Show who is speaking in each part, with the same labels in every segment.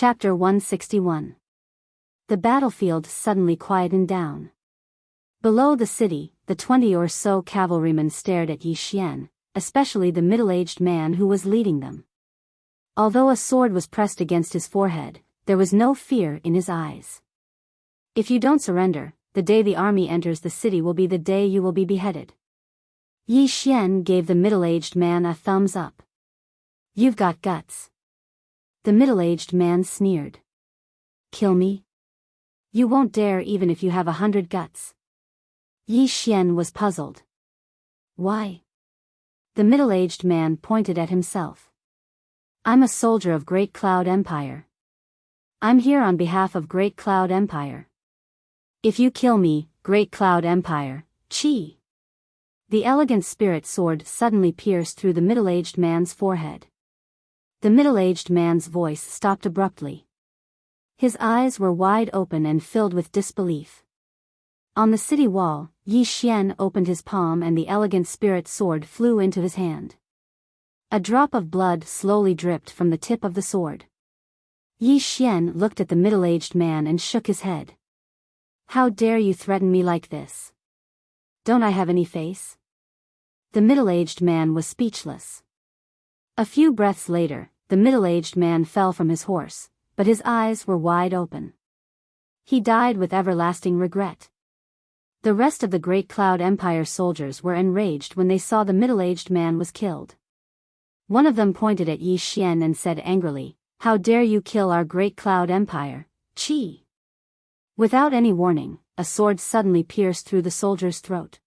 Speaker 1: Chapter 161. The battlefield suddenly quietened down. Below the city, the 20 or so cavalrymen stared at Yi Xian, especially the middle-aged man who was leading them. Although a sword was pressed against his forehead, there was no fear in his eyes. "If you don't surrender, the day the army enters the city will be the day you will be beheaded." Yi Xian gave the middle-aged man a thumbs up. "You've got guts." The middle-aged man sneered. "Kill me? You won't dare even if you have 100 guts." Yi Xian was puzzled. "Why?" The middle-aged man pointed at himself. "I'm a soldier of Great Cloud Empire. I'm here on behalf of Great Cloud Empire. If you kill me, Great Cloud Empire, chi!" The elegant spirit sword suddenly pierced through the middle-aged man's forehead. The middle-aged man's voice stopped abruptly. His eyes were wide open and filled with disbelief. On the city wall, Yi Xian opened his palm and the elegant spirit sword flew into his hand. A drop of blood slowly dripped from the tip of the sword. Yi Xian looked at the middle-aged man and shook his head. "How dare you threaten me like this? Don't I have any face?" The middle-aged man was speechless. A few breaths later, the middle-aged man fell from his horse, but his eyes were wide open. He died with everlasting regret. The rest of the Great Cloud Empire soldiers were enraged when they saw the middle-aged man was killed. One of them pointed at Yi Xian and said angrily, "How dare you kill our Great Cloud Empire, chi!" Without any warning, a sword suddenly pierced through the soldier's throat.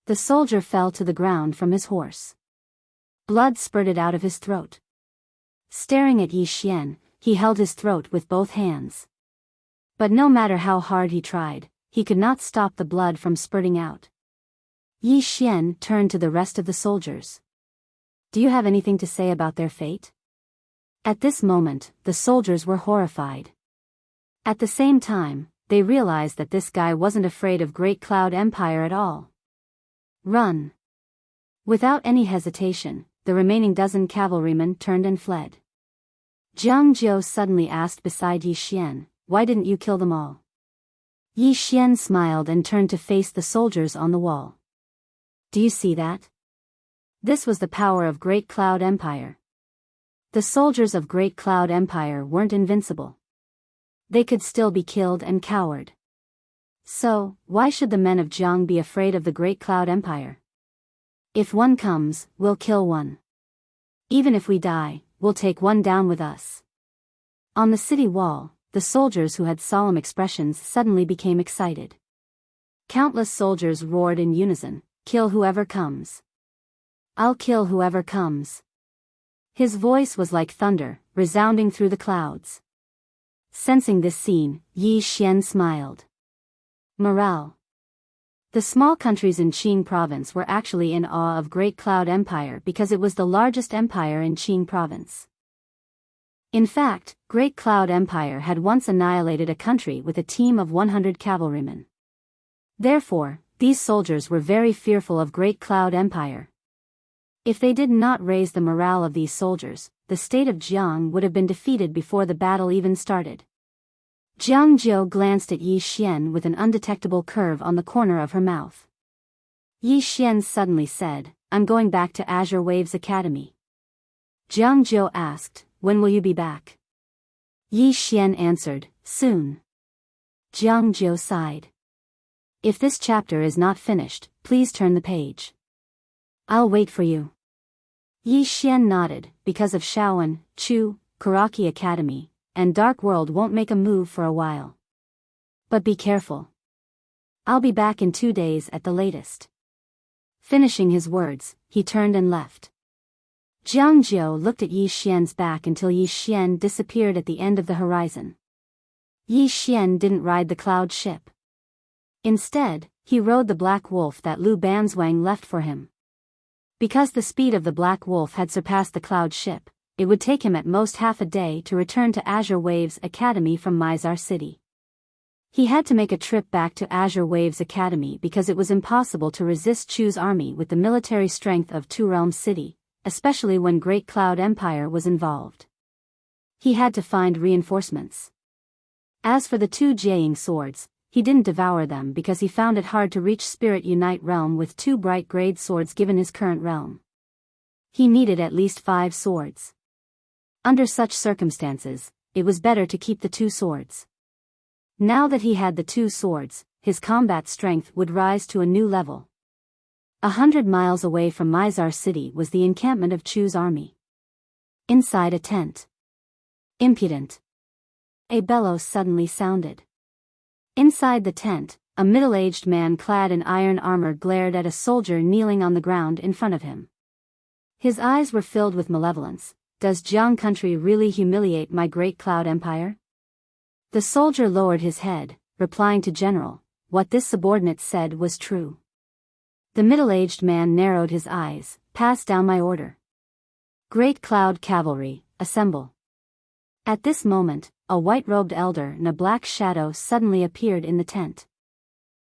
Speaker 1: The soldier fell to the ground from his horse. Blood spurted out of his throat. Staring at Yi Xian, he held his throat with both hands. But no matter how hard he tried, he could not stop the blood from spurting out. Yi Xian turned to the rest of the soldiers. "Do you have anything to say about their fate?" At this moment, the soldiers were horrified. At the same time, they realized that this guy wasn't afraid of Great Cloud Empire at all. "Run!" Without any hesitation, the remaining dozen cavalrymen turned and fled. Jiang Jiu suddenly asked beside Yi Xian, "Why didn't you kill them all?" Yi Xian smiled and turned to face the soldiers on the wall. "Do you see that? This was the power of Great Cloud Empire. The soldiers of Great Cloud Empire weren't invincible. They could still be killed and cowered. So, why should the men of Jiang be afraid of the Great Cloud Empire? If one comes, we'll kill one. Even if we die, we'll take one down with us." On the city wall, the soldiers who had solemn expressions suddenly became excited. Countless soldiers roared in unison, "Kill whoever comes. I'll kill whoever comes." His voice was like thunder, resounding through the clouds. Sensing this scene, Yi Xian smiled. Morale. The small countries in Qing province were actually in awe of Great Cloud Empire because it was the largest empire in Qing province. In fact, Great Cloud Empire had once annihilated a country with a team of 100 cavalrymen. Therefore, these soldiers were very fearful of Great Cloud Empire. If they did not raise the morale of these soldiers, the state of Jiang would have been defeated before the battle even started. Jiang Jiu glanced at Yi Xian with an undetectable curve on the corner of her mouth. Yi Xian suddenly said, "I'm going back to Azure Waves Academy." Jiang Jiu asked, "When will you be back?" Yi Xian answered, "Soon." Jiang Jiu sighed. "If this chapter is not finished, please turn the page. I'll wait for you." Yi Xian nodded. Because of Shaoan, Chu, Karaki Academy, and Dark World won't make a move for a while. But be careful. I'll be back in 2 days at the latest. Finishing his words, he turned and left. Jiang Jiu looked at Yi Xian's back until Yi Xian disappeared at the end of the horizon. Yi Xian didn't ride the cloud ship. Instead, he rode the black wolf that Lu Banzwang left for him. Because the speed of the black wolf had surpassed the cloud ship, it would take him at most half a day to return to Azure Waves Academy from Mizar City. He had to make a trip back to Azure Waves Academy because it was impossible to resist Chu's army with the military strength of Two Realms City, especially when Great Cloud Empire was involved. He had to find reinforcements. As for the 2 Jiaying swords, he didn't devour them because he found it hard to reach Spirit Unite realm with 2 bright grade swords given his current realm. He needed at least 5 swords. Under such circumstances, it was better to keep the 2 swords. Now that he had the 2 swords, his combat strength would rise to a new level. 100 miles away from Mizar City was the encampment of Chu's army. Inside a tent. Impudent. A bellow suddenly sounded. Inside the tent, a middle-aged man clad in iron armor glared at a soldier kneeling on the ground in front of him. His eyes were filled with malevolence. Does Jiang country really humiliate my great cloud empire? The soldier lowered his head, replying to General, what this subordinate said was true. The middle-aged man narrowed his eyes, pass down my order. Great Cloud Cavalry, assemble. At this moment, a white-robed elder in a black shadow suddenly appeared in the tent.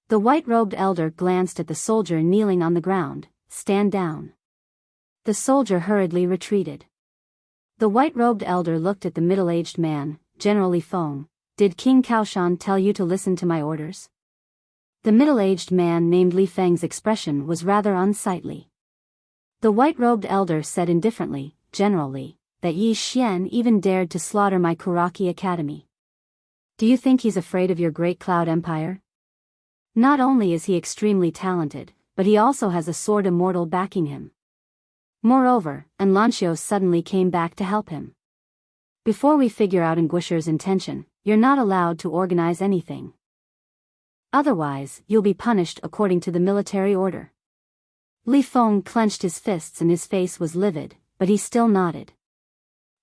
Speaker 1: The white-robed elder glanced at the soldier kneeling on the ground, stand down. The soldier hurriedly retreated. The white-robed elder looked at the middle-aged man, General Li Feng, did King Kaoshan tell you to listen to my orders? The middle-aged man named Li Feng's expression was rather unsightly. The white-robed elder said indifferently, General Li, that Yi Xian even dared to slaughter my Kuraki Academy. Do you think he's afraid of your great cloud empire? Not only is he extremely talented, but he also has a sword Immortal backing him. Moreover, Anlancio suddenly came back to help him. Before we figure out Nguisher's intention, you're not allowed to organize anything. Otherwise, you'll be punished according to the military order. Li Feng clenched his fists and his face was livid, but he still nodded.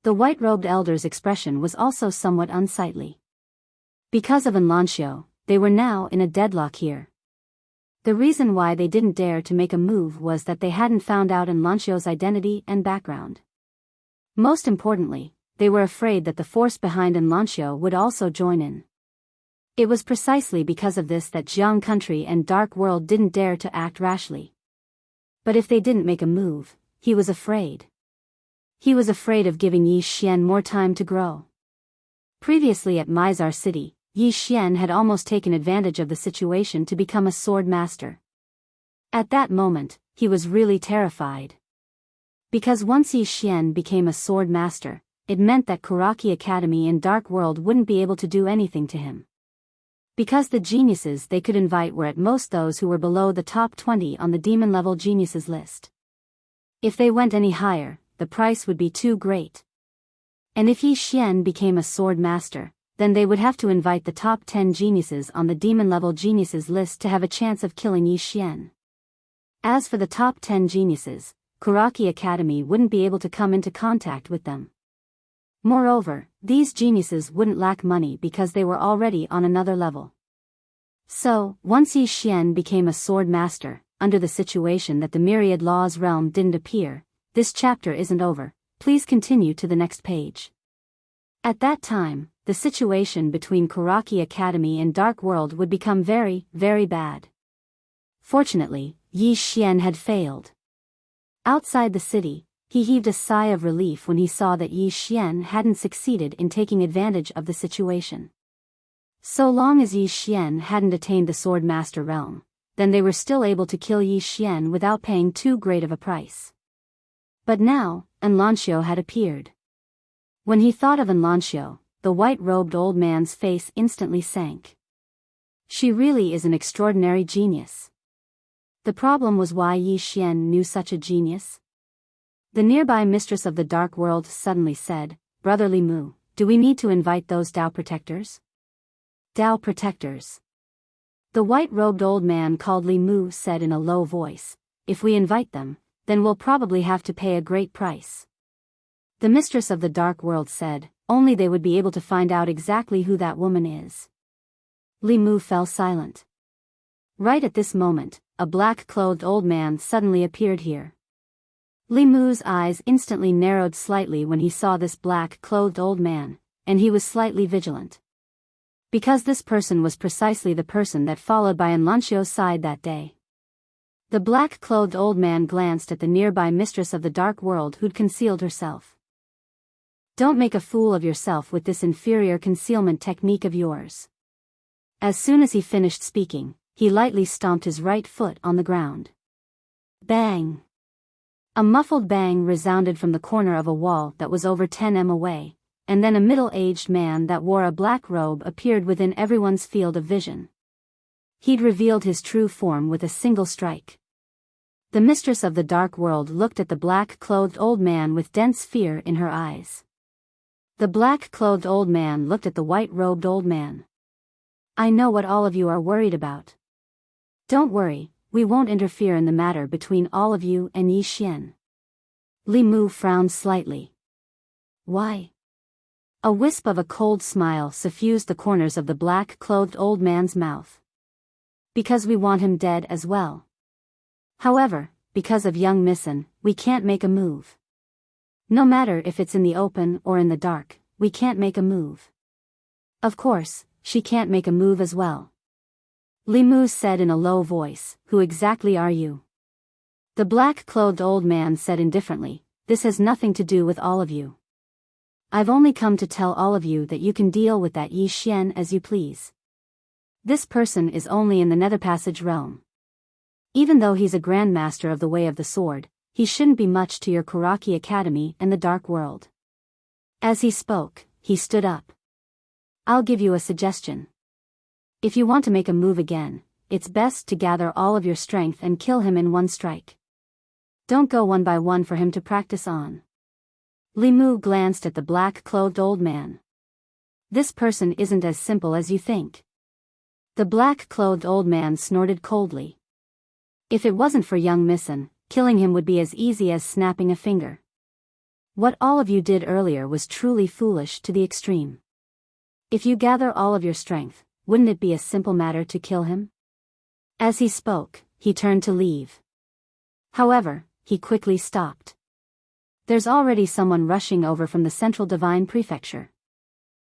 Speaker 1: The white-robed elder's expression was also somewhat unsightly. Because of Anlancio, they were now in a deadlock here. The reason why they didn't dare to make a move was that they hadn't found out Anlancio's identity and background. Most importantly, they were afraid that the force behind Anlancio would also join in. It was precisely because of this that Jiang Country and Dark World didn't dare to act rashly. But if they didn't make a move, he was afraid. He was afraid of giving Yi Xian more time to grow. Previously at Mizar City, Yi Xian had almost taken advantage of the situation to become a sword master. At that moment, he was really terrified. Because once Yi Xian became a sword master, it meant that Kuraki Academy and Dark World wouldn't be able to do anything to him. Because the geniuses they could invite were at most those who were below the top 20 on the demon-level geniuses list. If they went any higher, the price would be too great. And if Yi Xian became a sword master, then they would have to invite the top 10 geniuses on the demon-level geniuses list to have a chance of killing Yi Xian. As for the top 10 geniuses, Kuraki Academy wouldn't be able to come into contact with them. Moreover, these geniuses wouldn't lack money because they were already on another level. So, once Yi Xian became a sword master, under the situation that the Myriad Law's realm didn't appear, this chapter isn't over, please continue to the next page. At that time, the situation between Kuraki Academy and Dark World would become very, very bad. Fortunately, Yi Xian had failed. Outside the city, he heaved a sigh of relief when he saw that Yi Xian hadn't succeeded in taking advantage of the situation. So long as Yi Xian hadn't attained the Sword Master realm, then they were still able to kill Yi Xian without paying too great of a price. But now, Anlancio had appeared. When he thought of Anlancio, the white-robed old man's face instantly sank. She really is an extraordinary genius. The problem was why Yi Xian knew such a genius. The nearby mistress of the Dark World suddenly said, Brother Li Mu, do we need to invite those Dao protectors? Dao protectors. The white-robed old man called Li Mu said in a low voice, if we invite them, then we'll probably have to pay a great price. The mistress of the Dark World said, only they would be able to find out exactly who that woman is. Li Mu fell silent. Right at this moment, a black-clothed old man suddenly appeared here. Li Mu's eyes instantly narrowed slightly when he saw this black-clothed old man, and he was slightly vigilant. Because this person was precisely the person that followed by Anlancio's side that day. The black-clothed old man glanced at the nearby mistress of the Dark World who'd concealed herself. Don't make a fool of yourself with this inferior concealment technique of yours. As soon as he finished speaking, he lightly stomped his right foot on the ground. Bang! A muffled bang resounded from the corner of a wall that was over 10 m away, and then a middle-aged man that wore a black robe appeared within everyone's field of vision. He'd revealed his true form with a single strike. The mistress of the dark world looked at the black-clothed old man with dense fear in her eyes. The black-clothed old man looked at the white-robed old man. I know what all of you are worried about. Don't worry, we won't interfere in the matter between all of you and Yi Xian. Li Mu frowned slightly. Why? A wisp of a cold smile suffused the corners of the black-clothed old man's mouth. Because we want him dead as well. However, because of young Misson, we can't make a move. No matter if it's in the open or in the dark, we can't make a move. Of course, she can't make a move as well. Li Mu said in a low voice, Who exactly are you? The black-clothed old man said indifferently, This has nothing to do with all of you. I've only come to tell all of you that you can deal with that Yi Xian as you please. This person is only in the Nether Passage realm. Even though he's a grandmaster of the Way of the Sword, he shouldn't be much to your Kuraki Academy and the Dark World. As he spoke, he stood up. I'll give you a suggestion. If you want to make a move again, it's best to gather all of your strength and kill him in one strike. Don't go one by one for him to practice on. Li Mu glanced at the black-clothed old man. This person isn't as simple as you think. The black-clothed old man snorted coldly. If it wasn't for young Misson, killing him would be as easy as snapping a finger. What all of you did earlier was truly foolish to the extreme. If you gather all of your strength, wouldn't it be a simple matter to kill him? As he spoke, he turned to leave. However, he quickly stopped. There's already someone rushing over from the Central Divine Prefecture.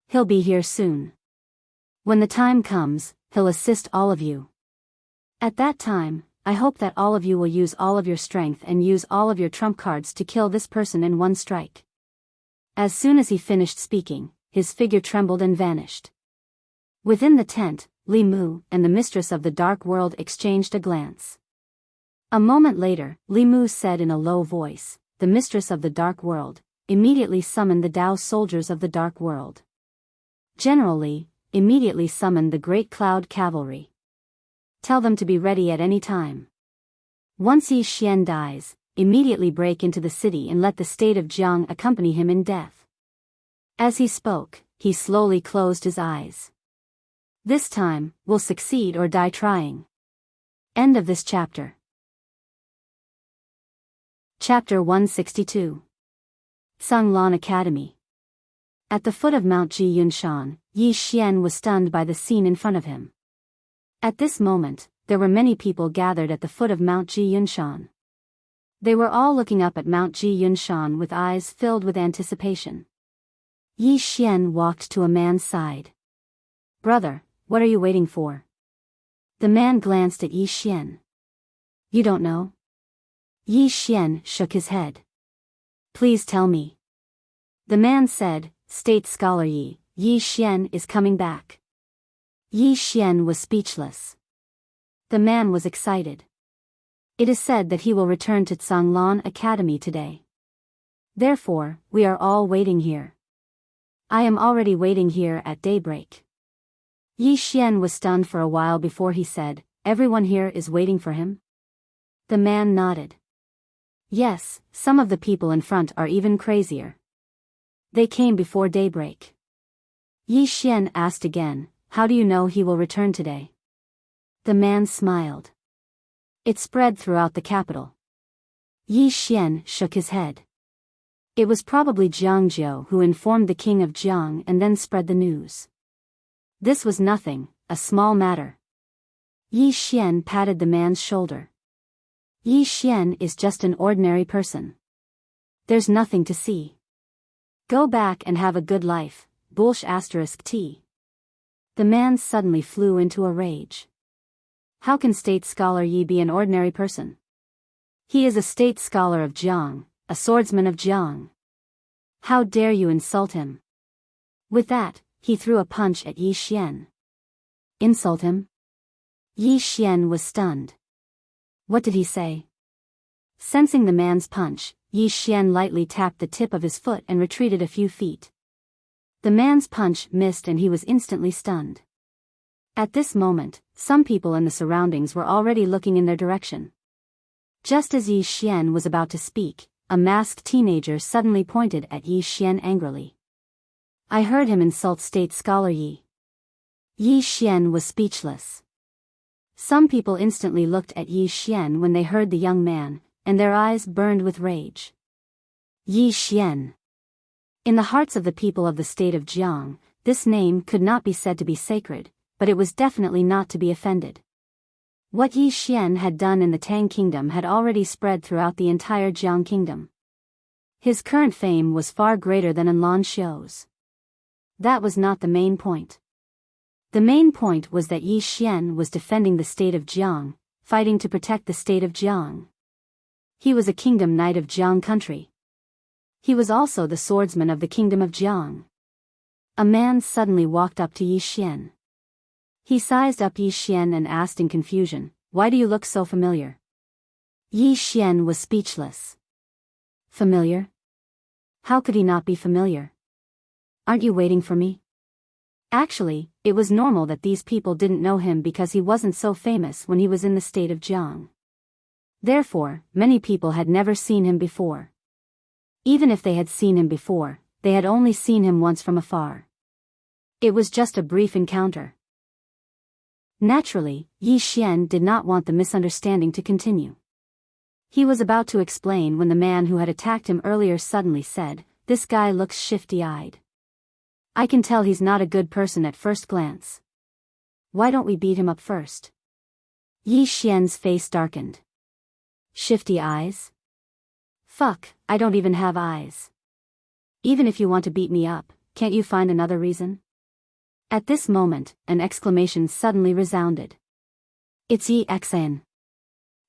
Speaker 1: He'll be here soon. When the time comes, he'll assist all of you. At that time, I hope that all of you will use all of your strength and use all of your trump cards to kill this person in one strike. As soon as he finished speaking, his figure trembled and vanished. Within the tent, Li Mu and the mistress of the dark world exchanged a glance. A moment later, Li Mu said in a low voice, The mistress of the dark world, immediately summon the Dao soldiers of the dark world. General Li, immediately summon the Great Cloud Cavalry. Tell them to be ready at any time. Once Yi Xian dies, immediately break into the city and let the state of Jiang accompany him in death. As he spoke, he slowly closed his eyes. This time, we'll succeed or die trying. End of this chapter. Chapter 162. Sanglan Academy. At the foot of Mount Ji Yunshan, Yi Xian was stunned by the scene in front of him. At this moment, there were many people gathered at the foot of Mount Ji Yunshan. They were all looking up at Mount Ji Yunshan with eyes filled with anticipation. Yi Xian walked to a man's side. Brother, what are you waiting for? The man glanced at Yi Xian. You don't know? Yi Xian shook his head. Please tell me. The man said, State Scholar Yi Xian is coming back. Yi Xian was speechless. The man was excited. It is said that he will return to Sanglan Academy today. Therefore, we are all waiting here. I am already waiting here at daybreak. Yi Xian was stunned for a while before he said, Everyone here is waiting for him? The man nodded. Yes, some of the people in front are even crazier. They came before daybreak. Yi Xian asked again, How do you know he will return today? The man smiled. It spread throughout the capital. Yi Xian shook his head. It was probably Jiang Jiao who informed the king of Jiang and then spread the news. This was nothing, a small matter. Yi Xian patted the man's shoulder. Yi Xian is just an ordinary person. There's nothing to see. Go back and have a good life, *T. The man suddenly flew into a rage. How can State Scholar Yi be an ordinary person? He is a state scholar of Jiang, a swordsman of Jiang. How dare you insult him? With that, he threw a punch at Yi Xian. Insult him? Yi Xian was stunned. What did he say? Sensing the man's punch, Yi Xian lightly tapped the tip of his foot and retreated a few feet. The man's punch missed and he was instantly stunned. At this moment, some people in the surroundings were already looking in their direction. Just as Yi Xian was about to speak, a masked teenager suddenly pointed at Yi Xian angrily. I heard him insult State Scholar Yi. Yi Xian was speechless. Some people instantly looked at Yi Xian when they heard the young man, and their eyes burned with rage. Yi Xian. In the hearts of the people of the state of Jiang, this name could not be said to be sacred, but it was definitely not to be offended. What Yi Xian had done in the Tang Kingdom had already spread throughout the entire Jiang Kingdom. His current fame was far greater than in Lan Xiu's. That was not the main point. The main point was that Yi Xian was defending the state of Jiang, fighting to protect the state of Jiang. He was a kingdom knight of Jiang country. He was also the swordsman of the kingdom of Jiang. A man suddenly walked up to Yi Xian. He sized up Yi Xian and asked in confusion, "Why do you look so familiar?" Yi Xian was speechless. Familiar? How could he not be familiar? Aren't you waiting for me? Actually, it was normal that these people didn't know him because he wasn't so famous when he was in the state of Jiang. Therefore, many people had never seen him before. Even if they had seen him before, they had only seen him once from afar. It was just a brief encounter. Naturally, Yi Xian did not want the misunderstanding to continue. He was about to explain when the man who had attacked him earlier suddenly said, "This guy looks shifty-eyed. I can tell he's not a good person at first glance. Why don't we beat him up first?" Yi Xian's face darkened. Shifty eyes? Fuck, I don't even have eyes. Even if you want to beat me up, can't you find another reason? At this moment, an exclamation suddenly resounded. It's Yi Xian.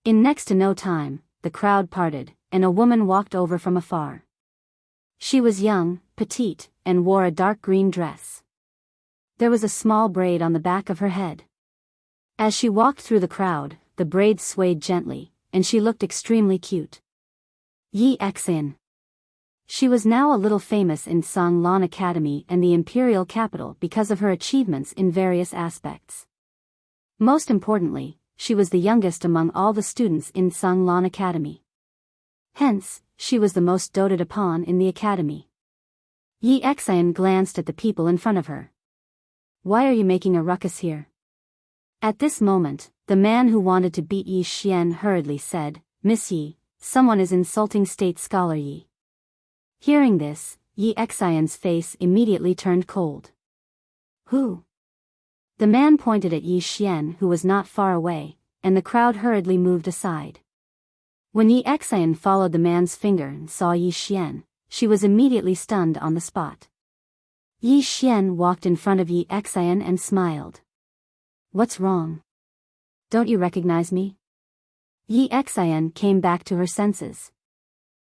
Speaker 1: In next to no time, the crowd parted, and a woman walked over from afar. She was young, petite, and wore a dark green dress. There was a small braid on the back of her head. As she walked through the crowd, the braid swayed gently, and she looked extremely cute. Yi Xian. She was now a little famous in Songlan Academy and the imperial capital because of her achievements in various aspects. Most importantly, she was the youngest among all the students in Songlan Academy. Hence, she was the most doted upon in the academy. Yi Xian glanced at the people in front of her. Why are you making a ruckus here? At this moment, the man who wanted to beat Yi Xian hurriedly said, Miss Yi, someone is insulting State Scholar Yi. Hearing this, Yi Xian's face immediately turned cold. Who? The man pointed at Yi Xian who was not far away, and the crowd hurriedly moved aside. When Yi Xian followed the man's finger and saw Yi Xian, she was immediately stunned on the spot. Yi Xian walked in front of Yi Xian and smiled. What's wrong? Don't you recognize me? Yi Xian came back to her senses.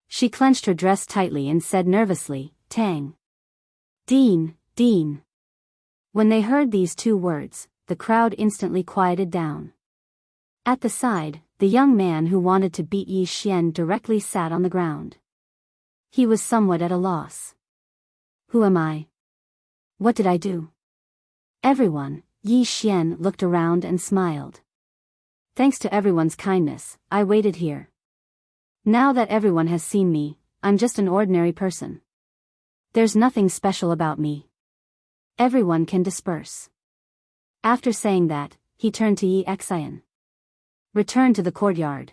Speaker 1: She clenched her dress tightly and said nervously, Tang. Dean, Dean. When they heard these two words, the crowd instantly quieted down. At the side, the young man who wanted to beat Yi Xian directly sat on the ground. He was somewhat at a loss. Who am I? What did I do? Everyone, Yi Xian looked around and smiled. Thanks to everyone's kindness, I waited here. Now that everyone has seen me, I'm just an ordinary person. There's nothing special about me. Everyone can disperse. After saying that, he turned to Yi Xian. Return to the courtyard.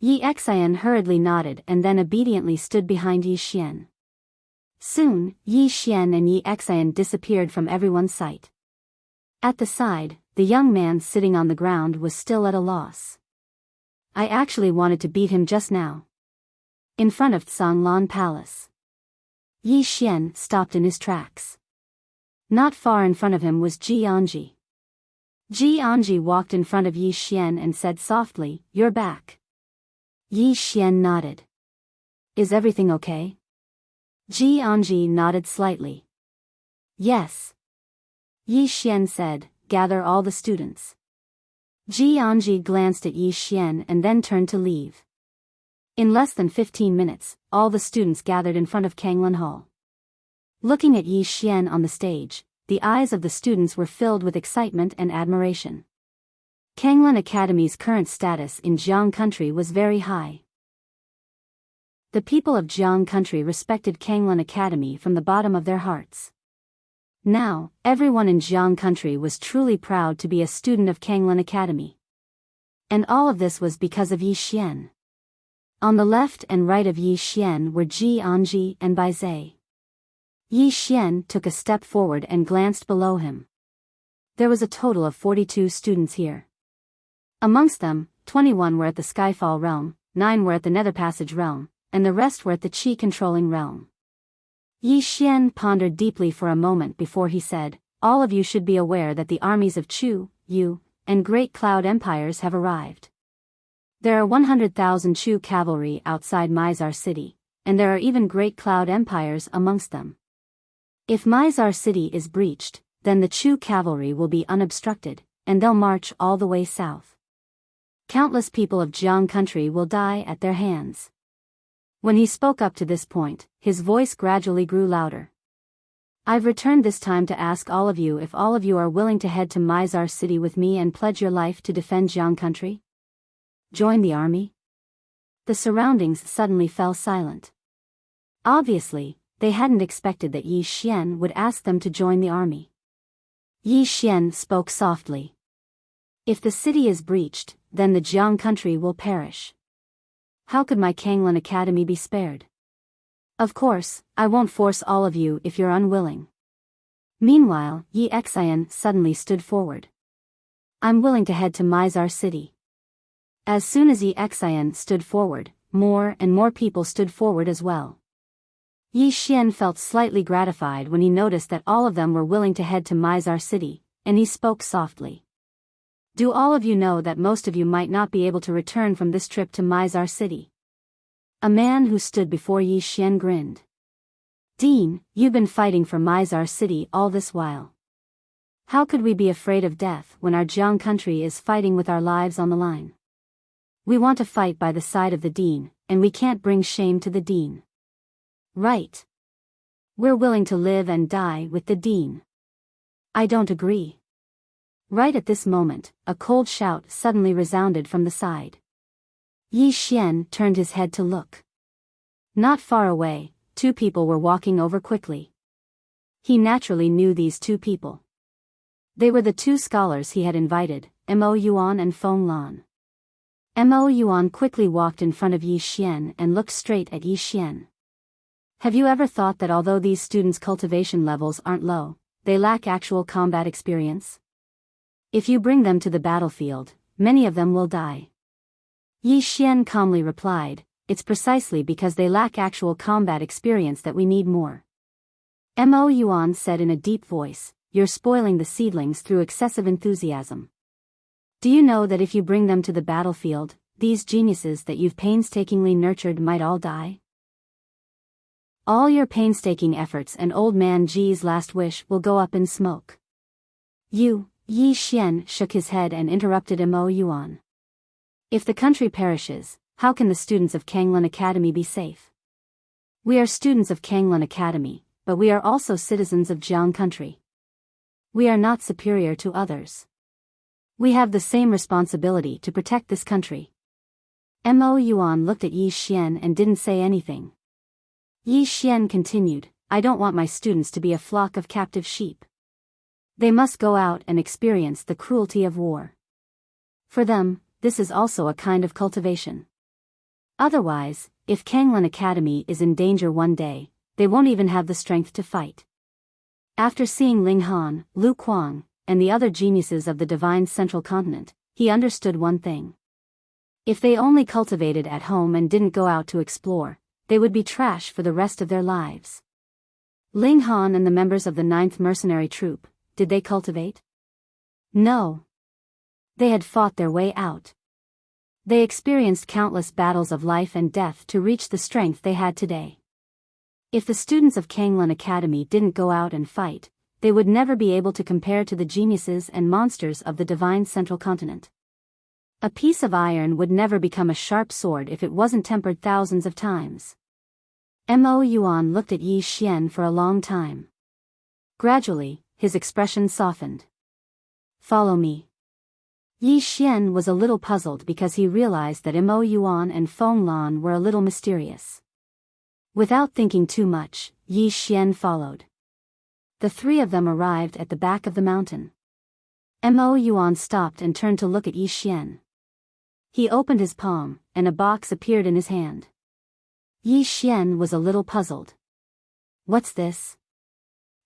Speaker 1: Yi Xian hurriedly nodded and then obediently stood behind Yi Xian. Soon, Yi Xian and Yi Xian disappeared from everyone's sight. At the side, the young man sitting on the ground was still at a loss. I actually wanted to beat him just now. In front of Songlan Palace. Yi Xian stopped in his tracks. Not far in front of him was Jianji. Jianji walked in front of Yi Xian and said softly, You're back. Yi Xian nodded. Is everything okay? Ji Anji nodded slightly. Yes. Yi Xian said, gather all the students. Ji Anji glanced at Yi Xian and then turned to leave. In less than 15 minutes, all the students gathered in front of Kanglan Hall. Looking at Yi Xian on the stage, the eyes of the students were filled with excitement and admiration. Kanglan Academy's current status in Jiang country was very high. The people of Jiang country respected Kanglan Academy from the bottom of their hearts. Now, everyone in Jiang country was truly proud to be a student of Kanglan Academy. And all of this was because of Yi Xian. On the left and right of Yi Xian were Ji Anji and Bai Zai. Yi Xian took a step forward and glanced below him. There was a total of 42 students here. Amongst them, 21 were at the Skyfall realm, 9 were at the Nether Passage realm, and the rest were at the Qi-controlling realm. Yi Xian pondered deeply for a moment before he said, all of you should be aware that the armies of Chu, Yu, and Great Cloud empires have arrived. There are 100,000 Chu cavalry outside Mizar city, and there are even Great Cloud empires amongst them. If Mizar city is breached, then the Chu cavalry will be unobstructed, and they'll march all the way south. Countless people of Jiang country will die at their hands. When he spoke up to this point, his voice gradually grew louder. I've returned this time to ask all of you if all of you are willing to head to Mizar city with me and pledge your life to defend Jiang country? Join the army? The surroundings suddenly fell silent. Obviously, they hadn't expected that Yi Xian would ask them to join the army. Yi Xian spoke softly. If the city is breached, then the Jiang country will perish. How could my Kanglan Academy be spared? Of course, I won't force all of you if you're unwilling. Meanwhile, Yi Xian suddenly stood forward. I'm willing to head to Mizar city. As soon as Yi Xian stood forward, more and more people stood forward as well. Yi Xian felt slightly gratified when he noticed that all of them were willing to head to Mizar city, and he spoke softly. Do all of you know that most of you might not be able to return from this trip to Mizar city? A man who stood before Yi Xian grinned. Dean, you've been fighting for Mizar city all this while. How could we be afraid of death when our Jiang country is fighting with our lives on the line? We want to fight by the side of the Dean, and we can't bring shame to the Dean. Right. We're willing to live and die with the Dean. I don't agree. Right at this moment, a cold shout suddenly resounded from the side. Yi Xian turned his head to look. Not far away, two people were walking over quickly. He naturally knew these two people. They were the two scholars he had invited, Mo Yuan and Feng Lan. Mo Yuan quickly walked in front of Yi Xian and looked straight at Yi Xian. Have you ever thought that although these students' cultivation levels aren't low, they lack actual combat experience? If you bring them to the battlefield, many of them will die. Yi Xian calmly replied, it's precisely because they lack actual combat experience that we need more. Mo Yuan said in a deep voice, you're spoiling the seedlings through excessive enthusiasm. Do you know that if you bring them to the battlefield, these geniuses that you've painstakingly nurtured might all die? All your painstaking efforts and old man Ji's last wish will go up in smoke. Yi Xian shook his head and interrupted Mo Yuan. If the country perishes, how can the students of Kanglan Academy be safe? We are students of Kanglan Academy, but we are also citizens of Jiang country. We are not superior to others. We have the same responsibility to protect this country. Mo Yuan looked at Yi Xian and didn't say anything. Yi Xian continued, I don't want my students to be a flock of captive sheep. They must go out and experience the cruelty of war. For them, this is also a kind of cultivation. Otherwise, if Kanglan Academy is in danger one day, they won't even have the strength to fight. After seeing Ling Han, Lu Kuang, and the other geniuses of the divine central continent, he understood one thing. If they only cultivated at home and didn't go out to explore, they would be trash for the rest of their lives. Ling Han and the members of the 9th Mercenary Troop, did they cultivate? No. They had fought their way out. They experienced countless battles of life and death to reach the strength they had today. If the students of Kanglan Academy didn't go out and fight, they would never be able to compare to the geniuses and monsters of the divine central continent. A piece of iron would never become a sharp sword if it wasn't tempered thousands of times. Mo Yuan looked at Yi Xian for a long time. Gradually, his expression softened. Follow me. Yi Xian was a little puzzled because he realized that Mo Yuan and Feng Lan were a little mysterious. Without thinking too much, Yi Xian followed. The three of them arrived at the back of the mountain. Mo Yuan stopped and turned to look at Yi Xian. He opened his palm, and a box appeared in his hand. Yi Xian was a little puzzled. What's this?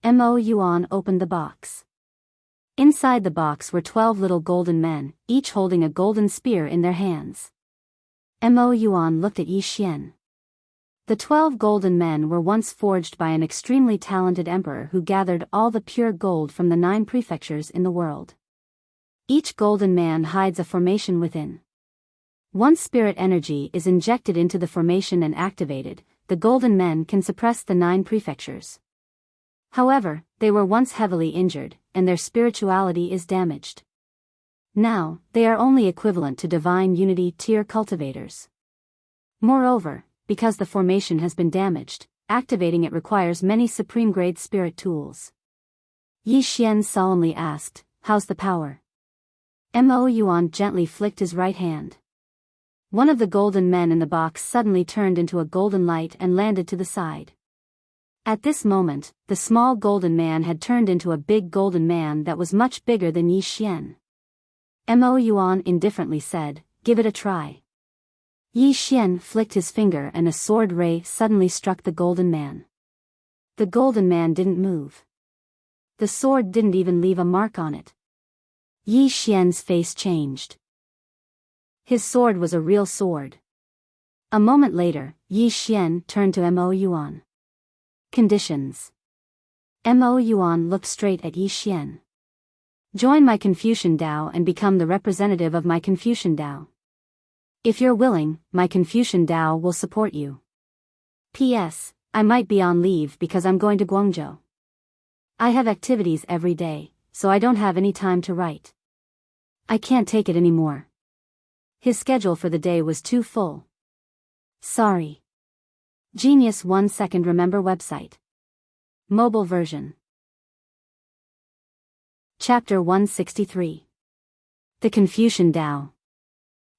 Speaker 1: Mo Yuan opened the box. Inside the box were 12 little golden men, each holding a golden spear in their hands. Mo Yuan looked at Yi Xian. The 12 golden men were once forged by an extremely talented emperor who gathered all the pure gold from the 9 prefectures in the world. Each golden man hides a formation within. Once spirit energy is injected into the formation and activated, the golden men can suppress the 9 prefectures. However, they were once heavily injured, and their spirituality is damaged. Now, they are only equivalent to divine unity tier cultivators. Moreover, because the formation has been damaged, activating it requires many supreme-grade spirit tools. Yi Xian solemnly asked, "How's the power?" Mo Yuan gently flicked his right hand. One of the golden men in the box suddenly turned into a golden light and landed to the side. At this moment, the small golden man had turned into a big golden man that was much bigger than Yi Xian. Mo Yuan indifferently said, "Give it a try." Yi Xian flicked his finger and a sword ray suddenly struck the golden man. The golden man didn't move. The sword didn't even leave a mark on it. Yi Xian's face changed. His sword was a real sword. A moment later, Yi Xian turned to Mo Yuan. Conditions. Mo Yuan looked straight at Yi Xian. Join my Confucian Dao and become the representative of my Confucian Dao. If you're willing, my Confucian Dao will support you. P.S. I might be on leave because I'm going to Guangzhou. I have activities every day, so I don't have any time to write. I can't take it anymore. His schedule for the day was too full. Sorry. Genius 1 second remember website. Mobile version. Chapter 163. The Confucian Dao.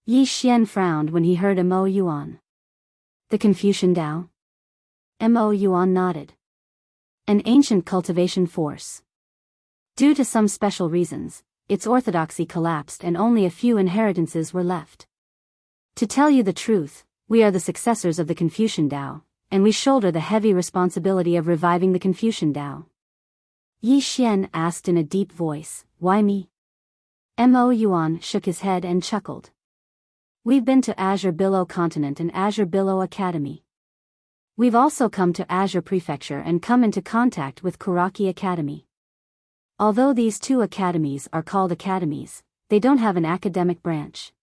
Speaker 1: Yi Xian frowned when he heard Mo Yuan. The Confucian Dao? Mo Yuan nodded. An ancient cultivation force. Due to some special reasons, its orthodoxy collapsed and only a few inheritances were left. To tell you the truth, we are the successors of the Confucian Dao, and we shoulder the heavy responsibility of reviving the Confucian Dao. Yi Xian asked in a deep voice, "Why me?" Mo Yuan shook his head and chuckled. We've been to Azure Billow Continent and Azure Billow Academy. We've also come to Azure Prefecture and come into contact with Kuraki Academy. Although these 2 academies are called academies, they don't have an academic branch.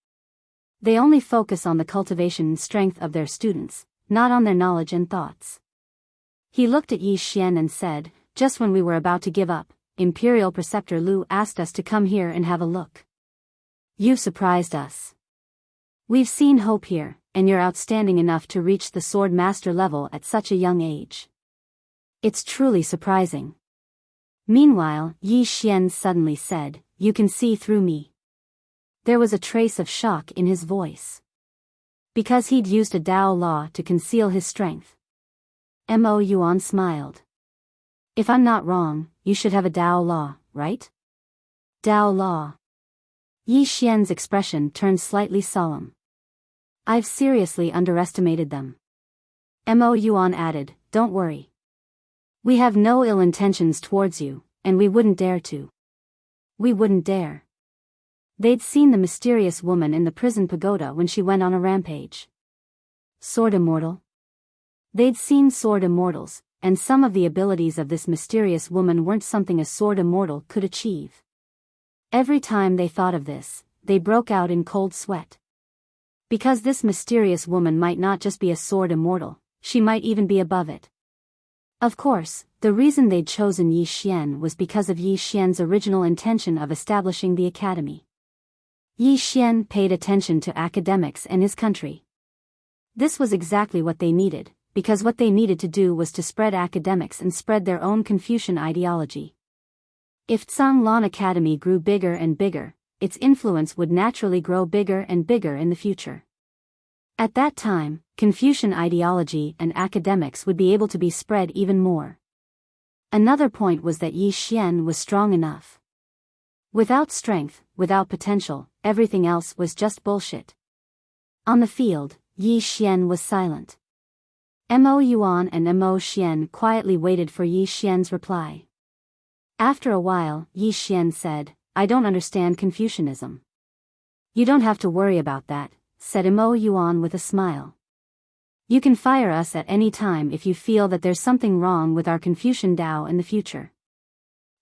Speaker 1: They only focus on the cultivation and strength of their students, not on their knowledge and thoughts. He looked at Yi Xian and said, "Just when we were about to give up, Imperial Preceptor Lu asked us to come here and have a look. You've surprised us. We've seen hope here, and you're outstanding enough to reach the sword master level at such a young age. It's truly surprising." Meanwhile, Yi Xian suddenly said, "You can see through me." There was a trace of shock in his voice. Because he'd used a Dao law to conceal his strength. Mo Yuan smiled. "If I'm not wrong, you should have a Dao law, right?" Dao law. Yi Xian's expression turned slightly solemn. "I've seriously underestimated them." Mo Yuan added, "Don't worry. We have no ill intentions towards you, and we wouldn't dare to." We wouldn't dare. They'd seen the mysterious woman in the prison pagoda when she went on a rampage. Sword Immortal? They'd seen Sword Immortals, and some of the abilities of this mysterious woman weren't something a Sword Immortal could achieve. Every time they thought of this, they broke out in cold sweat. Because this mysterious woman might not just be a Sword Immortal, she might even be above it. Of course, the reason they'd chosen Yi Xian was because of Yi Xian's original intention of establishing the academy. Yi Xian paid attention to academics and his country. This was exactly what they needed, because what they needed to do was to spread academics and spread their own Confucian ideology. If Zhanglan Academy grew bigger and bigger, its influence would naturally grow bigger and bigger in the future. At that time, Confucian ideology and academics would be able to be spread even more. Another point was that Yi Xian was strong enough. Without strength, without potential, everything else was just bullshit. On the field, Yi Xian was silent. Mo Yuan and Mo Xian quietly waited for Yi Xian's reply. After a while, Yi Xian said, "I don't understand Confucianism." "You don't have to worry about that," said Mo Yuan with a smile. "You can fire us at any time if you feel that there's something wrong with our Confucian Dao in the future.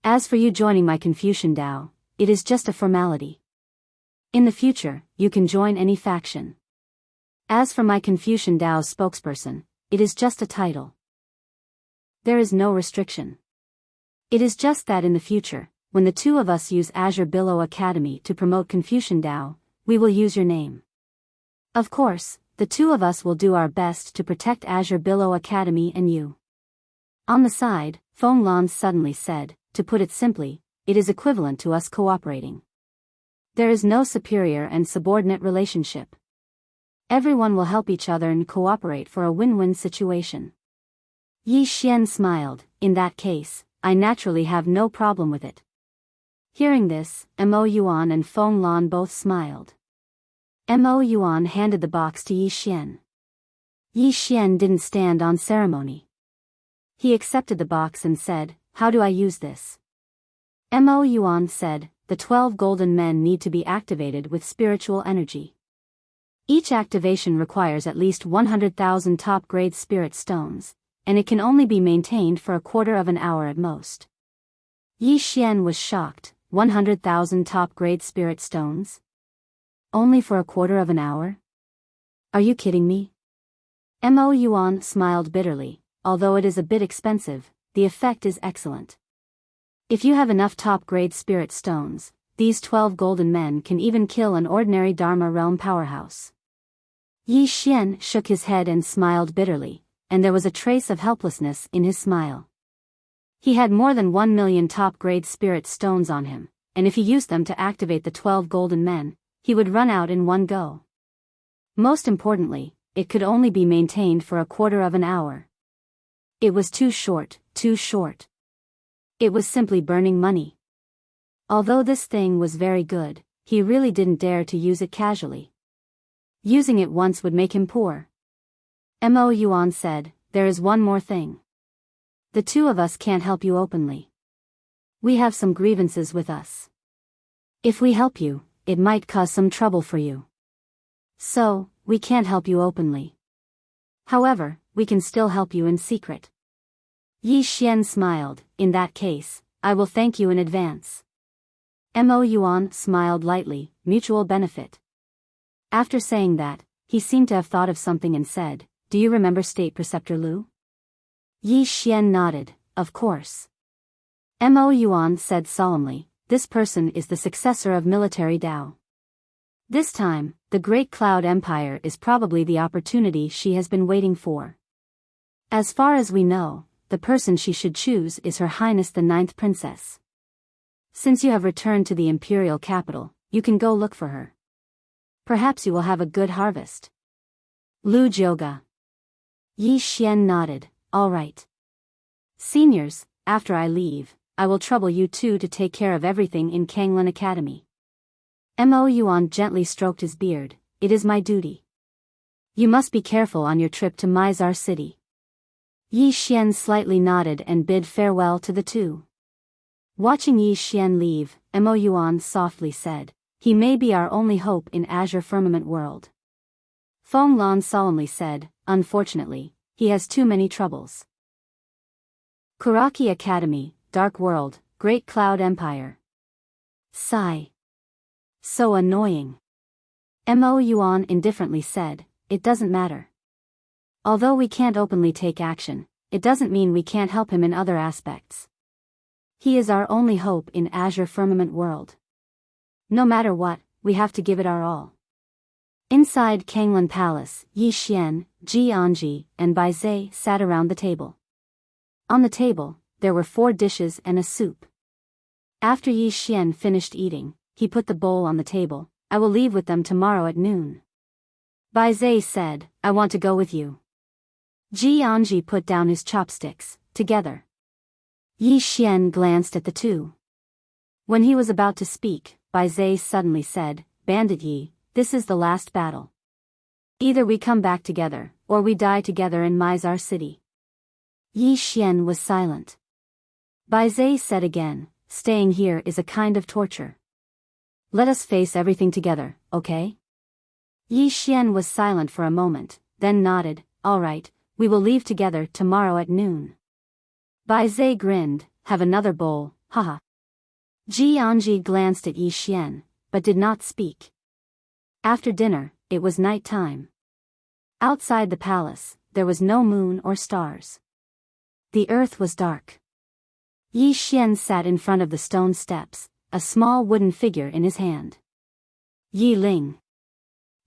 Speaker 1: As for you joining my Confucian Dao, it is just a formality. In the future, you can join any faction. As for my Confucian Dao spokesperson, it is just a title. There is no restriction. It is just that in the future, when the two of us use Biyao Academy to promote Confucian Dao, we will use your name. Of course, the two of us will do our best to protect Biyao Academy and you." On the side, Feng Lan suddenly said, "To put it simply, it is equivalent to us cooperating. There is no superior and subordinate relationship. Everyone will help each other and cooperate for a win-win situation." Yi Xian smiled. "In that case, I naturally have no problem with it." Hearing this, Mo Yuan and Feng Lan both smiled. Mo Yuan handed the box to Yi Xian. Yi Xian didn't stand on ceremony. He accepted the box and said, "How do I use this?" Mo Yuan said, "The 12 golden men need to be activated with spiritual energy. Each activation requires at least 100,000 top-grade spirit stones, and it can only be maintained for a quarter of an hour at most." Yi Xian was shocked. 100,000 top-grade spirit stones? Only for a quarter of an hour? Are you kidding me? Mo Yuan smiled bitterly. "Although it is a bit expensive, the effect is excellent. If you have enough top-grade spirit stones, these 12 golden men can even kill an ordinary Dharma realm powerhouse." Yi Xian shook his head and smiled bitterly, and there was a trace of helplessness in his smile. He had more than 1 million top-grade spirit stones on him, and if he used them to activate the 12 golden men, he would run out in one go. Most importantly, it could only be maintained for a quarter of an hour. It was too short, too short. It was simply burning money. Although this thing was very good, he really didn't dare to use it casually. Using it once would make him poor. Mo Yuan said, "There is one more thing. The two of us can't help you openly. We have some grievances with us. If we help you, it might cause some trouble for you. So, we can't help you openly. However, we can still help you in secret." Yi Xian smiled. "In that case, I will thank you in advance." Mo Yuan smiled lightly. "Mutual benefit." After saying that, he seemed to have thought of something and said, "Do you remember State Preceptor Lu?" Yi Xian nodded. "Of course." Mo Yuan said solemnly, "This person is the successor of military Dao. This time, the Great Cloud Empire is probably the opportunity she has been waiting for. As far as we know, the person she should choose is Her Highness the 9th Princess. Since you have returned to the imperial capital, you can go look for her. Perhaps you will have a good harvest." Lu Jioga. Yi Xian nodded. "All right. Seniors, after I leave, I will trouble you two to take care of everything in Kanglan Academy." Mo Yuan gently stroked his beard. "It is my duty. You must be careful on your trip to Mizar City." Yi Xian slightly nodded and bid farewell to the two. Watching Yi Xian leave, Mo Yuan softly said, "He may be our only hope in Azure Firmament World." Feng Lan solemnly said, "Unfortunately, he has too many troubles." Kuraki Academy, Dark World, Great Cloud Empire. Sigh. So annoying. Mo Yuan indifferently said, "It doesn't matter. Although we can't openly take action, it doesn't mean we can't help him in other aspects. He is our only hope in Azure Firmament world. No matter what, we have to give it our all. Inside Kanglan Palace, Yi Xian, Ji Anji, and Bai Zai sat around the table. On the table, there were 4 dishes and a soup. After Yi Xian finished eating, he put the bowl on the table. I will leave with them tomorrow at noon. Bai Zai said, I want to go with you. Ji Anji put down his chopsticks. Together. Yi Xian glanced at the two. When he was about to speak, Bai Zai suddenly said, Bandit Yi, this is the last battle. Either we come back together, or we die together in Mizar city. Yi Xian was silent. Bai Zai said again, staying here is a kind of torture. Let us face everything together, okay? Yi Xian was silent for a moment, then nodded, all right, we will leave together tomorrow at noon. Bai Zai grinned, have another bowl, haha. Ji Anji glanced at Yi Xian, but did not speak. After dinner, it was night time. Outside the palace, there was no moon or stars. The earth was dark. Yi Xian sat in front of the stone steps, a small wooden figure in his hand. Yi Ling.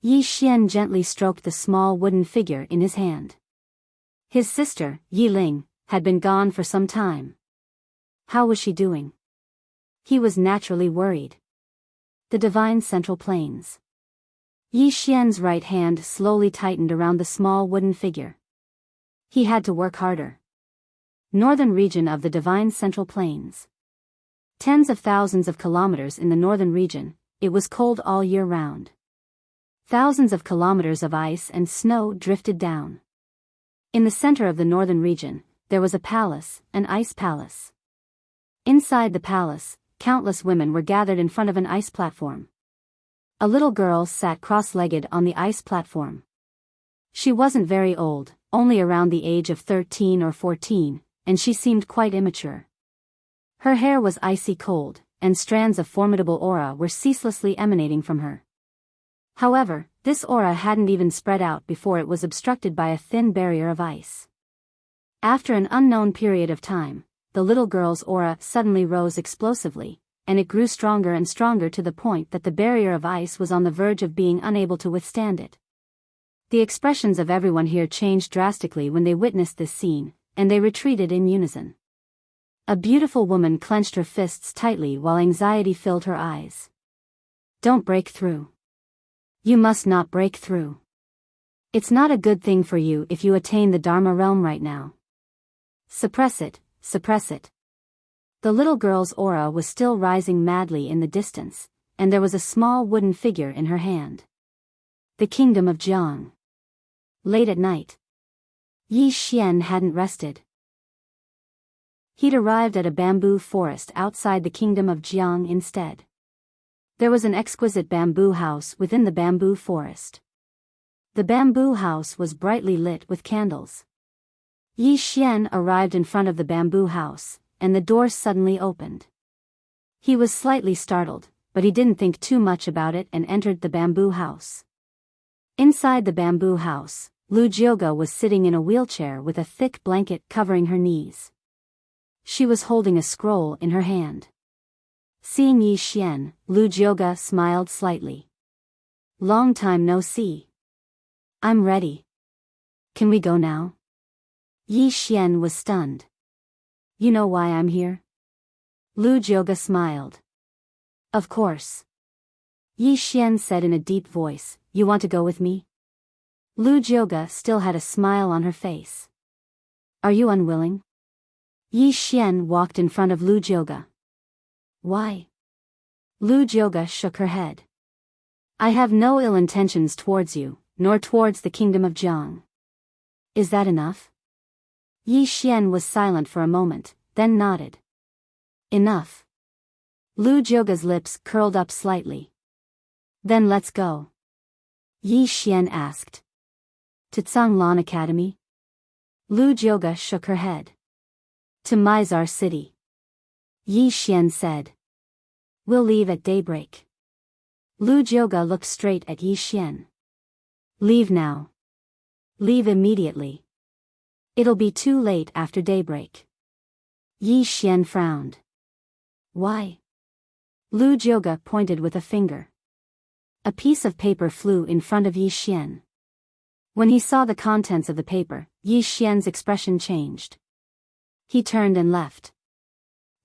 Speaker 1: Yi Xian gently stroked the small wooden figure in his hand. His sister, Yi Ling, had been gone for some time. How was she doing? He was naturally worried. The divine central plains. Yi Xian's right hand slowly tightened around the small wooden figure. He had to work harder. Northern region of the divine central plains. Tens of thousands of kilometers in the northern region, it was cold all year round. Thousands of kilometers of ice and snow drifted down. In the center of the northern region, there was a palace, an ice palace. Inside the palace, countless women were gathered in front of an ice platform. A little girl sat cross-legged on the ice platform. She wasn't very old, only around the age of 13 or 14, and she seemed quite immature. Her hair was icy cold, and strands of formidable aura were ceaselessly emanating from her. However, this aura hadn't even spread out before it was obstructed by a thin barrier of ice. After an unknown period of time, the little girl's aura suddenly rose explosively, and it grew stronger and stronger to the point that the barrier of ice was on the verge of being unable to withstand it. The expressions of everyone here changed drastically when they witnessed this scene, and they retreated in unison. A beautiful woman clenched her fists tightly while anxiety filled her eyes. Don't break through. You must not break through. It's not a good thing for you if you attain the Dharma realm right now. Suppress it, suppress it. The little girl's aura was still rising madly in the distance, and there was a small wooden figure in her hand. The kingdom of Jiang. Late at night. Yi Xian hadn't rested. He'd arrived at a bamboo forest outside the kingdom of Jiang instead. There was an exquisite bamboo house within the bamboo forest. The bamboo house was brightly lit with candles. Yi Xian arrived in front of the bamboo house, and the door suddenly opened. He was slightly startled, but he didn't think too much about it and entered the bamboo house. Inside the bamboo house, Lu Jioga was sitting in a wheelchair with a thick blanket covering her knees. She was holding a scroll in her hand. Seeing Yi Xian, Lu Jioga smiled slightly. Long time no see. I'm ready. Can we go now? Yi Xian was stunned. You know why I'm here? Lu Jioga smiled. Of course. Yi Xian said in a deep voice, you want to go with me? Lu Jioga still had a smile on her face. Are you unwilling? Yi Xian walked in front of Lu Jioga. Why? Lu Jioga shook her head. I have no ill intentions towards you, nor towards the kingdom of Jiang. Is that enough? Yi Xian was silent for a moment, then nodded. Enough. Lu Jioga's lips curled up slightly. Then let's go. Yi Xian asked. To Tsanglan Academy? Lu Jioga shook her head. To Mizar City. Yi Xian said. We'll leave at daybreak. Lu Jioga looked straight at Yi Xian. Leave now. Leave immediately. It'll be too late after daybreak. Yi Xian frowned. Why? Lu Jioge pointed with a finger. A piece of paper flew in front of Yi Xian. When he saw the contents of the paper, Yi Xian's expression changed. He turned and left.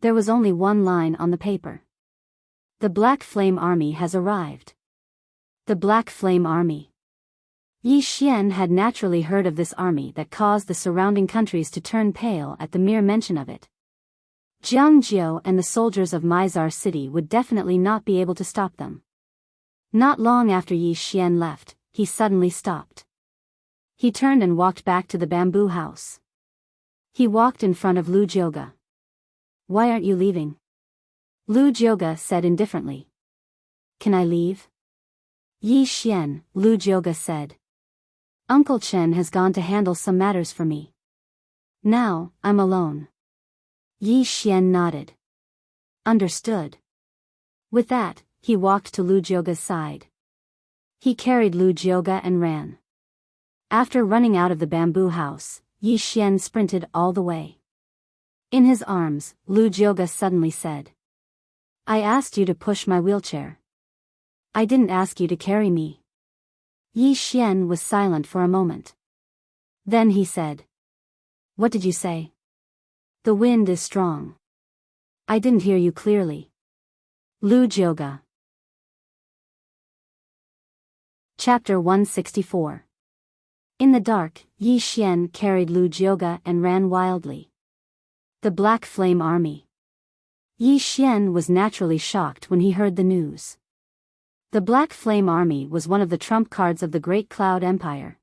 Speaker 1: There was only one line on the paper. The Black Flame Army has arrived. The Black Flame Army. Yi Xian had naturally heard of this army that caused the surrounding countries to turn pale at the mere mention of it. Jiang Jiao and the soldiers of Mizar City would definitely not be able to stop them. Not long after Yi Xian left, he suddenly stopped. He turned and walked back to the bamboo house. He walked in front of Lu Jioge. Why aren't you leaving? Lu Jioge said indifferently. Can I leave? Yi Xian, Lu Jioge said. Uncle Chen has gone to handle some matters for me. Now, I'm alone. Yi Xian nodded. Understood. With that, he walked to Lu Jioge's side. He carried Lu Jioge and ran. After running out of the bamboo house, Yi Xian sprinted all the way. In his arms, Lu Jioge suddenly said. I asked you to push my wheelchair. I didn't ask you to carry me. Yi Xian was silent for a moment. Then he said. What did you say? The wind is strong. I didn't hear you clearly. Lu Jioge. Chapter 164. In the dark, Yi Xian carried Lu Jioge and ran wildly. The Black Flame Army. Yi Xian was naturally shocked when he heard the news. The Black Flame Army was one of the trump cards of the Great Cloud Empire.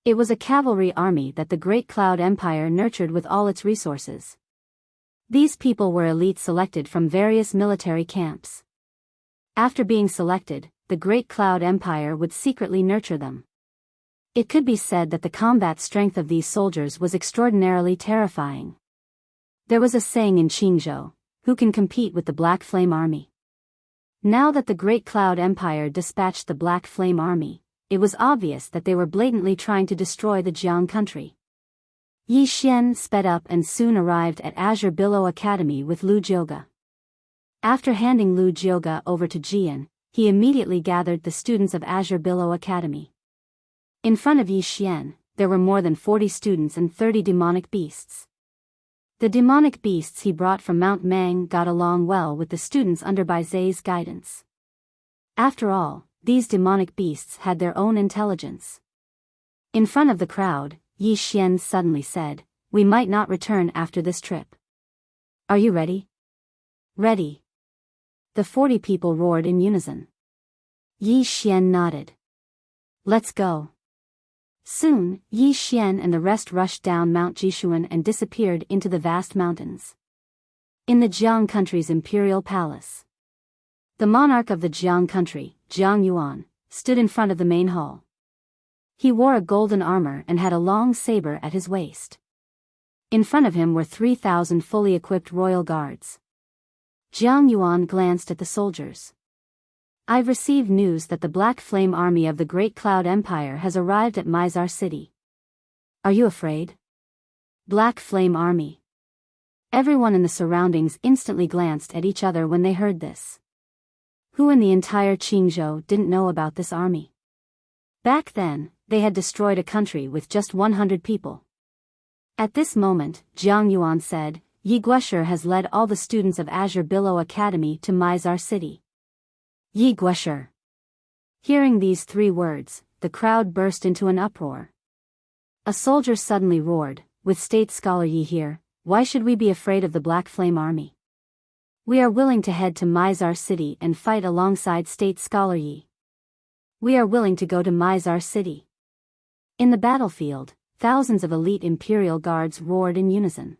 Speaker 1: It was a cavalry army that the Great Cloud Empire nurtured with all its resources. These people were elite selected from various military camps. After being selected, the Great Cloud Empire would secretly nurture them. It could be said that the combat strength of these soldiers was extraordinarily terrifying. There was a saying in Qingzhou, who can compete with the Black Flame Army? Now that the Great Cloud Empire dispatched the Black Flame Army, it was obvious that they were blatantly trying to destroy the Jiang country. Yi Xian sped up and soon arrived at Azure Billow Academy with Lu Jioge. After handing Lu Jioge over to Jian, he immediately gathered the students of Azure Billow Academy. In front of Yi Xian, there were more than 40 students and 30 demonic beasts. The demonic beasts he brought from Mount Mang got along well with the students under Bai Zai's guidance. After all, these demonic beasts had their own intelligence. In front of the crowd, Yi Xian suddenly said, We might not return after this trip. Are you ready? Ready. The 40 people roared in unison. Yi Xian nodded. Let's go. Soon, Yi Xian and the rest rushed down Mount Jishuan and disappeared into the vast mountains. In the Jiang country's imperial palace. The monarch of the Jiang country, Jiang Yuan, stood in front of the main hall. He wore a golden armor and had a long saber at his waist. In front of him were 3,000 fully equipped royal guards. Jiang Yuan glanced at the soldiers. I've received news that the Black Flame Army of the Great Cloud Empire has arrived at Mizar City. Are you afraid? Black Flame Army. Everyone in the surroundings instantly glanced at each other when they heard this. Who in the entire Qingzhou didn't know about this army? Back then, they had destroyed a country with just 100 people. At this moment, Jiang Yuan said, Yi Guesher has led all the students of Azure Billow Academy to Mizar City. Yi Guesher. Hearing these 3 words, the crowd burst into an uproar. A soldier suddenly roared, with State Scholar Yi here, why should we be afraid of the Black Flame Army? We are willing to head to Mizar City and fight alongside State Scholar Yi. We are willing to go to Mizar City. In the battlefield, thousands of elite imperial guards roared in unison.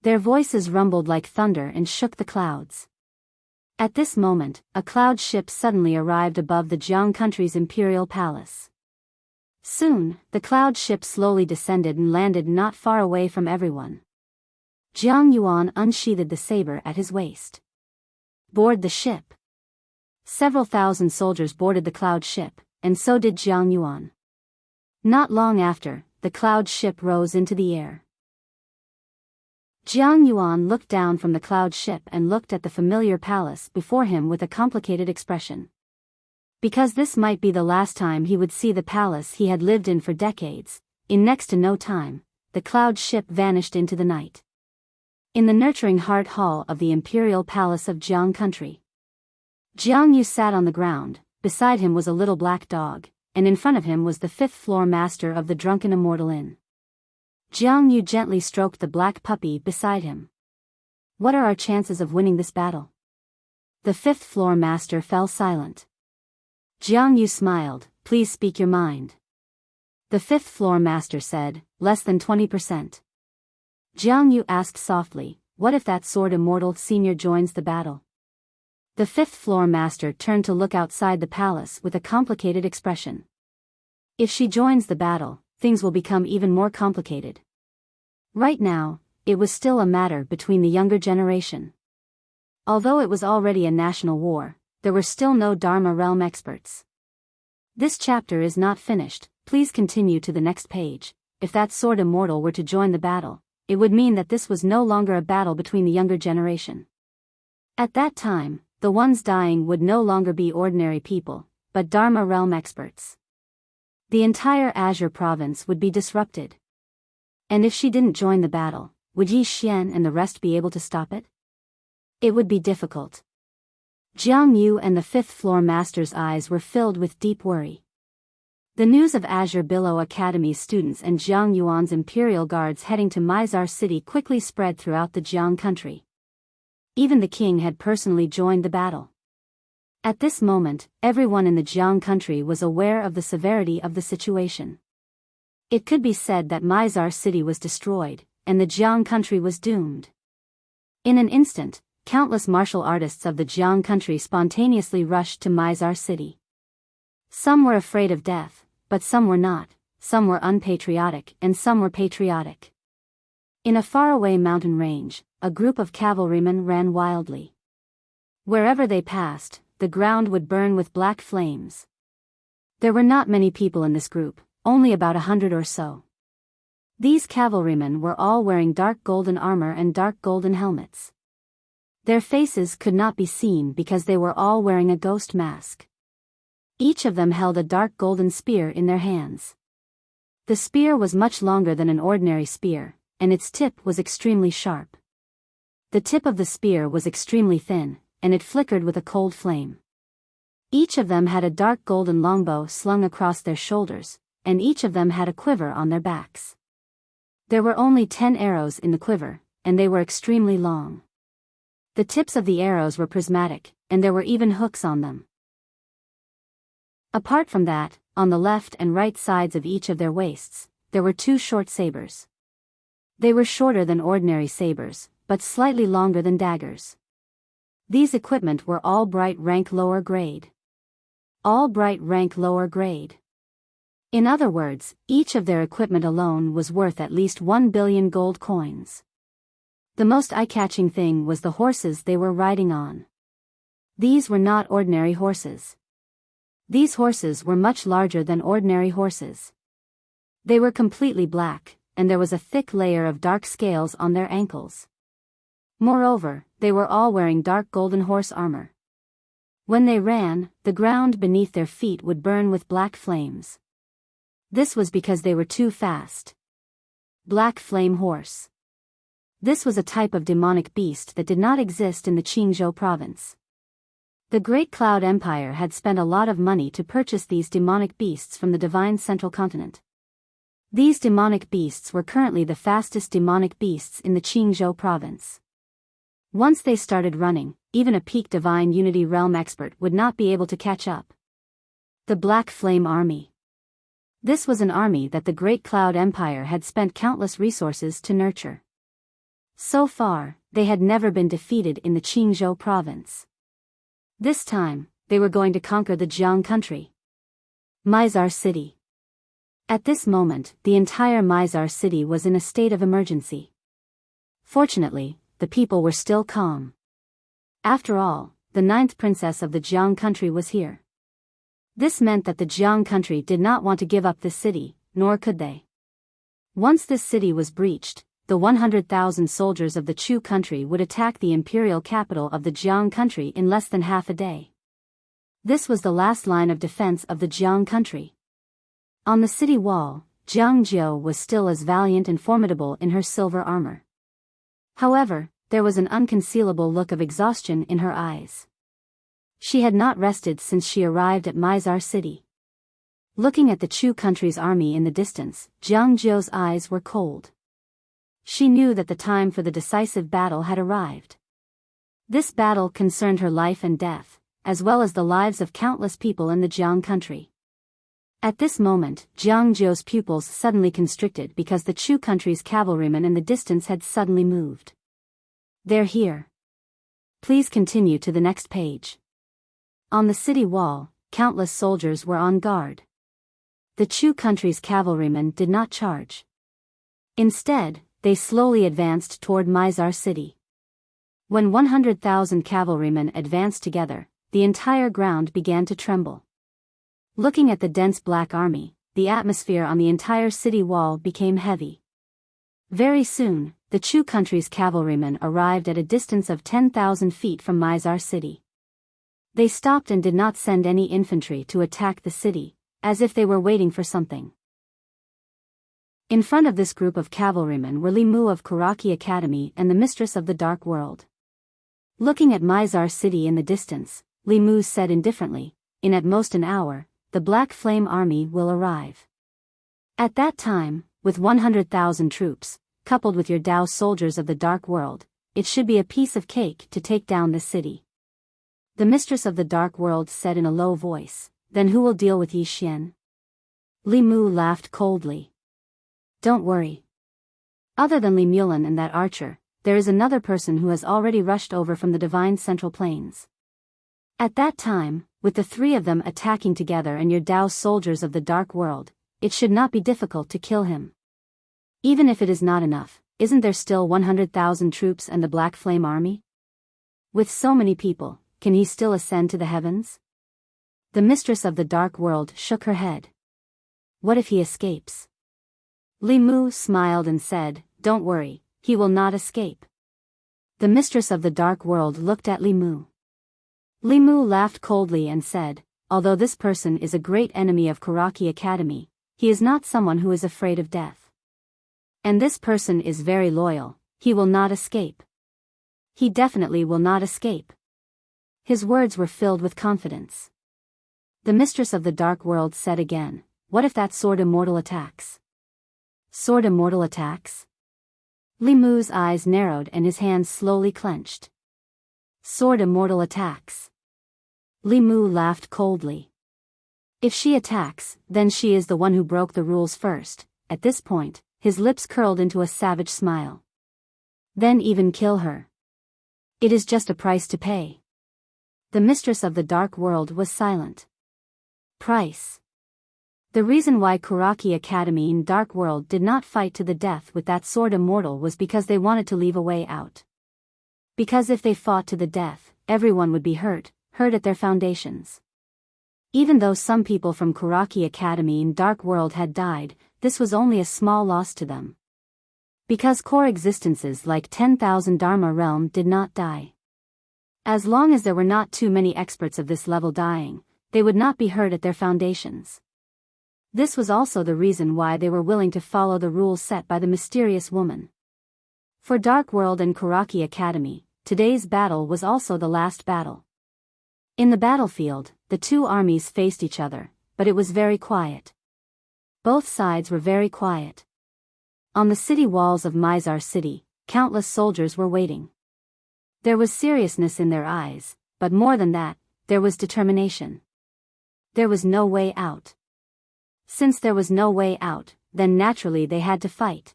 Speaker 1: Their voices rumbled like thunder and shook the clouds. At this moment, a cloud ship suddenly arrived above the Jiang country's imperial palace. Soon, the cloud ship slowly descended and landed not far away from everyone. Jiang Yuan unsheathed the saber at his waist. Board the ship. Several thousand soldiers boarded the cloud ship, and so did Jiang Yuan. Not long after, the cloud ship rose into the air. Jiang Yuan looked down from the cloud ship and looked at the familiar palace before him with a complicated expression. Because this might be the last time he would see the palace he had lived in for decades, in next to no time, the cloud ship vanished into the night. In the nurturing heart hall of the imperial palace of Jiang country, Jiang Yu sat on the ground. Beside him was a little black dog, and in front of him was the fifth-floor master of the drunken Immortal Inn. Jiang Yu gently stroked the black puppy beside him. What are our chances of winning this battle? The fifth-floor master fell silent. Jiang Yu smiled. Please speak your mind. The fifth-floor master said, less than 20%. Jiang Yu asked softly, what if that sword Immortal Senior joins the battle? The fifth-floor master turned to look outside the palace with a complicated expression. If she joins the battle, things will become even more complicated. Right now, it was still a matter between the younger generation. Although it was already a national war, there were still no Dharma realm experts. This chapter is not finished, please continue to the next page. If that sword Immortal were to join the battle, it would mean that this was no longer a battle between the younger generation. At that time, the ones dying would no longer be ordinary people, but Dharma realm experts. The entire Azure province would be disrupted. And if she didn't join the battle, would Yi Xian and the rest be able to stop it? It would be difficult. Jiang Yu and the fifth-floor master's eyes were filled with deep worry. The news of Azure Billow Academy's students and Jiang Yuan's imperial guards heading to Mizar City quickly spread throughout the Jiang country. Even the king had personally joined the battle. At this moment, everyone in the Jiang country was aware of the severity of the situation. It could be said that Mizar City was destroyed, and the Jiang country was doomed. In an instant, countless martial artists of the Jiang country spontaneously rushed to Mizar City. Some were afraid of death, but some were not, some were unpatriotic and some were patriotic. In a faraway mountain range, a group of cavalrymen ran wildly. Wherever they passed, the ground would burn with black flames. There were not many people in this group, only about 100 or so. These cavalrymen were all wearing dark golden armor and dark golden helmets. Their faces could not be seen because they were all wearing a ghost mask. Each of them held a dark golden spear in their hands. The spear was much longer than an ordinary spear, and its tip was extremely sharp. The tip of the spear was extremely thin, and it flickered with a cold flame. Each of them had a dark golden longbow slung across their shoulders, and each of them had a quiver on their backs. There were only 10 arrows in the quiver, and they were extremely long. The tips of the arrows were prismatic, and there were even hooks on them. Apart from that, on the left and right sides of each of their waists, there were 2 short sabers. They were shorter than ordinary sabers, but slightly longer than daggers. These equipment were all bright rank lower grade. All bright rank lower grade. In other words, each of their equipment alone was worth at least 1 billion gold coins. The most eye-catching thing was the horses they were riding on. These were not ordinary horses. These horses were much larger than ordinary horses. They were completely black, and there was a thick layer of dark scales on their ankles. Moreover, they were all wearing dark golden horse armor. When they ran, the ground beneath their feet would burn with black flames. This was because they were too fast. Black Flame Horse. This was a type of demonic beast that did not exist in the Qingzhou province. The Great Cloud Empire had spent a lot of money to purchase these demonic beasts from the Divine Central Continent. These demonic beasts were currently the fastest demonic beasts in the Qingzhou province. Once they started running, even a peak Divine Unity Realm expert would not be able to catch up. The Black Flame Army. This was an army that the Great Cloud Empire had spent countless resources to nurture. So far, they had never been defeated in the Qingzhou province. This time, they were going to conquer the Jiang country. Mizar City. At this moment, the entire Mizar City was in a state of emergency. Fortunately, the people were still calm. After all, the 9th princess of the Jiang country was here. This meant that the Jiang country did not want to give up this city, nor could they. Once this city was breached, the 100,000 soldiers of the Chu country would attack the imperial capital of the Jiang country in less than half a day. This was the last line of defense of the Jiang country. On the city wall, Jiang Jiu was still as valiant and formidable in her silver armor. However, there was an unconcealable look of exhaustion in her eyes. She had not rested since she arrived at Mizar city. Looking at the Chu country's army in the distance, Jiang Jiu's eyes were cold. She knew that the time for the decisive battle had arrived. This battle concerned her life and death, as well as the lives of countless people in the Jiang country. At this moment, Jiang Jiu's pupils suddenly constricted because the Chu country's cavalrymen in the distance had suddenly moved. They're here. Please continue to the next page. On the city wall, countless soldiers were on guard. The Chu country's cavalrymen did not charge. Instead, they slowly advanced toward Mizar city. When 100,000 cavalrymen advanced together, the entire ground began to tremble. Looking at the dense black army, the atmosphere on the entire city wall became heavy. Very soon, the Chu country's cavalrymen arrived at a distance of 10,000 feet from Mizar city. They stopped and did not send any infantry to attack the city, as if they were waiting for something. In front of this group of cavalrymen were Li Mu of Kuraki Academy and the Mistress of the Dark World. Looking at Mizar city in the distance, Li Mu said indifferently, "In at most an hour, the Black Flame Army will arrive. At that time, with 100,000 troops, coupled with your Dao soldiers of the Dark World, it should be a piece of cake to take down the city." The Mistress of the Dark World said in a low voice, "Then who will deal with Yi Xian?" Li Mu laughed coldly. "Don't worry. Other than Li Mulan and that archer, there is another person who has already rushed over from the Divine Central Plains. At that time, with the three of them attacking together and your Dao soldiers of the Dark World, it should not be difficult to kill him. Even if it is not enough, isn't there still 100,000 troops and the Black Flame Army? With so many people, can he still ascend to the heavens?" The Mistress of the Dark World shook her head. "What if he escapes?" Li Mu smiled and said, "Don't worry, he will not escape." The Mistress of the Dark World looked at Li Mu. Li Mu laughed coldly and said, "Although this person is a great enemy of Kuraki Academy, he is not someone who is afraid of death. And this person is very loyal, he will not escape. He definitely will not escape." His words were filled with confidence. The Mistress of the Dark World said again, "What if that sword Immortal attacks?" "Sword Immortal attacks?" Li Mu's eyes narrowed and his hands slowly clenched. "Sword Immortal attacks." Li Mu laughed coldly. "If she attacks, then she is the one who broke the rules first." At this point, his lips curled into a savage smile. "Then even kill her. It is just a price to pay." The Mistress of the Dark World was silent. Price. The reason why Kuraki Academy in Dark World did not fight to the death with that sword Immortal was because they wanted to leave a way out. Because if they fought to the death, everyone would be hurt at their foundations. Even though some people from Kuraki Academy in Dark World had died, this was only a small loss to them. Because core existences like 10,000 Dharma Realm did not die. As long as there were not too many experts of this level dying, they would not be hurt at their foundations. This was also the reason why they were willing to follow the rules set by the mysterious woman. For Dark World and Kuraki Academy, today's battle was also the last battle. In the battlefield, the two armies faced each other, but it was very quiet. Both sides were very quiet. On the city walls of Mizar city, countless soldiers were waiting. There was seriousness in their eyes, but more than that, there was determination. There was no way out. Since there was no way out, then naturally they had to fight.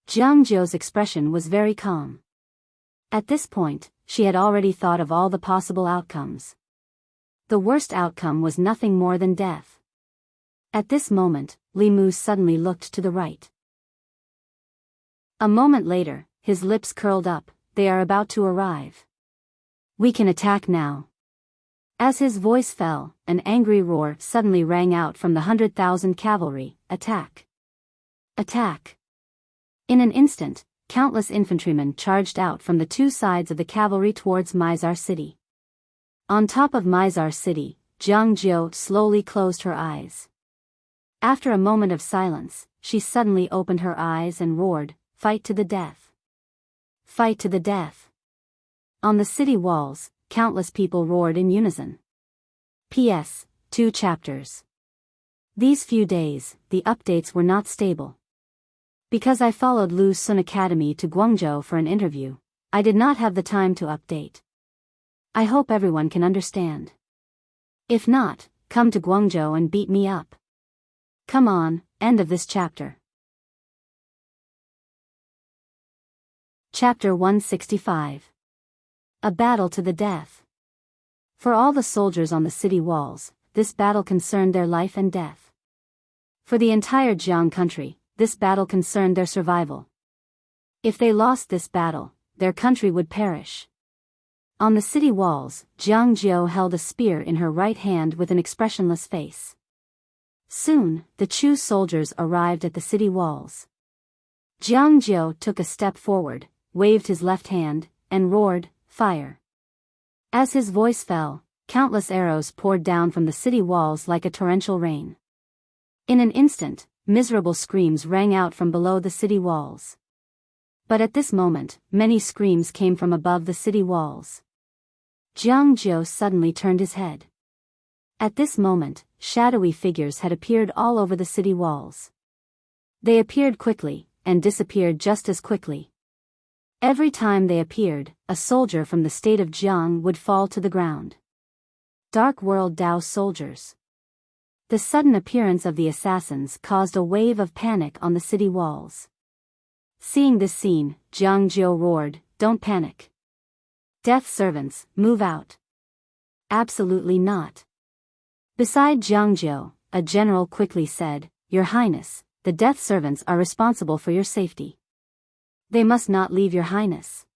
Speaker 1: Jiang Jiu's expression was very calm. At this point, she had already thought of all the possible outcomes. The worst outcome was nothing more than death. At this moment, Li Mu suddenly looked to the right. A moment later, his lips curled up. "They are about to arrive. We can attack now." As his voice fell, an angry roar suddenly rang out from the 100,000 cavalry. "Attack! Attack! In an instant, countless infantrymen charged out from the two sides of the cavalry towards Mizar city. On top of Mizar city, Jiang Jiu slowly closed her eyes. After a moment of silence, she suddenly opened her eyes and roared, "Fight to the death! Fight to the death!" On the city walls, countless people roared in unison. P.S. 2 chapters. These few days, the updates were not stable. Because I followed Lu Sun Academy to Guangzhou for an interview, I did not have the time to update. I hope everyone can understand. If not, come to Guangzhou and beat me up. Come on, end of this chapter. Chapter 165. A battle to the death. For all the soldiers on the city walls, this battle concerned their life and death. For the entire Jiang country, this battle concerned their survival. If they lost this battle, their country would perish. On the city walls, Jiang Jiu held a spear in her right hand with an expressionless face. Soon, the Chu soldiers arrived at the city walls. Jiang Jiu took a step forward, waved his left hand, and roared, "Fire!" As his voice fell, countless arrows poured down from the city walls like a torrential rain. In an instant, miserable screams rang out from below the city walls. But at this moment, many screams came from above the city walls. Jiang Jiu suddenly turned his head. At this moment, shadowy figures had appeared all over the city walls. They appeared quickly, and disappeared just as quickly. Every time they appeared, a soldier from the state of Jiang would fall to the ground. Dark World Dao soldiers. The sudden appearance of the assassins caused a wave of panic on the city walls. Seeing this scene, Jiang Jiu roared, "Don't panic. Death servants, move out." Absolutely not. Beside Jiang Jiu, a general quickly said, "Your Highness, the death servants are responsible for your safety. They must not leave, Your Highness."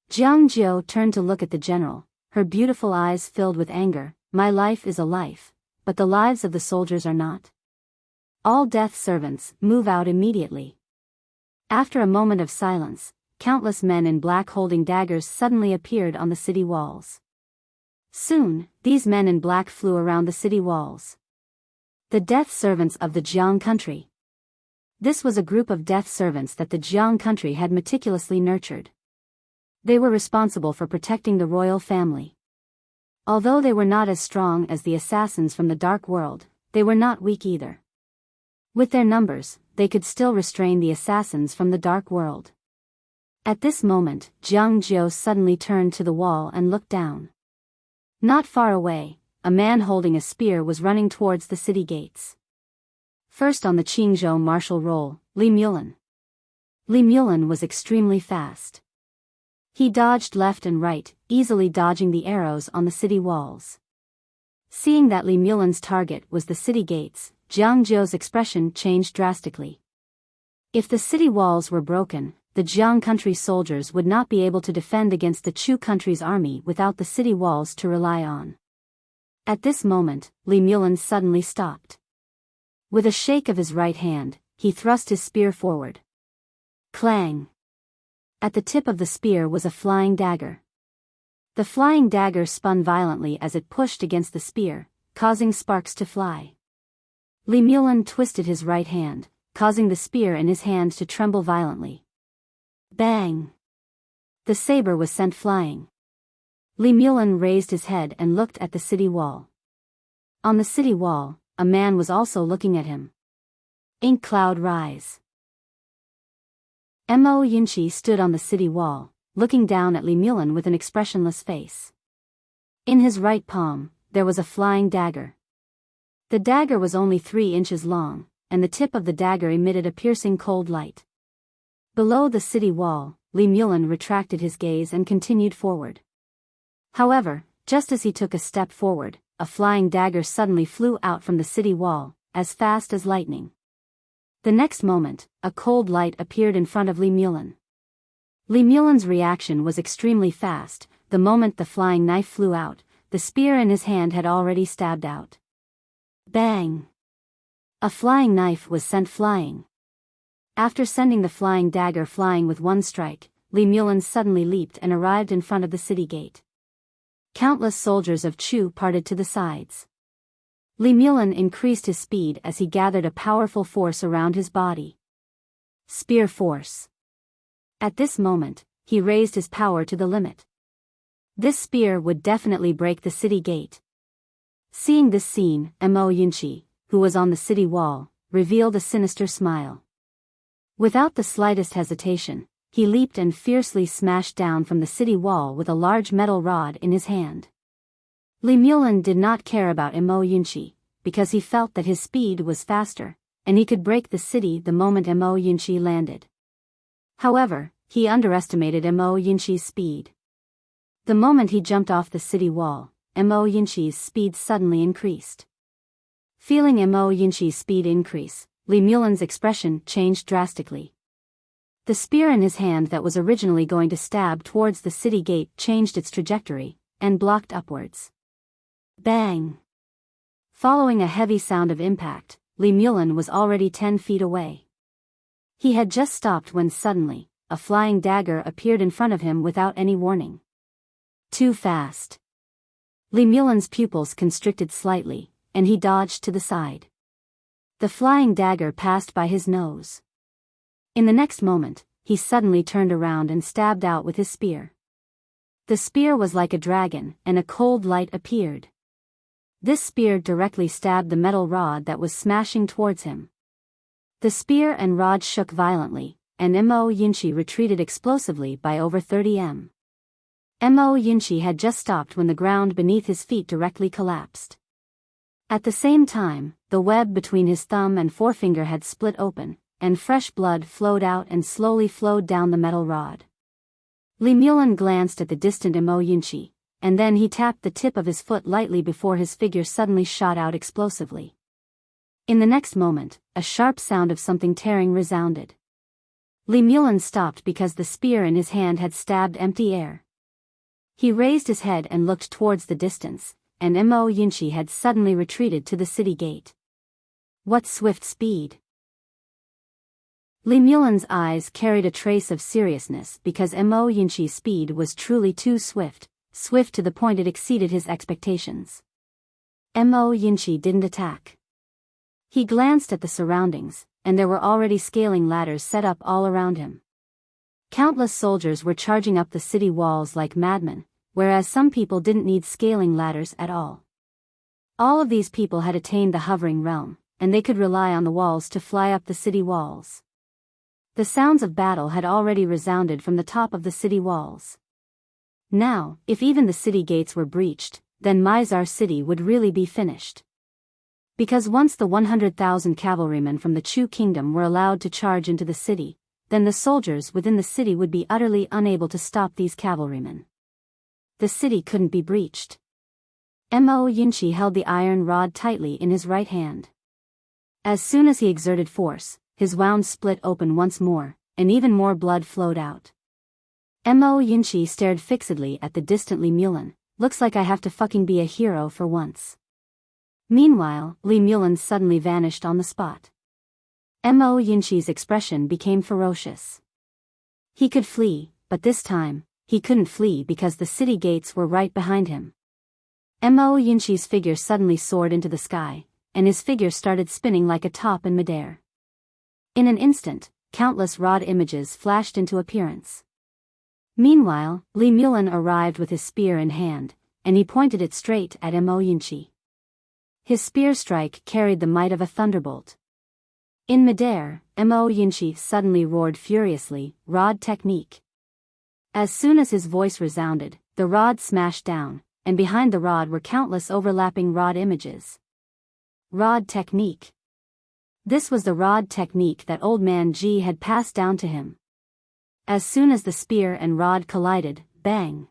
Speaker 1: Jiang Jiu turned to look at the general, her beautiful eyes filled with anger. "My life is a life, but the lives of the soldiers are not. All death servants, move out immediately." After a moment of silence, countless men in black holding daggers suddenly appeared on the city walls. Soon, these men in black flew around the city walls. The death servants of the Jiang country. This was a group of death servants that the Jiang country had meticulously nurtured. They were responsible for protecting the royal family. Although they were not as strong as the assassins from the dark world, they were not weak either. With their numbers, they could still restrain the assassins from the dark world. At this moment, Jiang Jiu suddenly turned to the wall and looked down. Not far away, a man holding a spear was running towards the city gates. First on the Qingzhou martial roll, Li Mulin. Li Mulin was extremely fast. He dodged left and right, easily dodging the arrows on the city walls. Seeing that Li Mulin's target was the city gates, Jiang Jiu's expression changed drastically. If the city walls were broken, the Jiang country soldiers would not be able to defend against the Chu country's army without the city walls to rely on. At this moment, Li Mulin suddenly stopped. With a shake of his right hand, he thrust his spear forward. Clang! At the tip of the spear was a flying dagger. The flying dagger spun violently as it pushed against the spear, causing sparks to fly. Li Mulin twisted his right hand, causing the spear in his hand to tremble violently. Bang! The saber was sent flying. Li Mulin raised his head and looked at the city wall. On the city wall, a man was also looking at him. Ink cloud rise. Mo Yunqi stood on the city wall, looking down at Li Mulin with an expressionless face. In his right palm, there was a flying dagger. The dagger was only 3 inches long, and the tip of the dagger emitted a piercing cold light. Below the city wall, Li Mulin retracted his gaze and continued forward. However, just as he took a step forward, a flying dagger suddenly flew out from the city wall, as fast as lightning. The next moment, a cold light appeared in front of Li Mulin. Li Mulin's reaction was extremely fast. The moment the flying knife flew out, the spear in his hand had already stabbed out. Bang! A flying knife was sent flying. After sending the flying dagger flying with one strike, Li Mulan suddenly leaped and arrived in front of the city gate. Countless soldiers of Chu parted to the sides. Li Mulan increased his speed as he gathered a powerful force around his body. Spear force. At this moment, he raised his power to the limit. This spear would definitely break the city gate. Seeing this scene, Mo Yunqi, who was on the city wall, revealed a sinister smile. Without the slightest hesitation, he leaped and fiercely smashed down from the city wall with a large metal rod in his hand. Li Mulan did not care about Mo Yunqi, because he felt that his speed was faster, and he could break the city the moment Mo Yunqi landed. However, he underestimated Mo Yunqi's speed. The moment he jumped off the city wall, Mo Yunqi's speed suddenly increased. Feeling Mo Yunqi's speed increase, Li Mulan's expression changed drastically. The spear in his hand that was originally going to stab towards the city gate changed its trajectory, and blocked upwards. Bang! Following a heavy sound of impact, Li Mulan was already 10 feet away. He had just stopped when suddenly, a flying dagger appeared in front of him without any warning. Too fast. Li Mulan's pupils constricted slightly, and he dodged to the side. The flying dagger passed by his nose. In the next moment, he suddenly turned around and stabbed out with his spear. The spear was like a dragon, and a cold light appeared. This spear directly stabbed the metal rod that was smashing towards him. The spear and rod shook violently, and Mo Yunqi retreated explosively by over 30 m. Mo Yunqi had just stopped when the ground beneath his feet directly collapsed. At the same time, the web between his thumb and forefinger had split open, and fresh blood flowed out and slowly flowed down the metal rod. Li Mulan glanced at the distant Mo Yunqi, and then he tapped the tip of his foot lightly before his figure suddenly shot out explosively. In the next moment, a sharp sound of something tearing resounded. Li Mulan stopped because the spear in his hand had stabbed empty air. He raised his head and looked towards the distance, and Mo Yunqi had suddenly retreated to the city gate. What swift speed! Li Mulan's eyes carried a trace of seriousness because Mo Yunqi's speed was truly too swift to the point it exceeded his expectations. Mo Yunqi didn't attack. He glanced at the surroundings, and there were already scaling ladders set up all around him. Countless soldiers were charging up the city walls like madmen, whereas some people didn't need scaling ladders at all. All of these people had attained the hovering realm, and they could rely on the walls to fly up the city walls. The sounds of battle had already resounded from the top of the city walls. Now, if even the city gates were breached, then Mizar city would really be finished. Because once the 100,000 cavalrymen from the Chu kingdom were allowed to charge into the city, then the soldiers within the city would be utterly unable to stop these cavalrymen. The city couldn't be breached. Mo Yunqi held the iron rod tightly in his right hand. As soon as he exerted force, his wound split open once more, and even more blood flowed out. Mo Yunqi stared fixedly at the distant Li Mulan. Looks like I have to fucking be a hero for once. Meanwhile, Li Mulan suddenly vanished on the spot. Mo Yunqi's expression became ferocious. He could flee, but this time, he couldn't flee because the city gates were right behind him. Mo Yunqi's figure suddenly soared into the sky, and his figure started spinning like a top in midair. In an instant, countless rod images flashed into appearance. Meanwhile, Li Mulan arrived with his spear in hand, and he pointed it straight at Mo Yunqi. His spear strike carried the might of a thunderbolt. In midair, Mo Yunqi suddenly roared furiously, "Rod technique." As soon as his voice resounded, the rod smashed down, and behind the rod were countless overlapping rod images. Rod technique. This was the rod technique that Old Man Ji had passed down to him. As soon as the spear and rod collided, bang!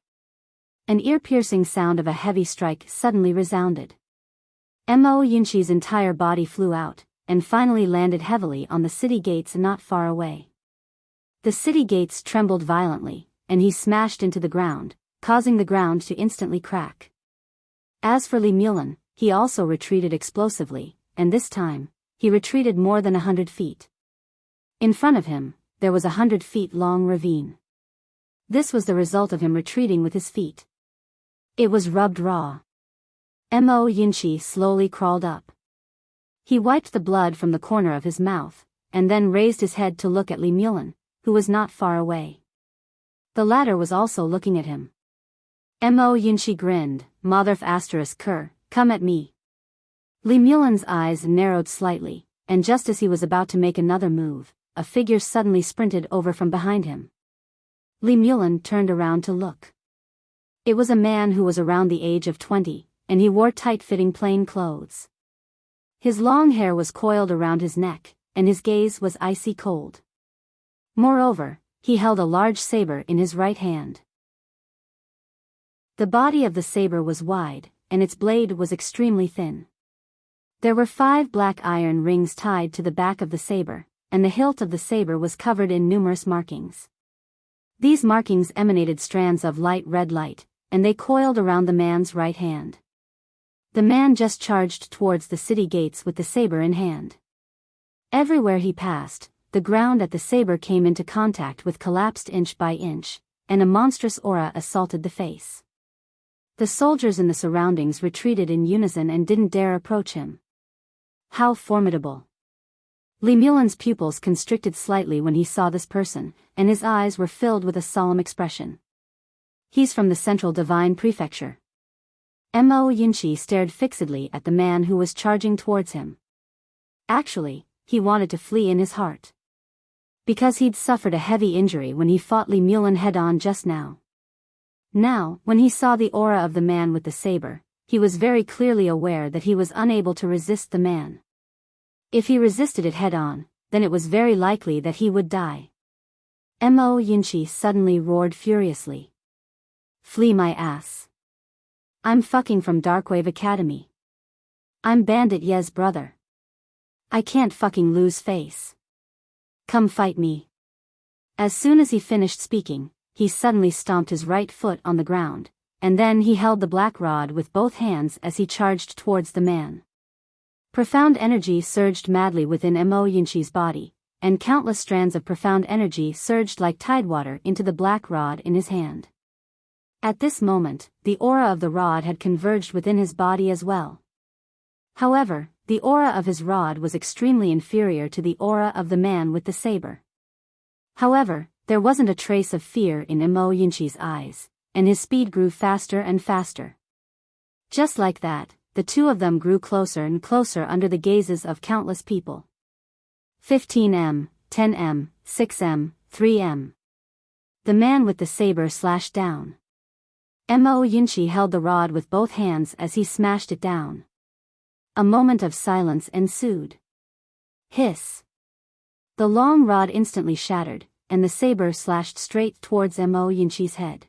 Speaker 1: An ear-piercing sound of a heavy strike suddenly resounded. Mo Yunqi's entire body flew out, and finally landed heavily on the city gates not far away. The city gates trembled violently, and he smashed into the ground, causing the ground to instantly crack. As for Li Mulan, he also retreated explosively, and this time, he retreated more than 100 feet. In front of him, there was 100-feet-long ravine. This was the result of him retreating with his feet. It was rubbed raw. Mo Yinchi slowly crawled up. He wiped the blood from the corner of his mouth, and then raised his head to look at Li Mulan, who was not far away. The latter was also looking at him. Mo Yinchi grinned, "Motherf asterisk cur, come at me." Li Mulan's eyes narrowed slightly, and just as he was about to make another move, a figure suddenly sprinted over from behind him. Li Mulan turned around to look. It was a man who was around the age of 20, and he wore tight-fitting plain clothes. His long hair was coiled around his neck, and his gaze was icy cold. Moreover, he held a large saber in his right hand. The body of the saber was wide, and its blade was extremely thin. There were 5 black iron rings tied to the back of the saber, and the hilt of the saber was covered in numerous markings. These markings emanated strands of light red light, and they coiled around the man's right hand. The man just charged towards the city gates with the saber in hand. Everywhere he passed, the ground at the saber came into contact with collapsed inch by inch, and a monstrous aura assaulted the face. The soldiers in the surroundings retreated in unison and didn't dare approach him. How formidable! Li Mulan's pupils constricted slightly when he saw this person, and his eyes were filled with a solemn expression. He's from the Central Divine Prefecture. Mo Yinchi stared fixedly at the man who was charging towards him. Actually, he wanted to flee in his heart. Because he'd suffered a heavy injury when he fought Li Mulan head-on just now. Now, when he saw the aura of the man with the saber, he was very clearly aware that he was unable to resist the man. If he resisted it head-on, then it was very likely that he would die. Mo Yinchi suddenly roared furiously. "Flee my ass. I'm fucking from Darkwave Academy. I'm Bandit Ye's brother. I can't fucking lose face. Come fight me." As soon as he finished speaking, he suddenly stomped his right foot on the ground, and then he held the black rod with both hands as he charged towards the man. Profound energy surged madly within Mo Yinchi's body, and countless strands of profound energy surged like tidewater into the black rod in his hand. At this moment, the aura of the rod had converged within his body as well. However, the aura of his rod was extremely inferior to the aura of the man with the saber. However, there wasn't a trace of fear in Mo Yinchi's eyes, and his speed grew faster and faster. Just like that, the two of them grew closer and closer under the gazes of countless people. 15 m, 10 m, 6 m, 3 m. The man with the saber slashed down. Mo Yinchi held the rod with both hands as he smashed it down. A moment of silence ensued. Hiss. The long rod instantly shattered, and the saber slashed straight towards Mo Yinchi's head.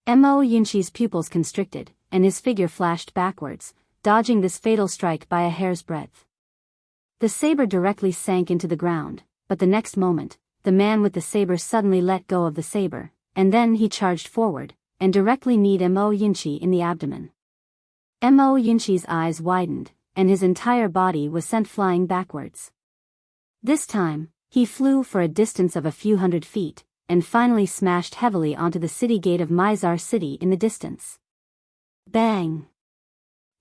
Speaker 1: Mo Yinchi's pupils constricted, and his figure flashed backwards, dodging this fatal strike by a hair's breadth. The saber directly sank into the ground, but the next moment, the man with the saber suddenly let go of the saber, and then he charged forward, and directly kneed Mo Yinchi in the abdomen. Mo Yinchi's eyes widened, and his entire body was sent flying backwards. This time, he flew for a distance of a few hundred feet, and finally smashed heavily onto the city gate of Mizar City in the distance. Bang!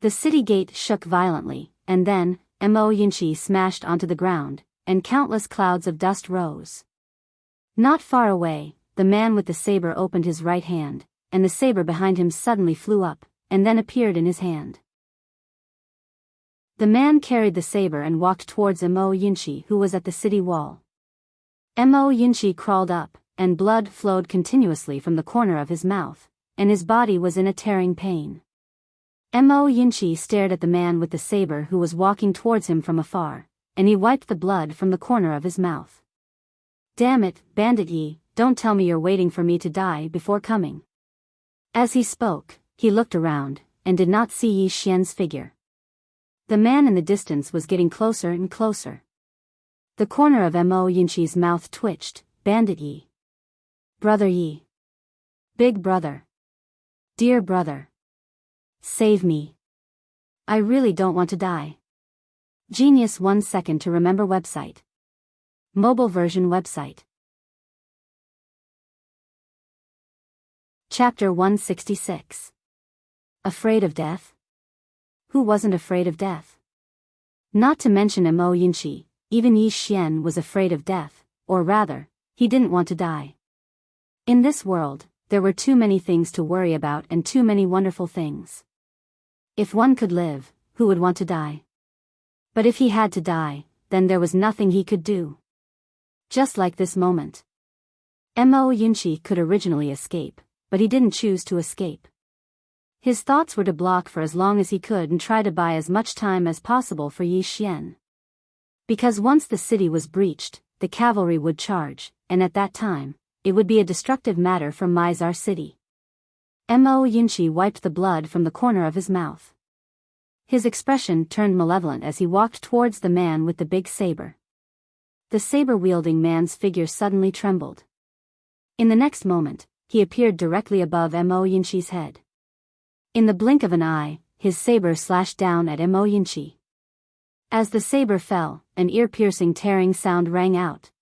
Speaker 1: The city gate shook violently, and then, Mo Yinchi smashed onto the ground, and countless clouds of dust rose. Not far away, the man with the saber opened his right hand, and the saber behind him suddenly flew up, and then appeared in his hand. The man carried the saber and walked towards Mo Yinchi, who was at the city wall. Mo Yinchi crawled up, and blood flowed continuously from the corner of his mouth, and his body was in a tearing pain. Mo Yinchi stared at the man with the saber who was walking towards him from afar, and he wiped the blood from the corner of his mouth. "Damn it, Bandit Yi, don't tell me you're waiting for me to die before coming." As he spoke, he looked around, and did not see Yi Xian's figure. The man in the distance was getting closer and closer. The corner of Mo Yinchi's mouth twitched. "Bandit Yi. Brother Yi. Big brother. Dear brother. Save me. I really don't want to die." Genius 1 second to remember website. Mobile version website. Chapter 166. Afraid of death? Who wasn't afraid of death? Not to mention Mo Yinchi, even Yi Xian was afraid of death, or rather, he didn't want to die. In this world, there were too many things to worry about and too many wonderful things. If one could live, who would want to die? But if he had to die, then there was nothing he could do. Just like this moment. Mo Yinchi could originally escape, but he didn't choose to escape. His thoughts were to block for as long as he could and try to buy as much time as possible for Yi Xian. Because once the city was breached, the cavalry would charge, and at that time, it would be a destructive matter for Mizar City. Mo Yinchi wiped the blood from the corner of his mouth. His expression turned malevolent as he walked towards the man with the big saber. The saber-wielding man's figure suddenly trembled. In the next moment, he appeared directly above Mo Yinchi's head. In the blink of an eye, his saber slashed down at Mo Yinchi. As the saber fell, an ear-piercing tearing sound rang out.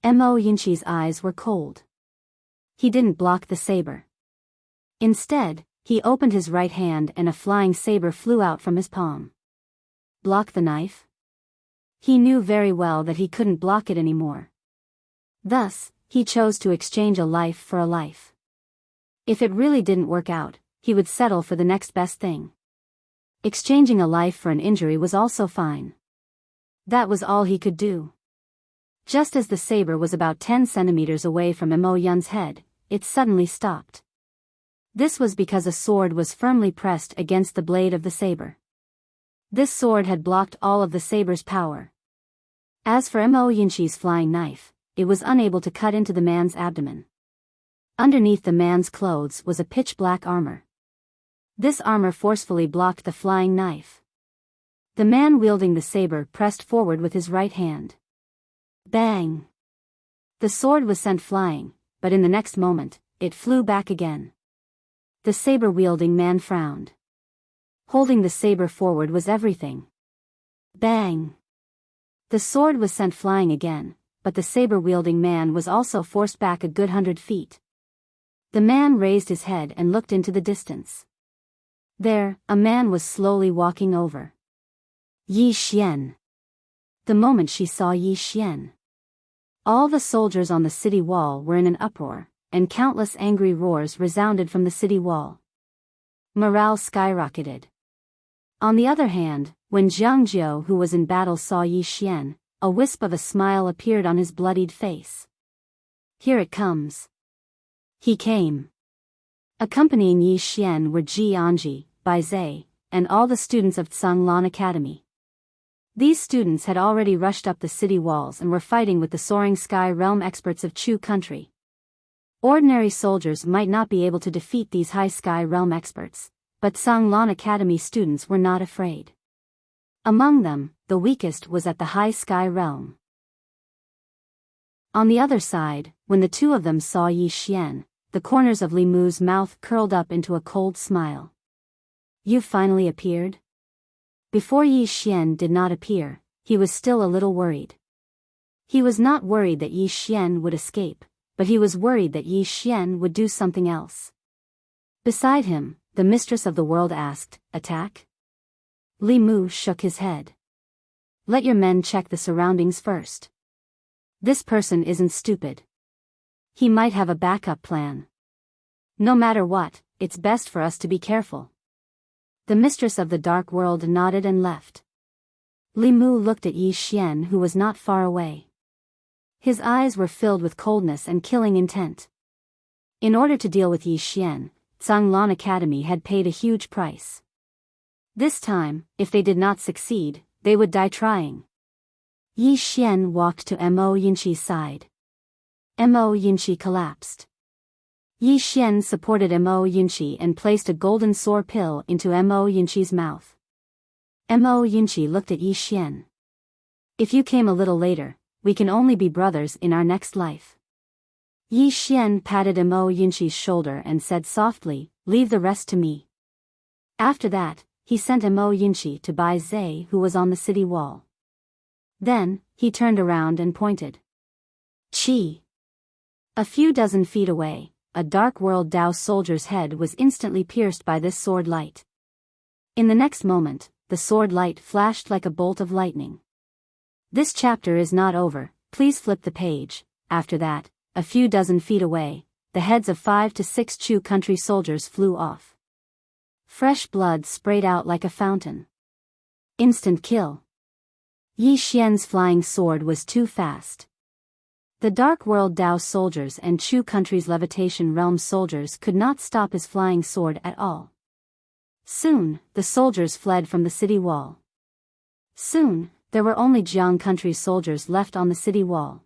Speaker 1: Mo Yinchi's eyes were cold. He didn't block the saber. Instead, he opened his right hand and a flying saber flew out from his palm. Block the knife? He knew very well that he couldn't block it anymore. Thus, he chose to exchange a life for a life. If it really didn't work out, he would settle for the next best thing. Exchanging a life for an injury was also fine. That was all he could do. Just as the saber was about 10 centimeters away from Mo Yun's head, it suddenly stopped. This was because a sword was firmly pressed against the blade of the saber. This sword had blocked all of the saber's power. As for Mo Yinchi's flying knife, it was unable to cut into the man's abdomen. Underneath the man's clothes was a pitch-black armor. This armor forcefully blocked the flying knife. The man wielding the saber pressed forward with his right hand. Bang! The sword was sent flying, but in the next moment, it flew back again. The saber-wielding man frowned. Holding the saber forward was everything. Bang! The sword was sent flying again, but the saber-wielding man was also forced back a good 100 feet. The man raised his head and looked into the distance. There, a man was slowly walking over. Yi Xian. The moment she saw Yi Xian, all the soldiers on the city wall were in an uproar, and countless angry roars resounded from the city wall. Morale skyrocketed. On the other hand, when Jiang Jiao, who was in battle, saw Yi Xian, a wisp of a smile appeared on his bloodied face. Here it comes. He came. Accompanying Yi Xian were Ji Anji, Bai Zhe, and all the students of Tsanglan Academy. These students had already rushed up the city walls and were fighting with the soaring sky realm experts of Chu country. Ordinary soldiers might not be able to defeat these high sky realm experts, but Tsanglan Academy students were not afraid. Among them, the weakest was at the high sky realm. On the other side, when the two of them saw Yi Xian, the corners of Li Mu's mouth curled up into a cold smile. You finally appeared? Before Yi Xian did not appear, he was still a little worried. He was not worried that Yi Xian would escape, but he was worried that Yi Xian would do something else. Beside him, the mistress of the world asked, Attack? Li Mu shook his head. Let your men check the surroundings first. This person isn't stupid. He might have a backup plan. No matter what, it's best for us to be careful. The mistress of the dark world nodded and left. Li Mu looked at Yi Xian, who was not far away. His eyes were filled with coldness and killing intent. In order to deal with Yi Xian, Tsanglan Academy had paid a huge price. This time, if they did not succeed, they would die trying. Yi Xian walked to Mo Yinchi's side. Mo Yinchi collapsed. Yi Xian supported Mo Yinchi and placed a golden sour pill into Mo Yinchi's mouth. Mo Yinchi looked at Yi Xian. If you came a little later, we can only be brothers in our next life. Yi Xian patted Mo Yinchi's shoulder and said softly, Leave the rest to me. After that, he sent Mo Yinchi to Bai Zhe, who was on the city wall. Then, he turned around and pointed. Chi! A few dozen feet away, a Dark World Dao soldier's head was instantly pierced by this sword light. In the next moment, the sword light flashed like a bolt of lightning. This chapter is not over, please flip the page. After that, a few dozen feet away, the heads of 5 to 6 Chu country soldiers flew off. Fresh blood sprayed out like a fountain. Instant kill. Yi Xian's flying sword was too fast. The Dark World Dao soldiers and Chu country's Levitation Realm soldiers could not stop his flying sword at all. Soon, the soldiers fled from the city wall. Soon, there were only Jiang country's soldiers left on the city wall.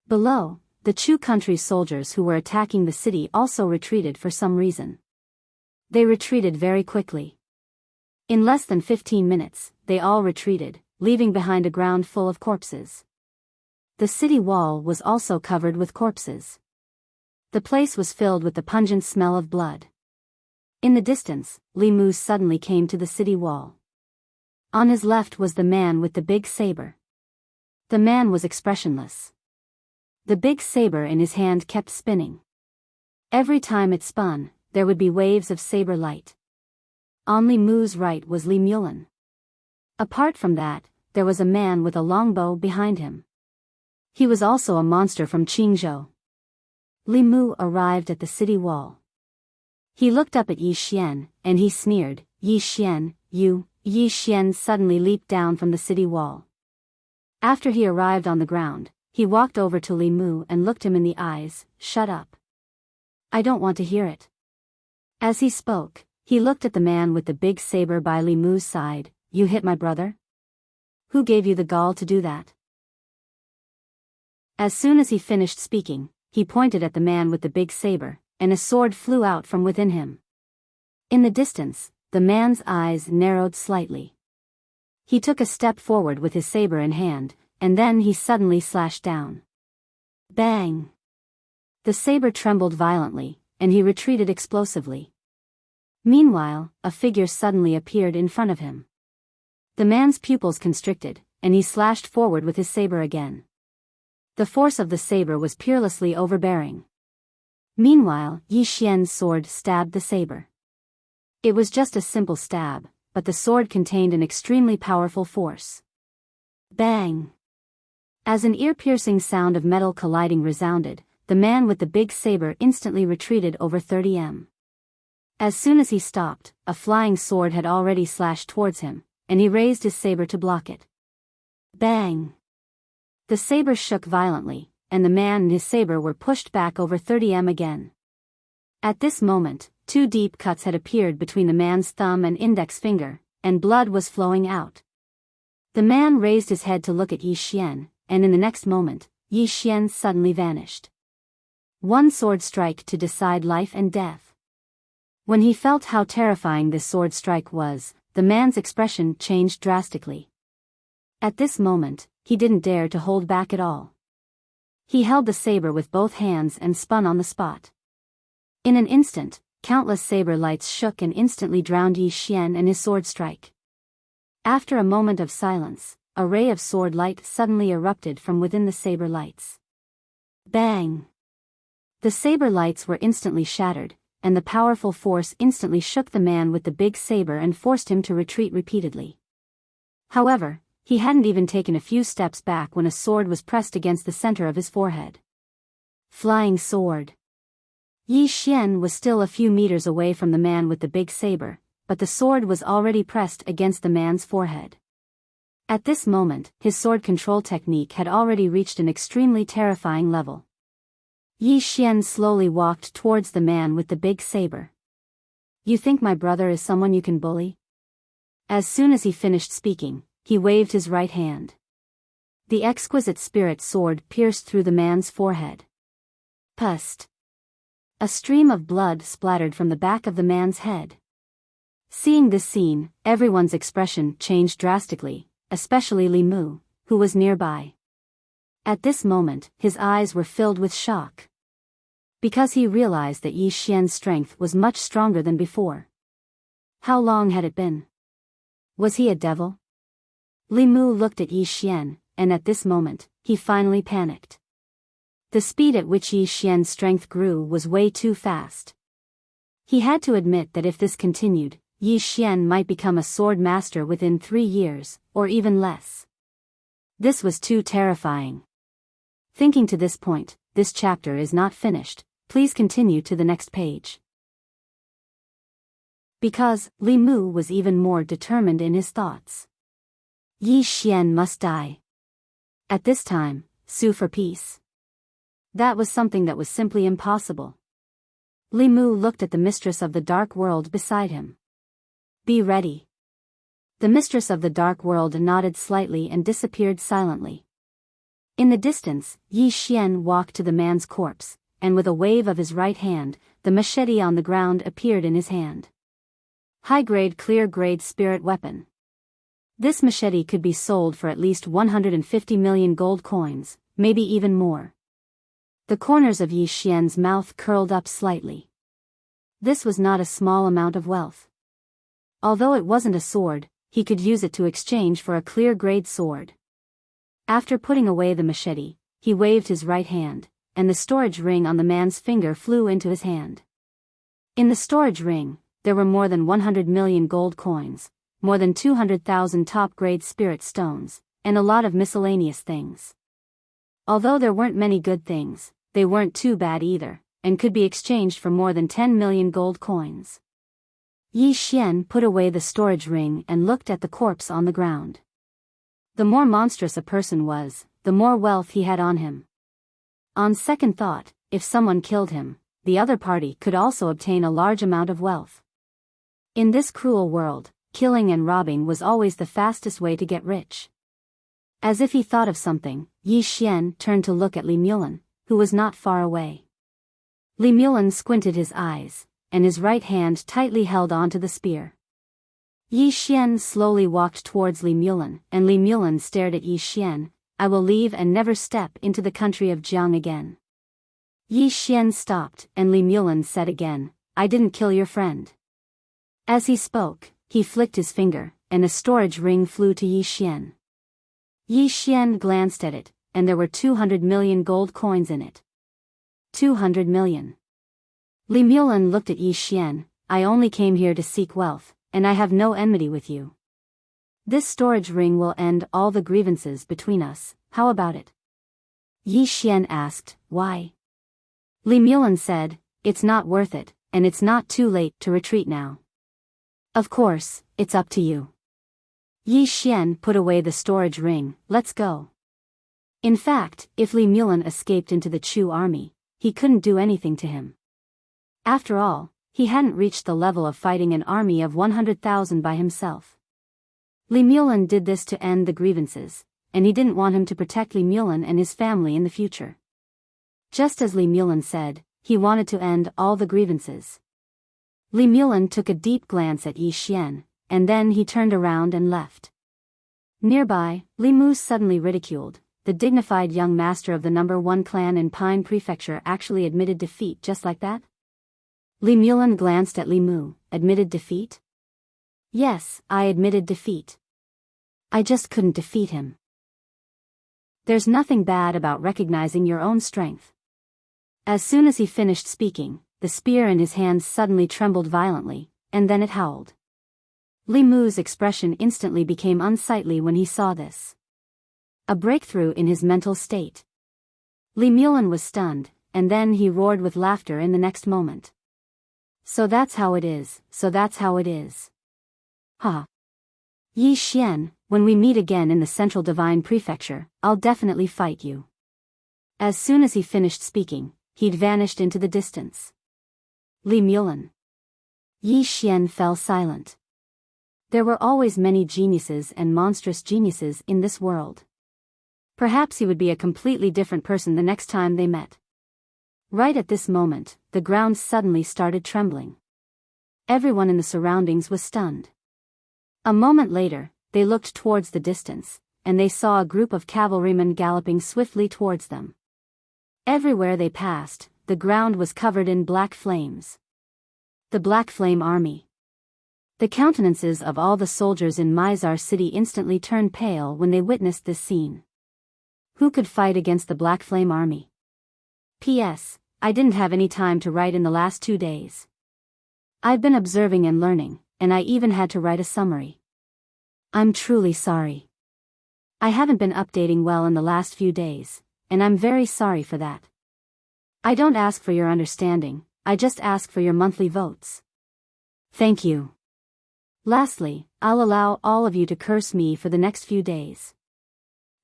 Speaker 1: Below, the Chu country soldiers who were attacking the city also retreated for some reason. They retreated very quickly. In less than 15 minutes, they all retreated, leaving behind a ground full of corpses. The city wall was also covered with corpses. The place was filled with the pungent smell of blood. In the distance, Li Mu suddenly came to the city wall. On his left was the man with the big saber. The man was expressionless. The big saber in his hand kept spinning. Every time it spun, there would be waves of saber light. On Li Mu's right was Li Mulan. Apart from that, there was a man with a longbow behind him. He was also a monster from Qingzhou. Li Mu arrived at the city wall. He looked up at Yi Xian, and he sneered, "Yi Xian, you." Yi Xian suddenly leaped down from the city wall. After he arrived on the ground, he walked over to Li Mu and looked him in the eyes. "Shut up. I don't want to hear it." As he spoke, he looked at the man with the big saber by Li Mu's side. "You hit my brother? Who gave you the gall to do that?" As soon as he finished speaking, he pointed at the man with the big saber, and a sword flew out from within him. In the distance, the man's eyes narrowed slightly. He took a step forward with his saber in hand, and then he suddenly slashed down. Bang! The saber trembled violently, and he retreated explosively. Meanwhile, a figure suddenly appeared in front of him. The man's pupils constricted, and he slashed forward with his saber again. The force of the saber was peerlessly overbearing. Meanwhile, Yi Xian's sword stabbed the saber. It was just a simple stab, but the sword contained an extremely powerful force. Bang! As an ear-piercing sound of metal colliding resounded, the man with the big saber instantly retreated over 30 m. As soon as he stopped, a flying sword had already slashed towards him, and he raised his saber to block it. Bang! The saber shook violently, and the man and his saber were pushed back over 30 m again. At this moment, 2 deep cuts had appeared between the man's thumb and index finger, and blood was flowing out. The man raised his head to look at Yi Xian, and in the next moment, Yi Xian suddenly vanished. One sword strike to decide life and death. When he felt how terrifying this sword strike was, the man's expression changed drastically. At this moment, he didn't dare to hold back at all. He held the saber with both hands and spun on the spot. In an instant, countless saber lights shook and instantly drowned Yi Xian and his sword strike. After a moment of silence, a ray of sword light suddenly erupted from within the saber lights. Bang! The saber lights were instantly shattered, and the powerful force instantly shook the man with the big saber and forced him to retreat repeatedly. However, he hadn't even taken a few steps back when a sword was pressed against the center of his forehead. Flying sword. Yi Xian was still a few meters away from the man with the big saber, but the sword was already pressed against the man's forehead. At this moment, his sword control technique had already reached an extremely terrifying level. Yi Xian slowly walked towards the man with the big saber. "You think my brother is someone you can bully?" As soon as he finished speaking, he waved his right hand. The exquisite spirit sword pierced through the man's forehead. Pust! A stream of blood splattered from the back of the man's head. Seeing this scene, everyone's expression changed drastically, especially Li Mu, who was nearby. At this moment, his eyes were filled with shock. Because he realized that Yi Xian's strength was much stronger than before. How long had it been? Was he a devil? Li Mu looked at Yi Xian, and at this moment, he finally panicked. The speed at which Yi Xian's strength grew was way too fast. He had to admit that if this continued, Yi Xian might become a sword master within 3 years, or even less. This was too terrifying. Thinking to this point, this chapter is not finished, please continue to the next page. Because, Li Mu was even more determined in his thoughts. Yi Xian must die. At this time, sue for peace. That was something that was simply impossible. Li Mu looked at the mistress of the dark world beside him. Be ready. The mistress of the dark world nodded slightly and disappeared silently. In the distance, Yi Xian walked to the man's corpse, and with a wave of his right hand, the machete on the ground appeared in his hand. High-grade clear-grade spirit weapon. This machete could be sold for at least 150 million gold coins, maybe even more. The corners of Yi Xian's mouth curled up slightly. This was not a small amount of wealth. Although it wasn't a sword, he could use it to exchange for a clear-grade sword. After putting away the machete, he waved his right hand, and the storage ring on the man's finger flew into his hand. In the storage ring, there were more than 100 million gold coins, more than 200,000 top-grade spirit stones, and a lot of miscellaneous things. Although there weren't many good things, they weren't too bad either, and could be exchanged for more than 10 million gold coins. Yi Xian put away the storage ring and looked at the corpse on the ground. The more monstrous a person was, the more wealth he had on him. On second thought, if someone killed him, the other party could also obtain a large amount of wealth. In this cruel world, killing and robbing was always the fastest way to get rich. As if he thought of something, Yi Xian turned to look at Li Mulan, who was not far away. Li Mulan squinted his eyes, and his right hand tightly held onto the spear. Yi Xian slowly walked towards Li Mulan, and Li Mulan stared at Yi Xian. I will leave and never step into the country of Jiang again. Yi Xian stopped, and Li Mulan said again, I didn't kill your friend. As he spoke, he flicked his finger, and a storage ring flew to Yi Xian. Yi Xian glanced at it, and there were 200 million gold coins in it. 200 million. Li Mulan looked at Yi Xian, I only came here to seek wealth, and I have no enmity with you. This storage ring will end all the grievances between us, how about it? Yi Xian asked, why? Li Mulan said, it's not worth it, and it's not too late to retreat now. Of course, it's up to you. Yi Xian put away the storage ring, let's go. In fact, if Li Mulan escaped into the Chu army, he couldn't do anything to him. After all, he hadn't reached the level of fighting an army of 100,000 by himself. Li Mulan did this to end the grievances, and he didn't want him to protect Li Mulan and his family in the future. Just as Li Mulan said, he wanted to end all the grievances. Li Mulan took a deep glance at Yi Xian, and then he turned around and left. Nearby, Li Mu suddenly ridiculed. The dignified young master of the number 1 clan in Pine Prefecture actually admitted defeat just like that? Li Mulan glanced at Li Mu, admitted defeat? Yes, I admitted defeat. I just couldn't defeat him. There's nothing bad about recognizing your own strength. As soon as he finished speaking, the spear in his hand suddenly trembled violently, and then it howled. Li Mu's expression instantly became unsightly when he saw this. A breakthrough in his mental state. Li Mulan was stunned, and then he roared with laughter in the next moment. So that's how it is, so that's how it is. Ha! Yi Xian, when we meet again in the Central Divine Prefecture, I'll definitely fight you. As soon as he finished speaking, he'd vanished into the distance. Li Mulan. Yi Xian fell silent. There were always many geniuses and monstrous geniuses in this world. Perhaps he would be a completely different person the next time they met. Right at this moment, the ground suddenly started trembling. Everyone in the surroundings was stunned. A moment later, they looked towards the distance, and they saw a group of cavalrymen galloping swiftly towards them. Everywhere they passed, the ground was covered in black flames. The Black Flame Army. The countenances of all the soldiers in Mizar City instantly turned pale when they witnessed this scene. Who could fight against the Black Flame army? P.S. I didn't have any time to write in the last 2 days. I've been observing and learning, and I even had to write a summary. I'm truly sorry. I haven't been updating well in the last few days, and I'm very sorry for that. I don't ask for your understanding, I just ask for your monthly votes. Thank you. Lastly, I'll allow all of you to curse me for the next few days.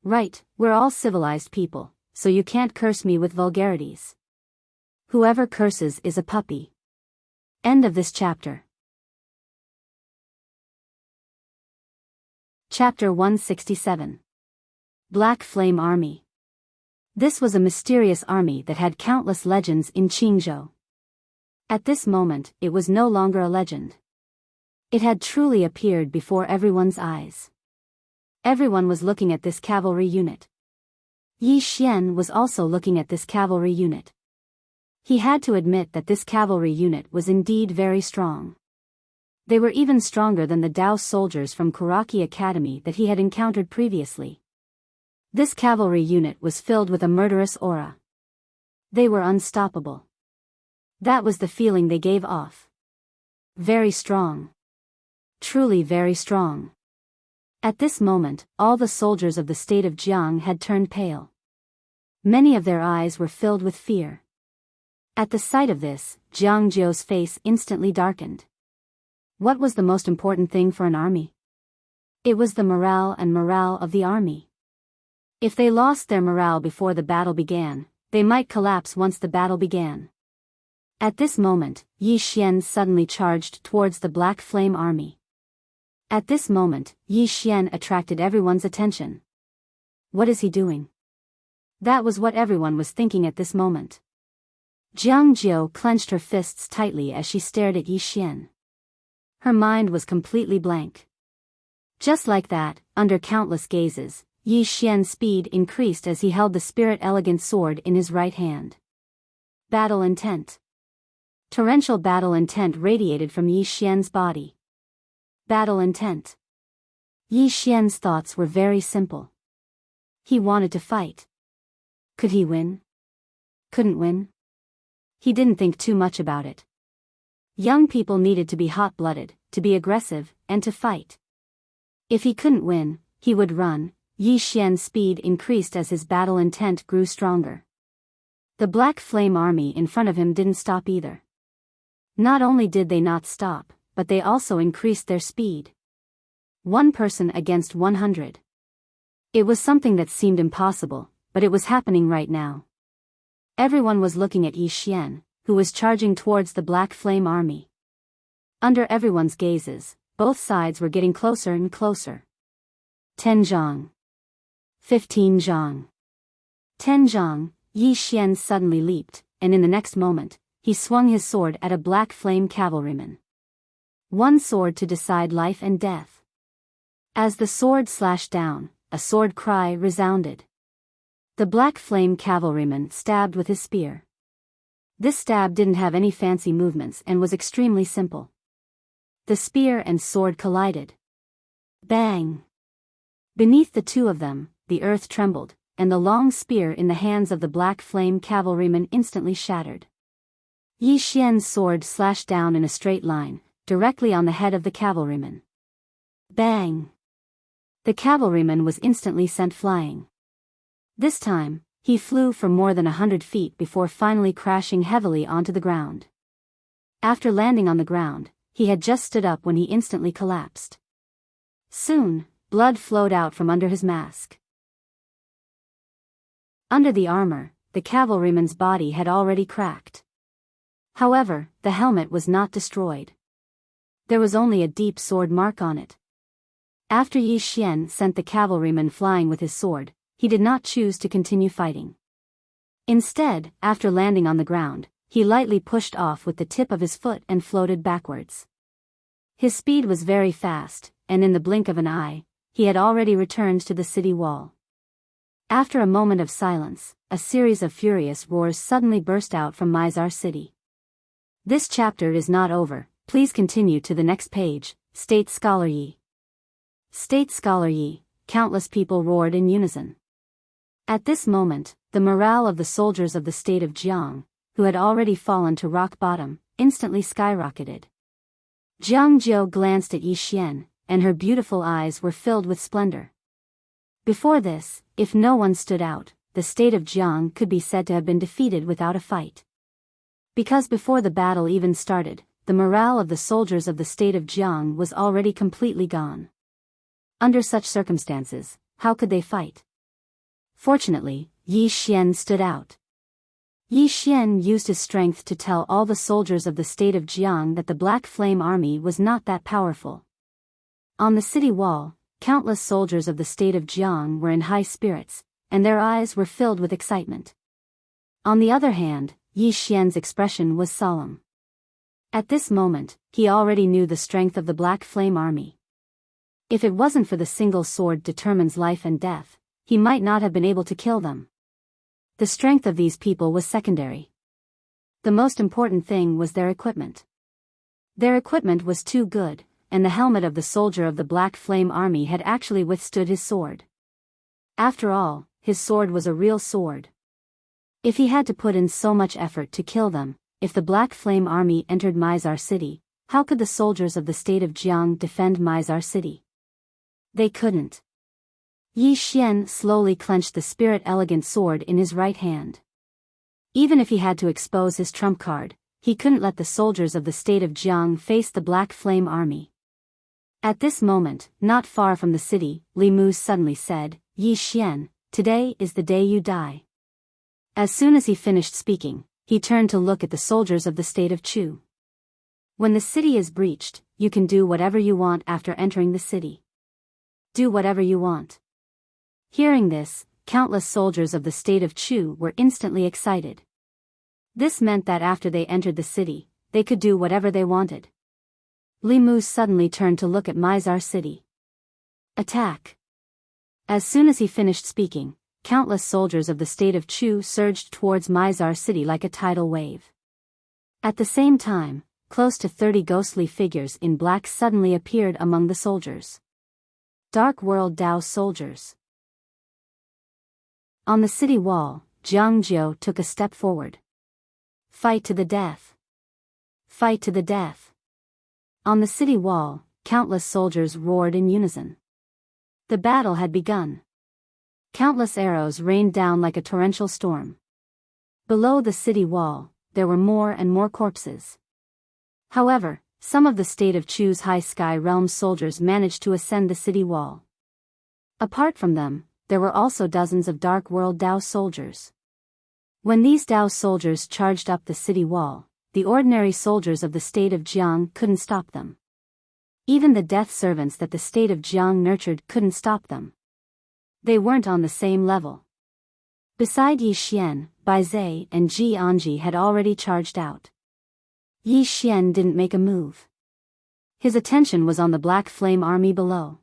Speaker 1: Right, we're all civilized people, so you can't curse me with vulgarities. Whoever curses is a puppy. End of this chapter. Chapter 167. Black Flame Army. This was a mysterious army that had countless legends in Qingzhou. At this moment, it was no longer a legend. It had truly appeared before everyone's eyes. Everyone was looking at this cavalry unit. Yi Xian was also looking at this cavalry unit. He had to admit that this cavalry unit was indeed very strong. They were even stronger than the Dao soldiers from Kuraki Academy that he had encountered previously. This cavalry unit was filled with a murderous aura. They were unstoppable. That was the feeling they gave off. Very strong. Truly very strong. At this moment, all the soldiers of the state of Jiang had turned pale. Many of their eyes were filled with fear. At the sight of this, Jiang Jiu's face instantly darkened. What was the most important thing for an army? It was the morale of the army. If they lost their morale before the battle began, they might collapse once the battle began. At this moment, Yi Xian suddenly charged towards the Black Flame army. At this moment, Yi Xian attracted everyone's attention. What is he doing? That was what everyone was thinking at this moment. Jiang Jiu clenched her fists tightly as she stared at Yi Xian. Her mind was completely blank. Just like that, under countless gazes, Yi Xian's speed increased as he held the spirit elegant sword in his right hand. Battle intent. Torrential battle intent radiated from Yi Xian's body. Battle intent. Yi Xian's thoughts were very simple. He wanted to fight. Could he win? Couldn't win? He didn't think too much about it. Young people needed to be hot-blooded, to be aggressive, and to fight. If he couldn't win, he would run. Yi Xian's speed increased as his battle intent grew stronger. The Black Flame army in front of him didn't stop either. Not only did they not stop, but they also increased their speed. 1 person against 100. It was something that seemed impossible, but it was happening right now. Everyone was looking at Yi Xian, who was charging towards the Black Flame army. Under everyone's gazes, both sides were getting closer and closer. 10 zhang. 15 zhang. 10 zhang. Yi Xian suddenly leaped, and in the next moment, he swung his sword at a Black Flame cavalryman. One sword to decide life and death. As the sword slashed down, a sword cry resounded. The Black Flame cavalryman stabbed with his spear. This stab didn't have any fancy movements and was extremely simple. The spear and sword collided. Bang! Beneath the two of them, the earth trembled, and the long spear in the hands of the Black Flame cavalryman instantly shattered. Yi Xian's sword slashed down in a straight line, directly on the head of the cavalryman. Bang! The cavalryman was instantly sent flying. This time, he flew for more than 100 feet before finally crashing heavily onto the ground. After landing on the ground, he had just stood up when he instantly collapsed. Soon, blood flowed out from under his mask. Under the armor, the cavalryman's body had already cracked. However, the helmet was not destroyed. There was only a deep sword mark on it. After Yi Xian sent the cavalryman flying with his sword, he did not choose to continue fighting. Instead, after landing on the ground, he lightly pushed off with the tip of his foot and floated backwards. His speed was very fast, and in the blink of an eye, he had already returned to the city wall. After a moment of silence, a series of furious roars suddenly burst out from Mizar City. This chapter is not over, please continue to the next page, State Scholar Yi. State Scholar Yi, countless people roared in unison. At this moment, the morale of the soldiers of the state of Jiang, who had already fallen to rock bottom, instantly skyrocketed. Jiang Jiu glanced at Yi Xian, and her beautiful eyes were filled with splendor. Before this, if no one stood out, the state of Jiang could be said to have been defeated without a fight. Because before the battle even started, the morale of the soldiers of the state of Jiang was already completely gone. Under such circumstances, how could they fight? Fortunately, Yi Xian stood out. Yi Xian used his strength to tell all the soldiers of the state of Jiang that the Black Flame Army was not that powerful. On the city wall, countless soldiers of the state of Jiang were in high spirits, and their eyes were filled with excitement. On the other hand, Yi Xian's expression was solemn. At this moment, he already knew the strength of the Black Flame Army. If it wasn't for the single sword determines life and death, he might not have been able to kill them. The strength of these people was secondary. The most important thing was their equipment. Their equipment was too good, and the helmet of the soldier of the Black Flame Army had actually withstood his sword. After all, his sword was a real sword. If he had to put in so much effort to kill them, if the Black Flame Army entered Mizar City, how could the soldiers of the state of Jiang defend Mizar City? They couldn't. Yi Xian slowly clenched the spirit-elegant sword in his right hand. Even if he had to expose his trump card, he couldn't let the soldiers of the state of Jiang face the Black Flame Army. At this moment, not far from the city, Li Mu suddenly said, "Yi Xian, today is the day you die." As soon as he finished speaking, he turned to look at the soldiers of the state of Chu. When the city is breached, you can do whatever you want after entering the city. Do whatever you want. Hearing this, countless soldiers of the state of Chu were instantly excited. This meant that after they entered the city, they could do whatever they wanted. Li Mu suddenly turned to look at Mizar City. Attack! As soon as he finished speaking, countless soldiers of the state of Chu surged towards Mizar City like a tidal wave. At the same time, close to 30 ghostly figures in black suddenly appeared among the soldiers. Dark World Dao soldiers. On the city wall, Jiang Jiu took a step forward. Fight to the death! Fight to the death! On the city wall, countless soldiers roared in unison. The battle had begun. Countless arrows rained down like a torrential storm. Below the city wall, there were more and more corpses. However, some of the state of Chu's High Sky Realm soldiers managed to ascend the city wall. Apart from them, there were also dozens of Dark World Dao soldiers. When these Dao soldiers charged up the city wall, the ordinary soldiers of the state of Jiang couldn't stop them. Even the death servants that the state of Jiang nurtured couldn't stop them. They weren't on the same level. Beside Yi Xian, Bai Zai and Ji Anji had already charged out. Yi Xian didn't make a move. His attention was on the Black Flame Army below.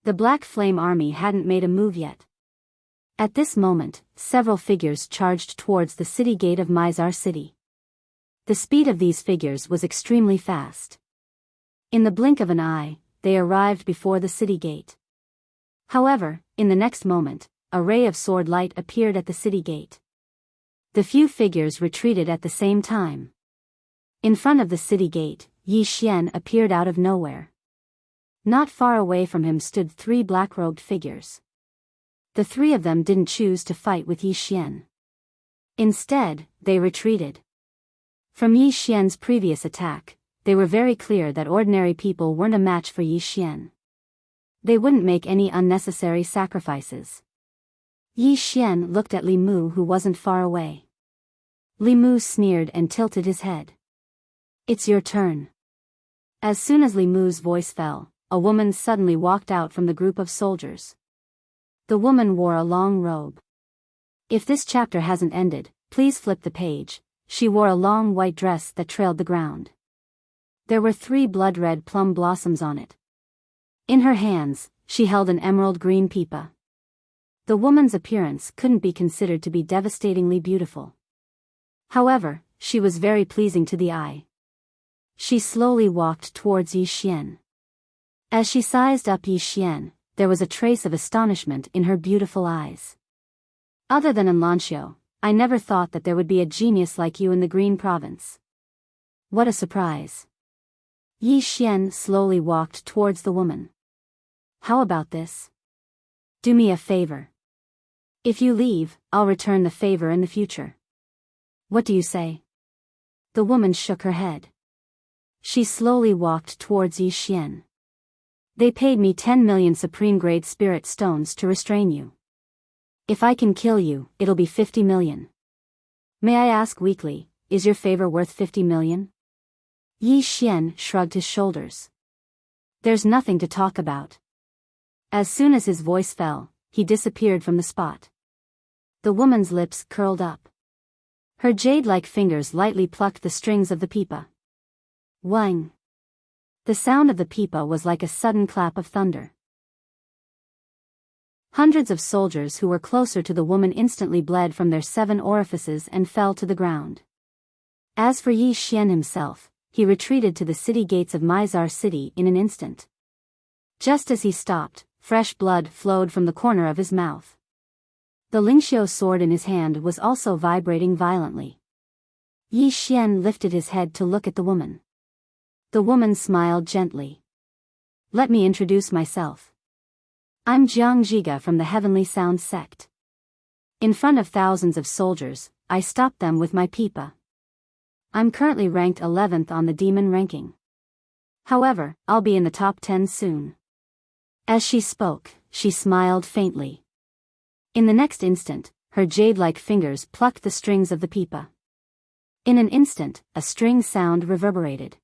Speaker 1: The Black Flame Army hadn't made a move yet. At this moment, several figures charged towards the city gate of Mizar City. The speed of these figures was extremely fast. In the blink of an eye, they arrived before the city gate. However, in the next moment, a ray of sword light appeared at the city gate. The few figures retreated at the same time. In front of the city gate, Yi Xian appeared out of nowhere. Not far away from him stood 3 black-robed figures. The 3 of them didn't choose to fight with Yi Xian. Instead, they retreated. From Yi Xian's previous attack, they were very clear that ordinary people weren't a match for Yi Xian. They wouldn't make any unnecessary sacrifices. Yi Xian looked at Li Mu, who wasn't far away. Li Mu sneered and tilted his head. "It's your turn." As soon as Li Mu's voice fell, a woman suddenly walked out from the group of soldiers. The woman wore a long robe. If this chapter hasn't ended, please flip the page. She wore a long white dress that trailed the ground. There were 3 blood-red plum blossoms on it. In her hands, she held an emerald green pipa. The woman's appearance couldn't be considered to be devastatingly beautiful. However, she was very pleasing to the eye. She slowly walked towards Yi Xian. As she sized up Yi Xian, there was a trace of astonishment in her beautiful eyes. Other than Anlancio, I never thought that there would be a genius like you in the Green Province. What a surprise. Yi Xian slowly walked towards the woman. How about this? Do me a favor. If you leave, I'll return the favor in the future. What do you say? The woman shook her head. She slowly walked towards Yi Xian. They paid me 10 million supreme-grade spirit stones to restrain you. If I can kill you, it'll be 50 million. May I ask weakly, is your favor worth 50 million? Yi Xian shrugged his shoulders. There's nothing to talk about. As soon as his voice fell, he disappeared from the spot. The woman's lips curled up. Her jade-like fingers lightly plucked the strings of the pipa. Wang. The sound of the pipa was like a sudden clap of thunder. Hundreds of soldiers who were closer to the woman instantly bled from their 7 orifices and fell to the ground. As for Yi Xian himself, he retreated to the city gates of Mizar City in an instant. Just as he stopped, fresh blood flowed from the corner of his mouth. The Lingxiu sword in his hand was also vibrating violently. Yi Xian lifted his head to look at the woman. The woman smiled gently. Let me introduce myself. I'm Jiang Zhiga from the Heavenly Sound sect. In front of thousands of soldiers, I stopped them with my pipa. I'm currently ranked 11th on the demon ranking. However, I'll be in the top 10 soon. As she spoke, she smiled faintly. In the next instant, her jade-like fingers plucked the strings of the pipa. In an instant, a string sound reverberated.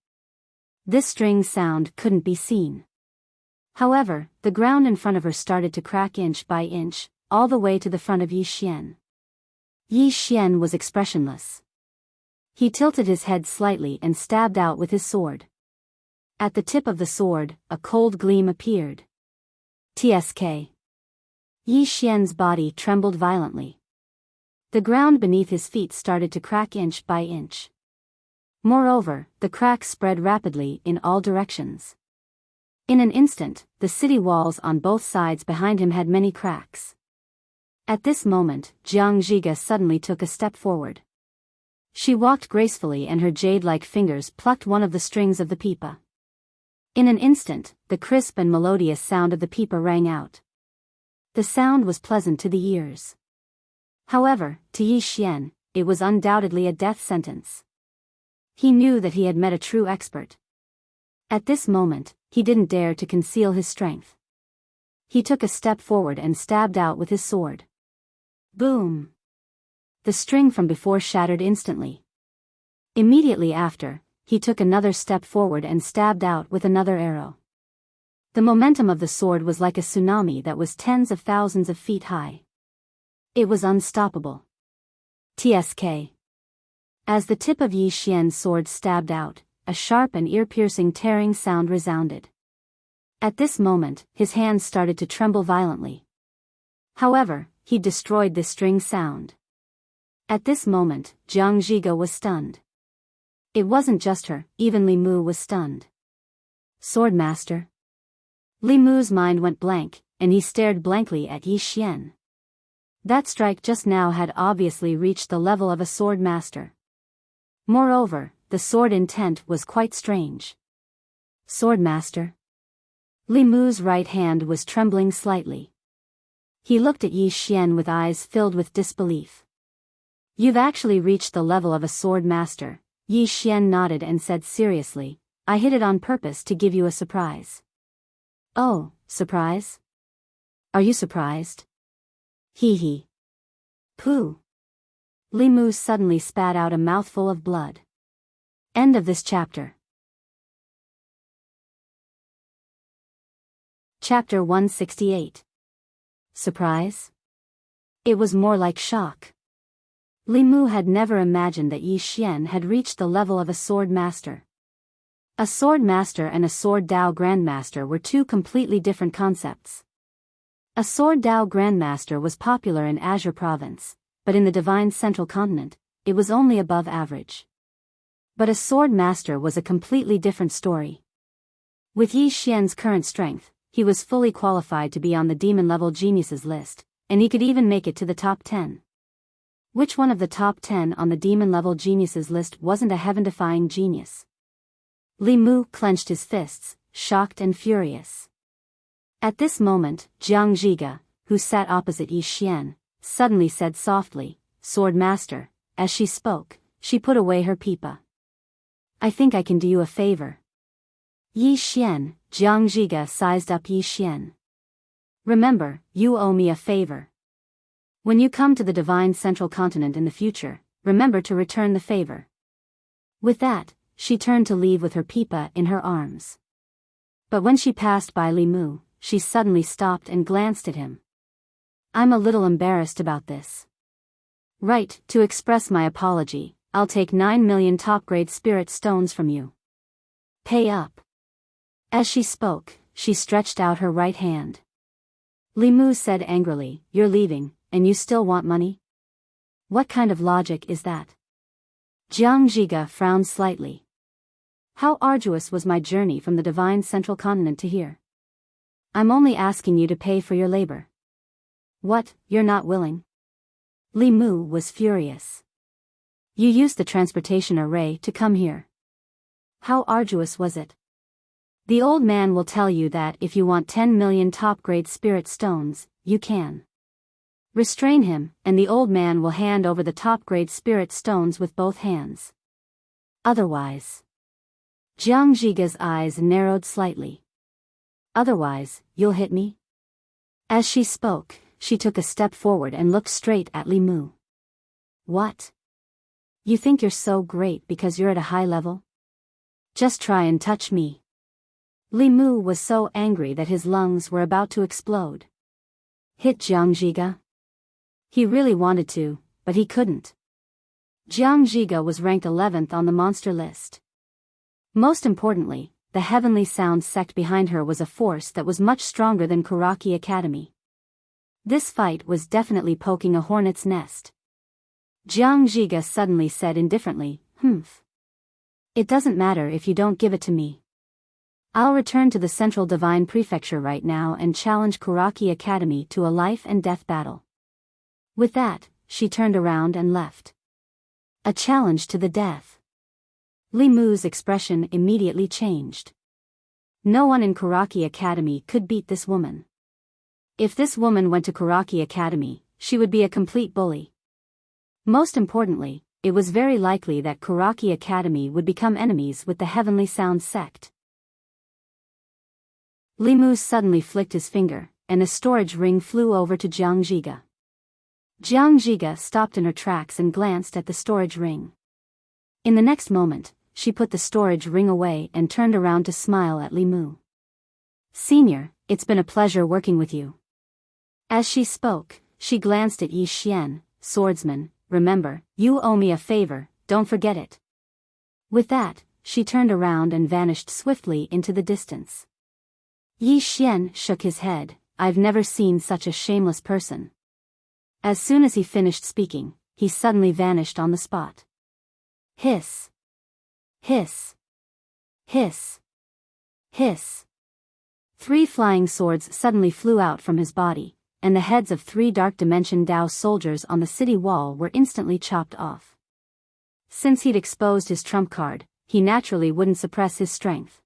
Speaker 1: This string sound couldn't be seen. However, the ground in front of her started to crack inch by inch, all the way to the front of Yi Xian. Yi Xian was expressionless. He tilted his head slightly and stabbed out with his sword. At the tip of the sword, a cold gleam appeared. TSK. Yi Xian's body trembled violently. The ground beneath his feet started to crack inch by inch. Moreover, the cracks spread rapidly in all directions. In an instant, the city walls on both sides behind him had many cracks. At this moment, Jiang Zhiga suddenly took a step forward. She walked gracefully and her jade-like fingers plucked one of the strings of the pipa. In an instant, the crisp and melodious sound of the pipa rang out. The sound was pleasant to the ears. However, to Yi Xian, it was undoubtedly a death sentence. He knew that he had met a true expert. At this moment, he didn't dare to conceal his strength. He took a step forward and stabbed out with his sword. Boom! The string from before shattered instantly. Immediately after, he took another step forward and stabbed out with another arrow. The momentum of the sword was like a tsunami that was tens of thousands of feet high. It was unstoppable. TSK. As the tip of Yi Xian's sword stabbed out, a sharp and ear-piercing tearing sound resounded. At this moment, his hands started to tremble violently. However, he destroyed this string sound. At this moment, Jiang Zhiga was stunned. It wasn't just her, even Li Mu was stunned. Swordmaster. Li Mu's mind went blank, and he stared blankly at Yi Xian. That strike just now had obviously reached the level of a sword master. Moreover, the sword intent was quite strange. Swordmaster. Li Mu's right hand was trembling slightly. He looked at Yi Xian with eyes filled with disbelief. You've actually reached the level of a sword master. Yi Xian nodded and said seriously, I hid it on purpose to give you a surprise. Oh, surprise? Are you surprised? Hee hee. Pooh. Li Mu suddenly spat out a mouthful of blood. End of this chapter. Chapter 168. Surprise? It was more like shock. Li Mu had never imagined that Yi Xian had reached the level of a sword master. A sword master and a sword Dao grandmaster were two completely different concepts. A sword Dao grandmaster was popular in Azure Province, but in the Divine Central Continent, it was only above average. But a sword master was a completely different story. With Yi Xian's current strength, he was fully qualified to be on the demon-level geniuses list, and he could even make it to the top 10. Which one of the top 10 on the demon-level geniuses list wasn't a heaven-defying genius? Li Mu clenched his fists, shocked and furious. At this moment, Jiang Zhiga, who sat opposite Yi Xian, suddenly said softly, "Sword Master." As she spoke, she put away her pipa. "I think I can do you a favor." Yi Xian, Jiang Zhiga sized up Yi Xian. "Remember, you owe me a favor. When you come to the divine central continent in the future, remember to return the favor." With that, she turned to leave with her pipa in her arms. But when she passed by Li Mu, she suddenly stopped and glanced at him. "I'm a little embarrassed about this. Right, to express my apology, I'll take 9 million top-grade spirit stones from you. Pay up." As she spoke, she stretched out her right hand. Li Mu said angrily, "You're leaving, and you still want money? What kind of logic is that?" Jiang Zhiga frowned slightly. "How arduous was my journey from the divine central continent to here? I'm only asking you to pay for your labor. What, you're not willing?" Li Mu was furious. "You used the transportation array to come here. How arduous was it? The old man will tell you that if you want 10 million top-grade spirit stones, you can. Restrain him, and the old man will hand over the top-grade spirit stones with both hands. Otherwise..." Jiang Zhiga's eyes narrowed slightly. "Otherwise, you'll hit me?" As she spoke, she took a step forward and looked straight at Li Mu. "What? You think you're so great because you're at a high level? Just try and touch me." Li Mu was so angry that his lungs were about to explode. Hit Jiang Zhiga? He really wanted to, but he couldn't. Jiang Zhiga was ranked 11th on the monster list. Most importantly, the Heavenly Sound sect behind her was a force that was much stronger than Kuraki Academy. This fight was definitely poking a hornet's nest. Jiang Zhiga suddenly said indifferently, "Humph. It doesn't matter if you don't give it to me. I'll return to the Central Divine Prefecture right now and challenge Kuraki Academy to a life-and-death battle." With that, she turned around and left. A challenge to the death. Li Mu's expression immediately changed. No one in Kuraki Academy could beat this woman. If this woman went to Kuraki Academy, she would be a complete bully. Most importantly, it was very likely that Kuraki Academy would become enemies with the Heavenly Sound sect. Li Mu suddenly flicked his finger, and a storage ring flew over to Jiang Zhiga. Jiang Zhiga stopped in her tracks and glanced at the storage ring. In the next moment, she put the storage ring away and turned around to smile at Li Mu. "Senior, it's been a pleasure working with you." As she spoke, she glanced at Yi Xian, "Swordsman, remember, you owe me a favor, don't forget it." With that, she turned around and vanished swiftly into the distance. Yi Xian shook his head. "I've never seen such a shameless person." As soon as he finished speaking, he suddenly vanished on the spot. Hiss. Hiss. Hiss. Hiss. 3 flying swords suddenly flew out from his body, and the heads of 3 Dark Dimension Dao soldiers on the city wall were instantly chopped off. Since he'd exposed his trump card, he naturally wouldn't suppress his strength.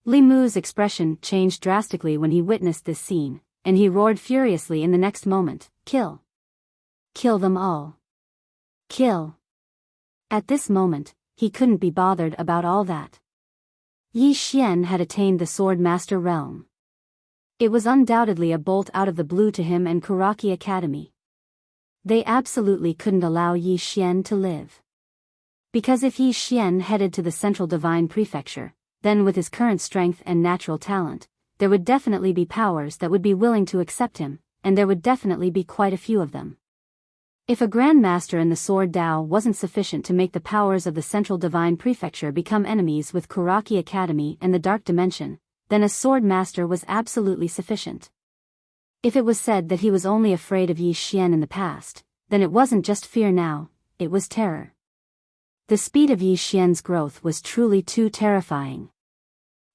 Speaker 1: Li Mu's expression changed drastically when he witnessed this scene, and he roared furiously in the next moment, "Kill! Kill them all! Kill!" At this moment, he couldn't be bothered about all that. Yi Xian had attained the Sword Master realm. It was undoubtedly a bolt out of the blue to him and Kuraki Academy. They absolutely couldn't allow Yi Xian to live. Because if Yi Xian headed to the Central Divine Prefecture, then with his current strength and natural talent, there would definitely be powers that would be willing to accept him, and there would definitely be quite a few of them. If a Grand Master in the Sword Dao wasn't sufficient to make the powers of the Central Divine Prefecture become enemies with Kuraki Academy and the Dark Dimension, then a Sword Master was absolutely sufficient. If it was said that he was only afraid of Yi Xian in the past, then it wasn't just fear now, it was terror. The speed of Yi Xian's growth was truly too terrifying.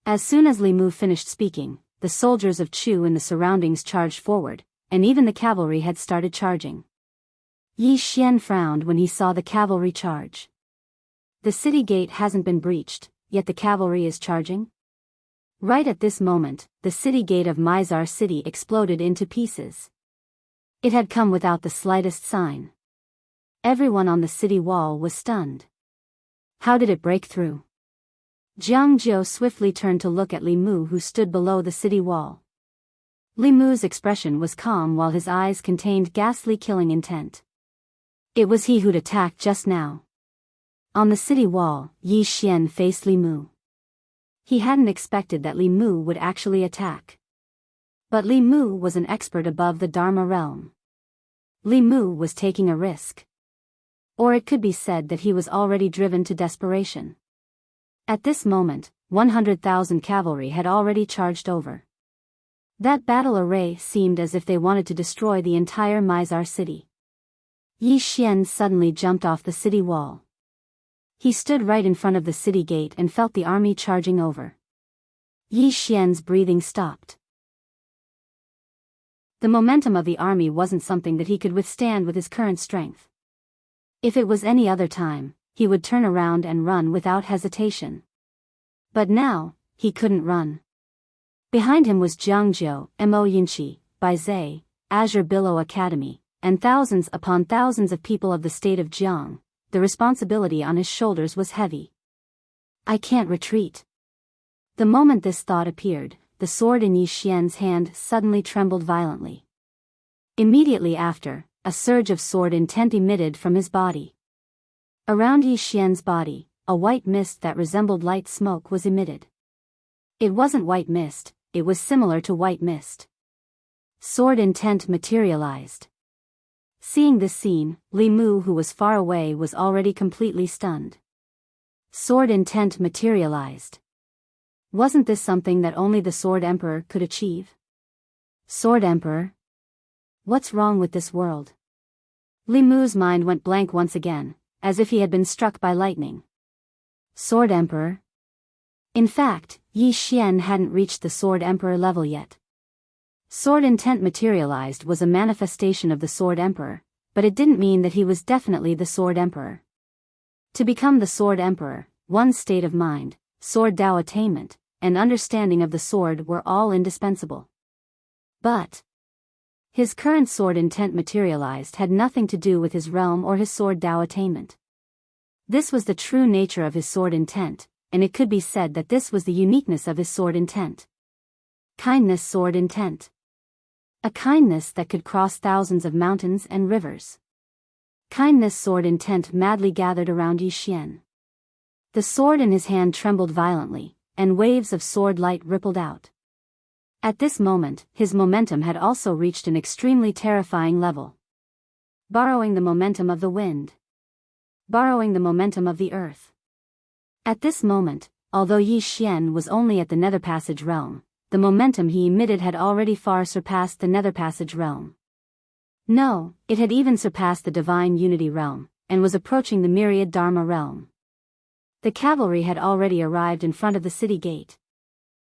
Speaker 1: As soon as Li Mu finished speaking, the soldiers of Chu in the surroundings charged forward, and even the cavalry had started charging. Yi Xian frowned when he saw the cavalry charge. The city gate hasn't been breached, yet the cavalry is charging? Right at this moment, the city gate of Mizar City exploded into pieces. It had come without the slightest sign. Everyone on the city wall was stunned. How did it break through? Jiang Jiu swiftly turned to look at Li Mu, who stood below the city wall. Li Mu's expression was calm while his eyes contained ghastly killing intent. It was he who'd attacked just now. On the city wall, Yi Xian faced Li Mu. He hadn't expected that Li Mu would actually attack. But Li Mu was an expert above the Dharma realm. Li Mu was taking a risk. Or it could be said that he was already driven to desperation. At this moment, 100,000 cavalry had already charged over. That battle array seemed as if they wanted to destroy the entire Mizar city. Yi Xian suddenly jumped off the city wall. He stood right in front of the city gate and felt the army charging over. Yi Xian's breathing stopped. The momentum of the army wasn't something that he could withstand with his current strength. If it was any other time, he would turn around and run without hesitation. But now, he couldn't run. Behind him was Jiangzhou, Mo Yinqi, Baizhe, Azure Billow Academy, and thousands upon thousands of people of the state of Jiang. The responsibility on his shoulders was heavy. I can't retreat. The moment this thought appeared, the sword in Yi Xian's hand suddenly trembled violently. Immediately after, a surge of sword intent emitted from his body. Around Yi Xian's body, a white mist that resembled light smoke was emitted. It wasn't white mist, it was similar to white mist. Sword intent materialized. Seeing this scene, Li Mu, who was far away, was already completely stunned. Sword intent materialized. Wasn't this something that only the Sword Emperor could achieve? Sword Emperor? What's wrong with this world? Li Mu's mind went blank once again, as if he had been struck by lightning. Sword Emperor? In fact, Yi Xian hadn't reached the Sword Emperor level yet. Sword intent materialized was a manifestation of the Sword Emperor, but it didn't mean that he was definitely the Sword Emperor. To become the Sword Emperor, one's state of mind, sword Dao attainment, and understanding of the sword were all indispensable. But his current sword intent materialized had nothing to do with his realm or his sword Dao attainment. This was the true nature of his sword intent, and it could be said that this was the uniqueness of his sword intent. Kindness sword intent. A kindness that could cross thousands of mountains and rivers. Kindness sword intent madly gathered around Yi Xian. The sword in his hand trembled violently, and waves of sword light rippled out. At this moment, his momentum had also reached an extremely terrifying level. Borrowing the momentum of the wind. Borrowing the momentum of the earth. At this moment, although Yi Xian was only at the Nether Passage realm, the momentum he emitted had already far surpassed the Nether Passage realm. No, it had even surpassed the Divine Unity realm, and was approaching the Myriad Dharma realm. The cavalry had already arrived in front of the city gate.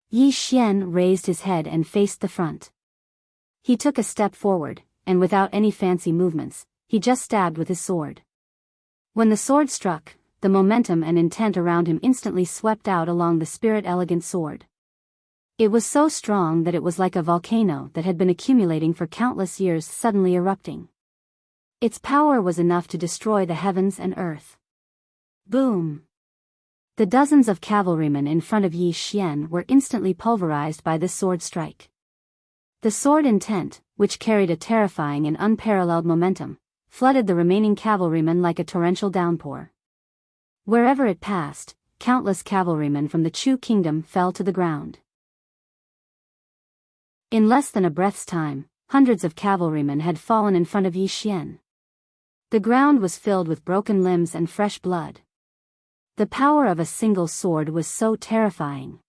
Speaker 1: Yi Xian raised his head and faced the front. He took a step forward, and without any fancy movements, he just stabbed with his sword. When the sword struck, the momentum and intent around him instantly swept out along the spirit elegant sword. It was so strong that it was like a volcano that had been accumulating for countless years suddenly erupting. Its power was enough to destroy the heavens and earth. Boom! The dozens of cavalrymen in front of Yi Xian were instantly pulverized by this sword strike. The sword intent, which carried a terrifying and unparalleled momentum, flooded the remaining cavalrymen like a torrential downpour. Wherever it passed, countless cavalrymen from the Chu kingdom fell to the ground. In less than a breath's time, hundreds of cavalrymen had fallen in front of Yi Xian. The ground was filled with broken limbs and fresh blood. The power of a single sword was so terrifying.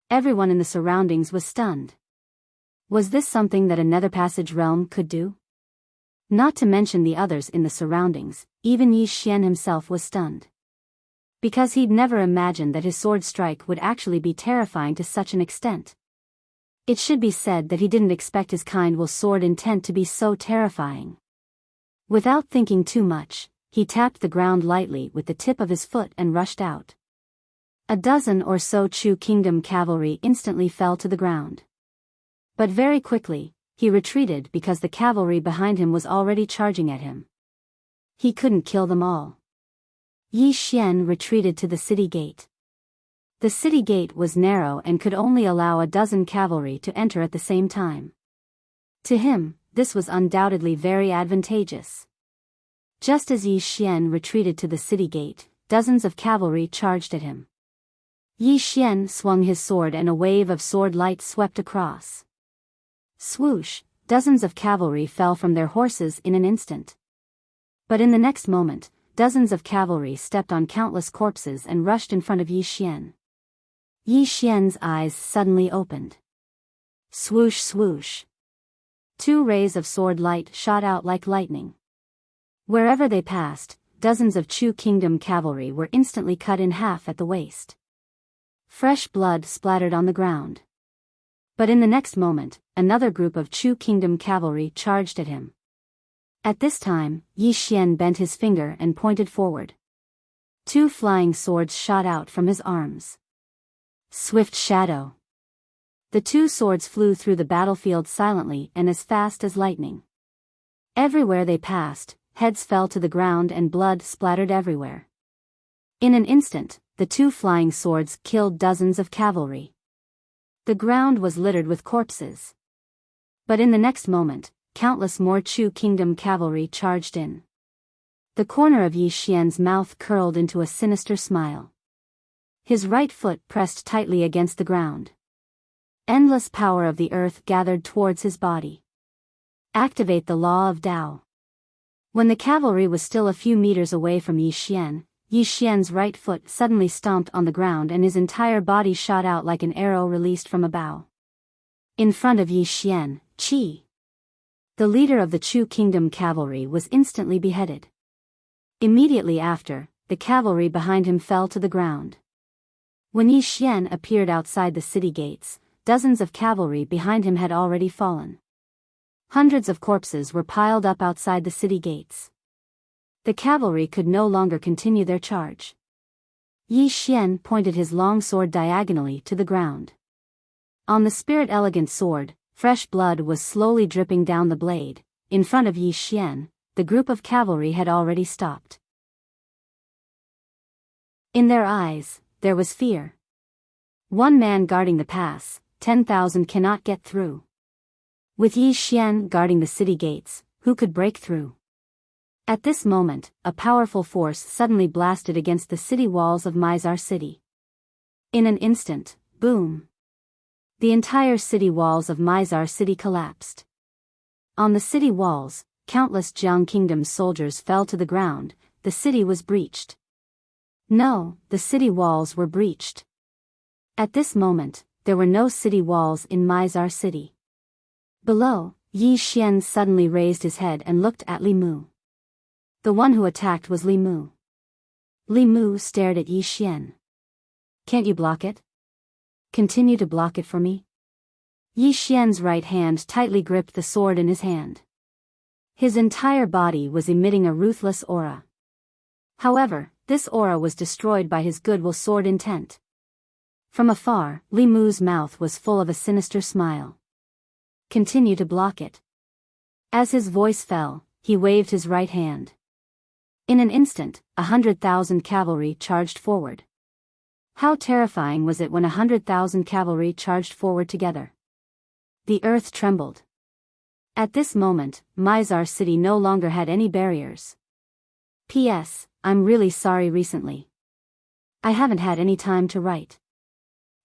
Speaker 1: Everyone in the surroundings was stunned. Was this something that a Nether Passage realm could do? Not to mention the others in the surroundings, even Yi Xian himself was stunned. Because he'd never imagined that his sword strike would actually be terrifying to such an extent. It should be said that he didn't expect his kind will sword intent to be so terrifying. Without thinking too much, he tapped the ground lightly with the tip of his foot and rushed out. A dozen or so Chu Kingdom cavalry instantly fell to the ground. But very quickly, he retreated because the cavalry behind him was already charging at him. He couldn't kill them all. Yi Xian retreated to the city gate. The city gate was narrow and could only allow a dozen cavalry to enter at the same time. To him, this was undoubtedly very advantageous. Just as Yi Xian retreated to the city gate, dozens of cavalry charged at him. Yi Xian swung his sword and a wave of sword light swept across. Swoosh, dozens of cavalry fell from their horses in an instant. But in the next moment, dozens of cavalry stepped on countless corpses and rushed in front of Yi Xian. Yi Xian's eyes suddenly opened. Swoosh swoosh. Two rays of sword light shot out like lightning. Wherever they passed, dozens of Chu Kingdom cavalry were instantly cut in half at the waist. Fresh blood splattered on the ground. But in the next moment, another group of Chu Kingdom cavalry charged at him. At this time, Yi Xian bent his finger and pointed forward. Two flying swords shot out from his arms. Swift shadow. The two swords flew through the battlefield silently and as fast as lightning. Everywhere they passed, heads fell to the ground and blood splattered everywhere. In an instant, the two flying swords killed dozens of cavalry. The ground was littered with corpses. But in the next moment, countless more Chu Kingdom cavalry charged in. The corner of Yi Xian's mouth curled into a sinister smile. His right foot pressed tightly against the ground. Endless power of the earth gathered towards his body. Activate the law of Tao. When the cavalry was still a few meters away from Yi Xian's right foot suddenly stomped on the ground and his entire body shot out like an arrow released from a bow. In front of Yi Xian, Qi, the leader of the Chu Kingdom cavalry, was instantly beheaded. Immediately after, the cavalry behind him fell to the ground. When Yi Xian appeared outside the city gates, dozens of cavalry behind him had already fallen. Hundreds of corpses were piled up outside the city gates. The cavalry could no longer continue their charge. Yi Xian pointed his long sword diagonally to the ground. On the spirit elegant sword, fresh blood was slowly dripping down the blade. In front of Yi Xian, the group of cavalry had already stopped. In their eyes, there was fear. One man guarding the pass, 10,000 cannot get through. With Yi Xian guarding the city gates, who could break through? At this moment, a powerful force suddenly blasted against the city walls of Mizar City. In an instant, boom! The entire city walls of Mizar City collapsed. On the city walls, countless Jiang Kingdom soldiers fell to the ground. The city was breached. No, the city walls were breached. At this moment, there were no city walls in Mizar City. Below, Yi Xian suddenly raised his head and looked at Li Mu. The one who attacked was Li Mu. Li Mu stared at Yi Xian. Can't you block it? Continue to block it for me? Yi Xian's right hand tightly gripped the sword in his hand. His entire body was emitting a ruthless aura. However, this aura was destroyed by his goodwill sword intent. From afar, Li Mu's mouth was full of a sinister smile. Continue to block it. As his voice fell, he waved his right hand. In an instant, 100,000 cavalry charged forward. How terrifying was it when 100,000 cavalry charged forward together? The earth trembled. At this moment, Mizar City no longer had any barriers. P.S. I'm really sorry recently. I haven't had any time to write.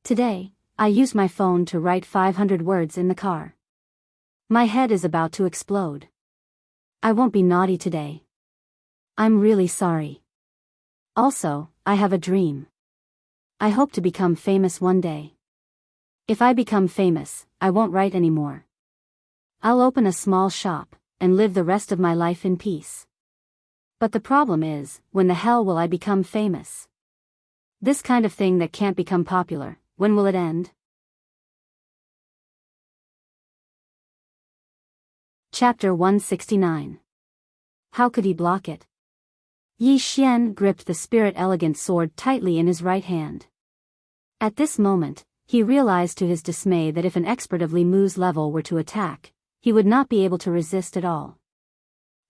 Speaker 1: Today, I used my phone to write 500 words in the car. My head is about to explode. I won't be naughty today. I'm really sorry. Also, I have a dream. I hope to become famous one day. If I become famous, I won't write anymore. I'll open a small shop, and live the rest of my life in peace. But the problem is, when the hell will I become famous? This kind of thing that can't become popular, when will it end? Chapter 169. How could he block it? Yi Xian gripped the spirit-elegant sword tightly in his right hand. At this moment, he realized to his dismay that if an expert of Li Mu's level were to attack, he would not be able to resist at all.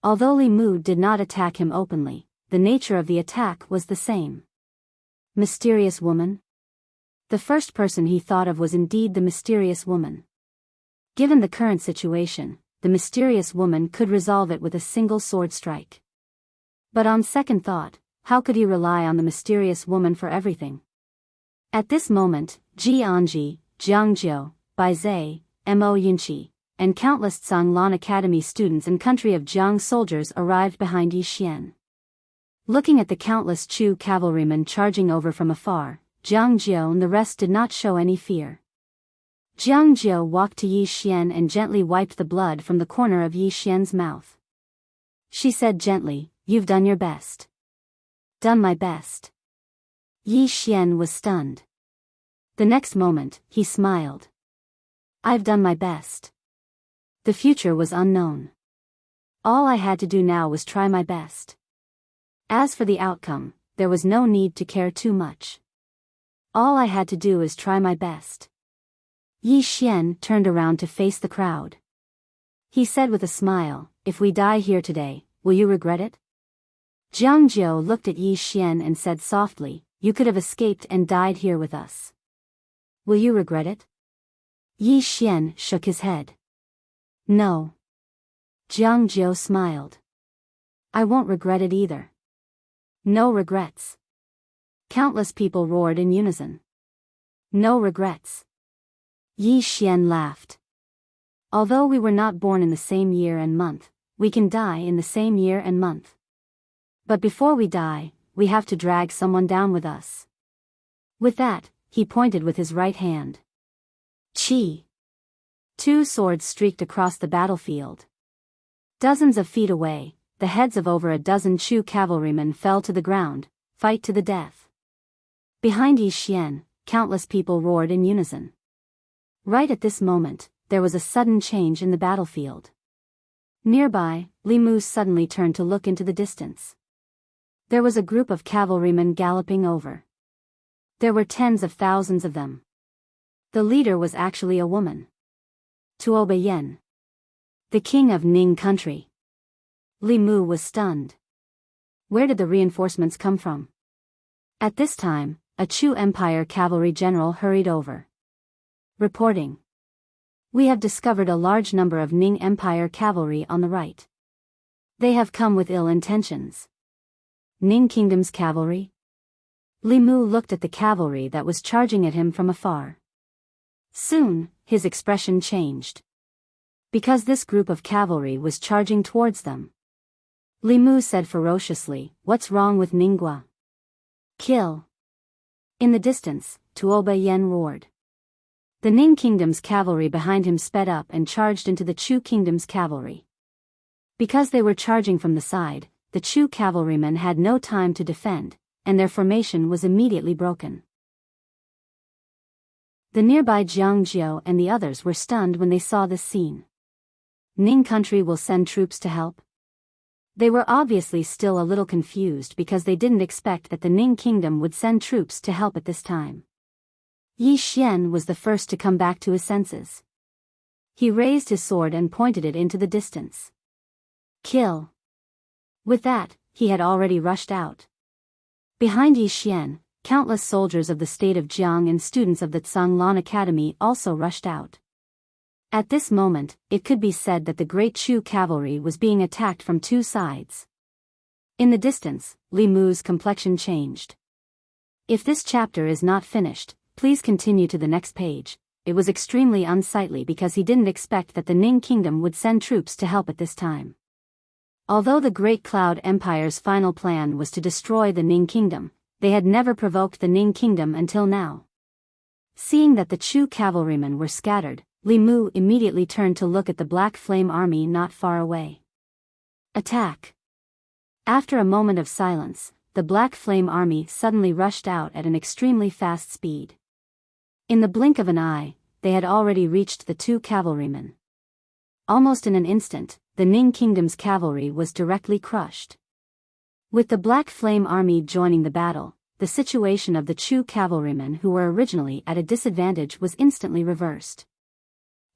Speaker 1: Although Li Mu did not attack him openly, the nature of the attack was the same. Mysterious woman? The first person he thought of was indeed the mysterious woman. Given the current situation, the mysterious woman could resolve it with a single sword strike. But on second thought, how could he rely on the mysterious woman for everything? At this moment, Ji Anji, Jiang Jiu, Bai Zai, Mo Yunqi, and countless Zhanglan Academy students and country of Jiang soldiers arrived behind Yi Xian. Looking at the countless Chu cavalrymen charging over from afar, Jiang Jiu and the rest did not show any fear. Jiang Jiu walked to Yi Xian and gently wiped the blood from the corner of Yi Xian's mouth. She said gently, "You've done your best." "Done my best." Yi Xian was stunned. The next moment, he smiled. "I've done my best." The future was unknown. All I had to do now was try my best. As for the outcome, there was no need to care too much. All I had to do is try my best. Yi Xian turned around to face the crowd. He said with a smile, "If we die here today, will you regret it?" Jiang Jiu looked at Yi Xian and said softly, "You could have escaped and died here with us. Will you regret it?" Yi Xian shook his head. "No." Jiang Jiu smiled. "I won't regret it either." "No regrets." Countless people roared in unison. "No regrets." Yi Xian laughed. "Although we were not born in the same year and month, we can die in the same year and month. But before we die, we have to drag someone down with us." With that, he pointed with his right hand. Chi! Two swords streaked across the battlefield. Dozens of feet away, the heads of over a dozen Chu cavalrymen fell to the ground, fight to the death. Behind Yi Xian, countless people roared in unison. Right at this moment, there was a sudden change in the battlefield. Nearby, Li Mu suddenly turned to look into the distance. There was a group of cavalrymen galloping over. There were tens of thousands of them. The leader was actually a woman. Tuo Yen, the king of Ning country. Li Mu was stunned. Where did the reinforcements come from? At this time, a Chu Empire cavalry general hurried over. Reporting. "We have discovered a large number of Ning Empire cavalry on the right. They have come with ill intentions." Ning Kingdom's cavalry? Li Mu looked at the cavalry that was charging at him from afar. Soon, his expression changed. Because this group of cavalry was charging towards them. Li Mu said ferociously, "What's wrong with Ningguo? Kill!" In the distance, Tuo Yen roared. The Ning Kingdom's cavalry behind him sped up and charged into the Chu Kingdom's cavalry. Because they were charging from the side, the Chu cavalrymen had no time to defend, and their formation was immediately broken. The nearby Jiang Jiu and the others were stunned when they saw this scene. Ning country will send troops to help? They were obviously still a little confused because they didn't expect that the Ning Kingdom would send troops to help at this time. Yi Xian was the first to come back to his senses. He raised his sword and pointed it into the distance. "Kill!" With that, he had already rushed out. Behind Yi Xian, countless soldiers of the state of Jiang and students of the Zhanglan Academy also rushed out. At this moment, it could be said that the great Chu cavalry was being attacked from two sides. In the distance, Li Mu's complexion changed. If this chapter is not finished, please continue to the next page. It was extremely unsightly because he didn't expect that the Ning Kingdom would send troops to help at this time. Although the Great Cloud Empire's final plan was to destroy the Ning Kingdom, they had never provoked the Ning Kingdom until now. Seeing that the Chu cavalrymen were scattered, Li Mu immediately turned to look at the Black Flame army not far away. Attack! After a moment of silence, the Black Flame army suddenly rushed out at an extremely fast speed. In the blink of an eye, they had already reached the two cavalrymen. almost in an instant, the Ning Kingdom's cavalry was directly crushed. With the Black Flame Army joining the battle, the situation of the Chu cavalrymen who were originally at a disadvantage was instantly reversed.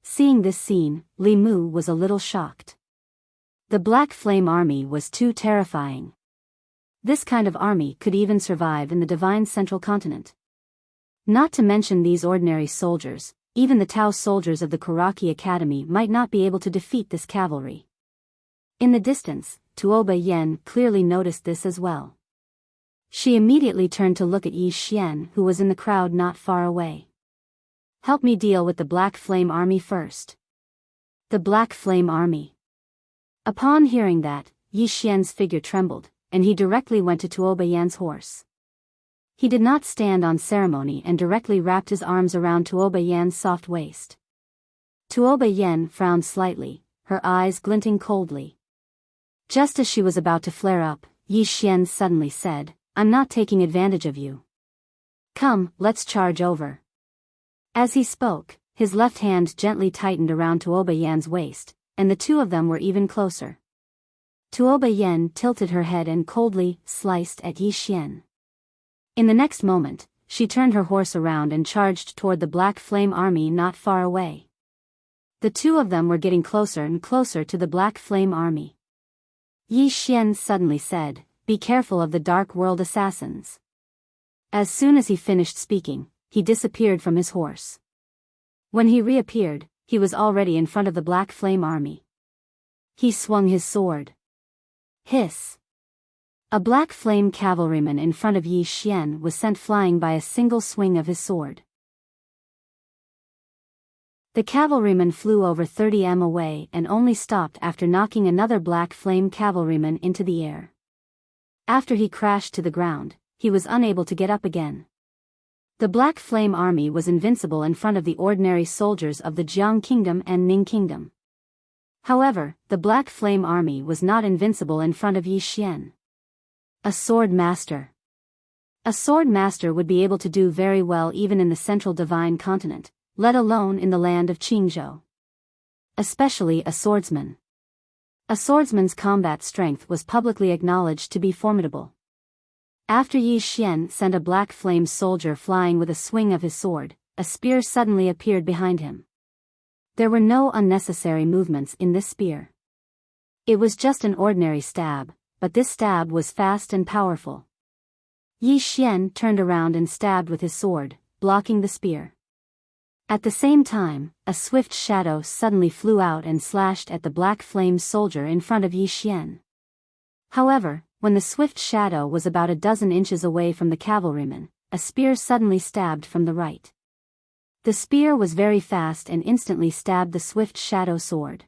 Speaker 1: Seeing this scene, Li Mu was a little shocked. The Black Flame Army was too terrifying. This kind of army could even survive in the divine Central Continent. Not to mention these ordinary soldiers, even the Tao soldiers of the Kuraki Academy might not be able to defeat this cavalry. In the distance, Tuoba Yen clearly noticed this as well. She immediately turned to look at Yi Xian, who was in the crowd not far away. "Help me deal with the Black Flame Army first." The Black Flame Army. Upon hearing that, Yi Xian's figure trembled, and he directly went to Tuoba Yan's horse. He did not stand on ceremony and directly wrapped his arms around Tuoba Yan's soft waist. Tuoba Yan frowned slightly, her eyes glinting coldly. Just as she was about to flare up, Yi Xian suddenly said, "I'm not taking advantage of you. Come, let's charge over." As he spoke, his left hand gently tightened around Tuoba Yan's waist, and the two of them were even closer. Tuoba Yan tilted her head and coldly sliced at Yi Xian. In the next moment, she turned her horse around and charged toward the Black Flame Army not far away. The two of them were getting closer and closer to the Black Flame Army. Yi Xian suddenly said, "Be careful of the Dark World assassins." As soon as he finished speaking, he disappeared from his horse. When he reappeared, he was already in front of the Black Flame Army. He swung his sword. Hiss! A black flame cavalryman in front of Yi Xian was sent flying by a single swing of his sword. The cavalryman flew over 30 m away and only stopped after knocking another black flame cavalryman into the air. After he crashed to the ground, he was unable to get up again. The Black Flame Army was invincible in front of the ordinary soldiers of the Jiang Kingdom and Ning Kingdom. However, the Black Flame Army was not invincible in front of Yi Xian. A sword master. A sword master would be able to do very well even in the Central Divine Continent, let alone in the land of Qingzhou. Especially a swordsman. A swordsman's combat strength was publicly acknowledged to be formidable. After Yi Xian sent a black flame soldier flying with a swing of his sword, a spear suddenly appeared behind him. There were no unnecessary movements in this spear. It was just an ordinary stab, but this stab was fast and powerful. Yi Xian turned around and stabbed with his sword, blocking the spear. At the same time, a swift shadow suddenly flew out and slashed at the black flame soldier in front of Yi Xian. However, when the swift shadow was about a dozen inches away from the cavalryman, a spear suddenly stabbed from the right. The spear was very fast and instantly stabbed the swift shadow sword.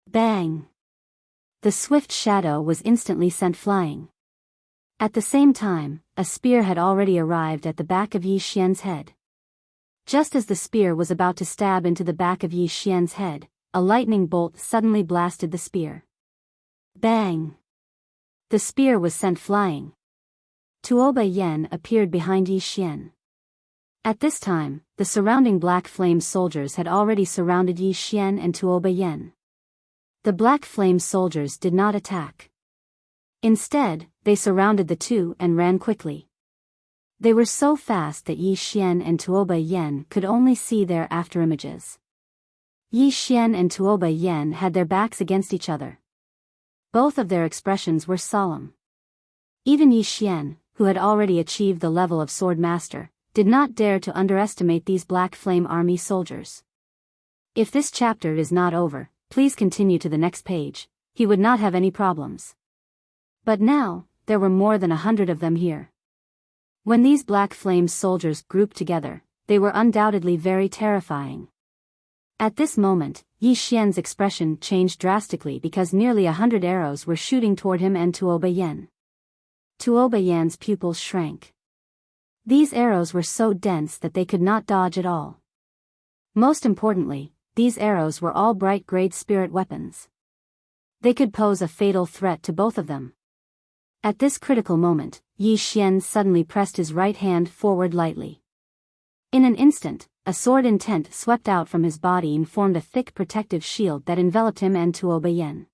Speaker 1: Bang! The swift shadow was instantly sent flying. At the same time, a spear had already arrived at the back of Yi Xian's head. Just as the spear was about to stab into the back of Yi Xian's head, a lightning bolt suddenly blasted the spear. Bang! The spear was sent flying. Tuoba Yen appeared behind Yi Xian. At this time, the surrounding black flame soldiers had already surrounded Yi Xian and Tuoba Yen. The black flame soldiers did not attack. Instead, they surrounded the two and ran quickly. They were so fast that Yi Xian and Tuoba Yen could only see their afterimages. Yi Xian and Tuoba Yen had their backs against each other. Both of their expressions were solemn. Even Yi Xian, who had already achieved the level of sword master, did not dare to underestimate these Black Flame Army soldiers. If this chapter is not over, please continue to the next page. He would not have any problems. But now, there were more than 100 of them here. When these Black Flame soldiers grouped together, they were undoubtedly very terrifying. At this moment, Yi Xian's expression changed drastically because nearly 100 arrows were shooting toward him and Tuoba Yen. Tuoba Yen's pupils shrank. These arrows were so dense that they could not dodge at all. Most importantly, these arrows were all bright-grade spirit weapons. They could pose a fatal threat to both of them. At this critical moment, Yi Xian suddenly pressed his right hand forward lightly. In an instant, a sword intent swept out from his body and formed a thick protective shield that enveloped him and Tuo Bayen.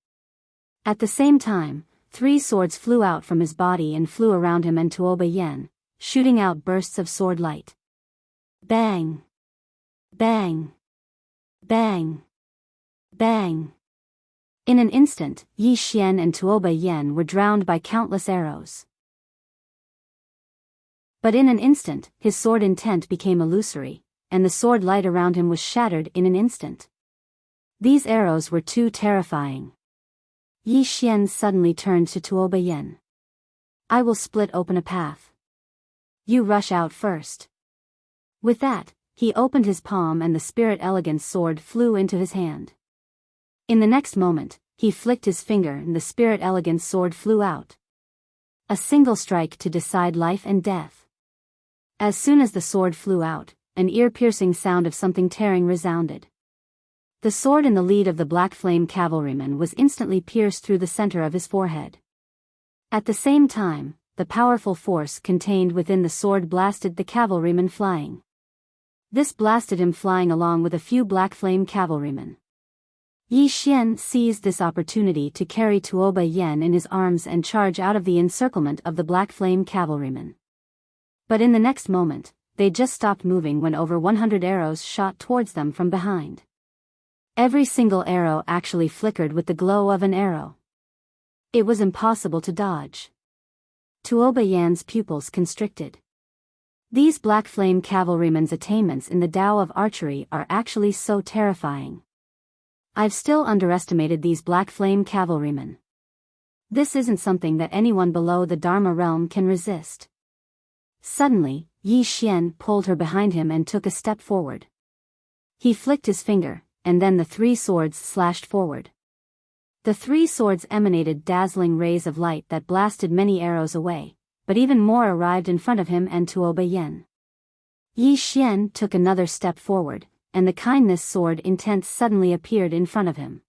Speaker 1: At the same time, 3 swords flew out from his body and flew around him and Tuo Bayen, shooting out bursts of sword light. Bang! Bang! Bang! Bang! In an instant, Yi Xian and Tuo Bayen were drowned by countless arrows. But in an instant, his sword intent became illusory, and the sword light around him was shattered in an instant. These arrows were too terrifying. Yi Xian suddenly turned to Tuo Bayen. I will split open a path. You rush out first. With that, he opened his palm and the spirit elegance sword flew into his hand. In the next moment, he flicked his finger and the spirit elegance sword flew out. A single strike to decide life and death. As soon as the sword flew out, an ear-piercing sound of something tearing resounded. The sword in the lead of the Black Flame cavalryman was instantly pierced through the center of his forehead. At the same time, the powerful force contained within the sword blasted the cavalryman flying. This blasted him flying along with a few Black Flame cavalrymen. Yi Xian seized this opportunity to carry Tuo Bayen in his arms and charge out of the encirclement of the Black Flame cavalrymen. But in the next moment, they just stopped moving when over 100 arrows shot towards them from behind. Every single arrow actually flickered with the glow of an arrow. It was impossible to dodge. Tuo Bayen's pupils constricted. These Black Flame cavalrymen's attainments in the Tao of archery are actually so terrifying. I've still underestimated these Black Flame cavalrymen. This isn't something that anyone below the Dharma realm can resist. Suddenly, Yi Xian pulled her behind him and took a step forward. He flicked his finger, and then the 3 swords slashed forward. The 3 swords emanated dazzling rays of light that blasted many arrows away, but even more arrived in front of him and Tuo Bayen. Yi Xian took another step forward, and the kindness sword intent suddenly appeared in front of him.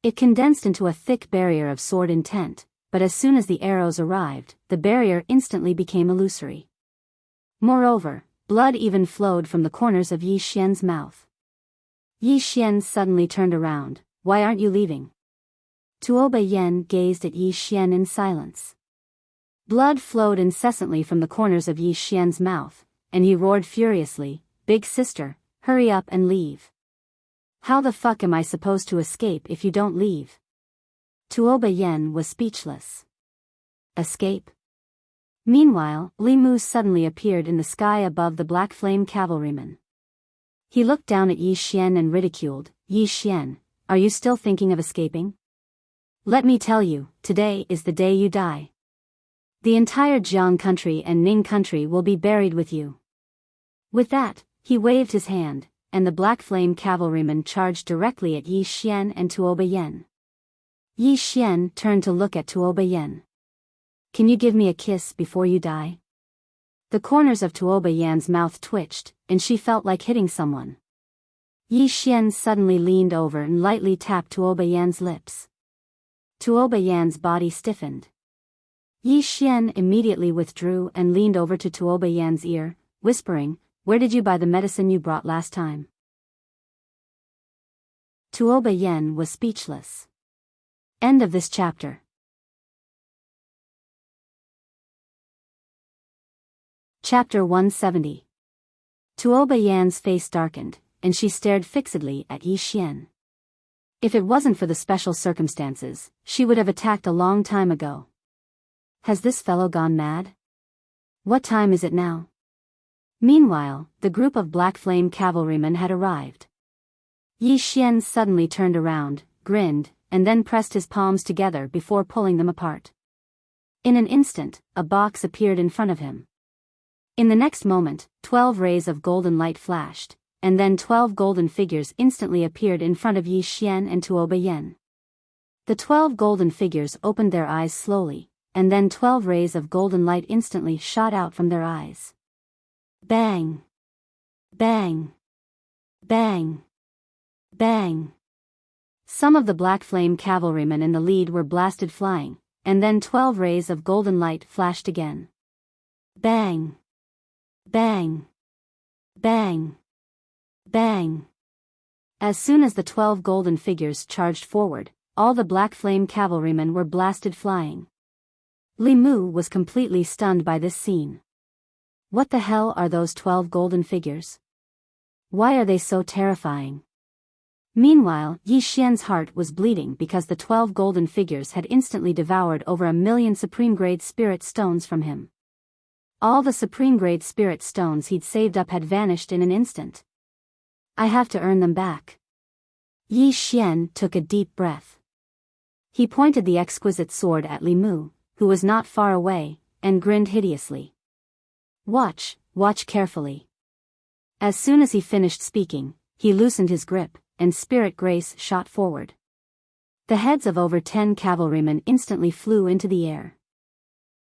Speaker 1: It condensed into a thick barrier of sword intent, but as soon as the arrows arrived, the barrier instantly became illusory. Moreover, blood even flowed from the corners of Yi Xian's mouth. Yi Xian suddenly turned around. Why aren't you leaving? Tuo Bayen gazed at Yi Xian in silence. Blood flowed incessantly from the corners of Yi Xian's mouth, and he roared furiously, Big sister, hurry up and leave. How the fuck am I supposed to escape if you don't leave? Tuo Bayen was speechless. Escape? Meanwhile, Li Mu suddenly appeared in the sky above the Black Flame cavalryman. He looked down at Yi Xian and ridiculed, Yi Xian, are you still thinking of escaping? Let me tell you, today is the day you die. The entire Jiang country and Ning country will be buried with you. With that, he waved his hand, and the Black Flame cavalryman charged directly at Yi Xian and Tuo Bayen. Yi Xian turned to look at Tuo Bayen. Can you give me a kiss before you die? The corners of Tuo Bayen's mouth twitched, and she felt like hitting someone. Yi Xian suddenly leaned over and lightly tapped Tuo Bayen's lips. Tuo Bayen's body stiffened. Yi Xian immediately withdrew and leaned over to Tuo Bayen's ear, whispering, Where did you buy the medicine you brought last time? Tuo Bayen was speechless. End of this chapter. Chapter 170. Tuo Bayen's face darkened, and she stared fixedly at Yi Xian. If it wasn't for the special circumstances, she would have attacked a long time ago. Has this fellow gone mad? What time is it now? Meanwhile, the group of Black Flame cavalrymen had arrived. Yi Xian suddenly turned around, grinned, and then pressed his palms together before pulling them apart. In an instant, a box appeared in front of him. In the next moment, 12 rays of golden light flashed, and then 12 golden figures instantly appeared in front of Yi Xian and Tuo Bayen. The 12 golden figures opened their eyes slowly, and then 12 rays of golden light instantly shot out from their eyes. Bang! Bang! Bang! Bang! Some of the Black Flame cavalrymen in the lead were blasted flying, and then 12 rays of golden light flashed again. Bang! Bang! Bang! Bang! As soon as the 12 golden figures charged forward, all the black flame cavalrymen were blasted flying. Li Mu was completely stunned by this scene. What the hell are those 12 golden figures? Why are they so terrifying? Meanwhile, Yi Xian's heart was bleeding because the 12 golden figures had instantly devoured over 1,000,000 supreme-grade spirit stones from him. All the supreme-grade spirit stones he'd saved up had vanished in an instant. I have to earn them back. Yi Xian took a deep breath. He pointed the exquisite sword at Li Mu, who was not far away, and grinned hideously. Watch carefully. As soon as he finished speaking, he loosened his grip, and spirit grace shot forward. The heads of over 10 cavalrymen instantly flew into the air.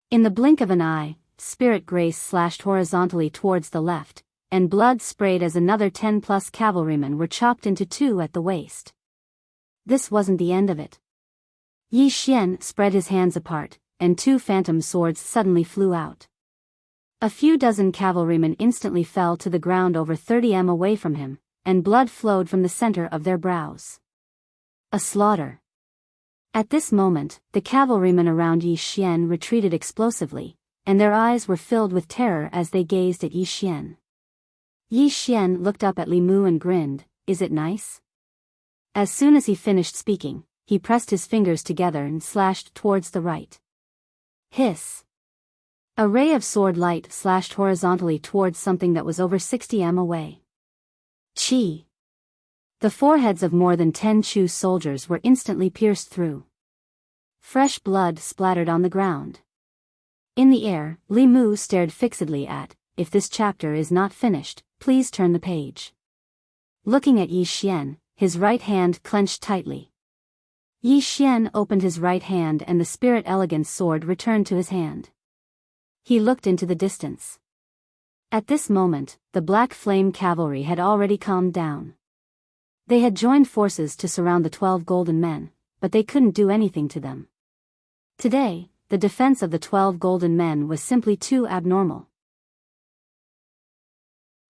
Speaker 1: In the blink of an eye, spirit grace slashed horizontally towards the left, and blood sprayed as another 10+ cavalrymen were chopped into two at the waist. This wasn't the end of it. Yi Xian spread his hands apart, and 2 phantom swords suddenly flew out. A few dozen cavalrymen instantly fell to the ground over 30 m away from him, and blood flowed from the center of their brows. A slaughter. At this moment, the cavalrymen around Yi Xian retreated explosively, and their eyes were filled with terror as they gazed at Yi Xian. Yi Xian looked up at Li Mu and grinned, "Is it nice?" As soon as he finished speaking, he pressed his fingers together and slashed towards the right. Hiss! A ray of sword light slashed horizontally towards something that was over 60 m away. Chi! The foreheads of more than 10 Chu soldiers were instantly pierced through. Fresh blood splattered on the ground. In the air, Li Mu stared fixedly at, "If this chapter is not finished, please turn the page." Looking at Yi Xian, his right hand clenched tightly. Yi Xian opened his right hand and the spirit elegance sword returned to his hand. He looked into the distance. At this moment, the black flame cavalry had already calmed down. They had joined forces to surround the 12 golden men, but they couldn't do anything to them. Today, the defense of the 12 golden men was simply too abnormal.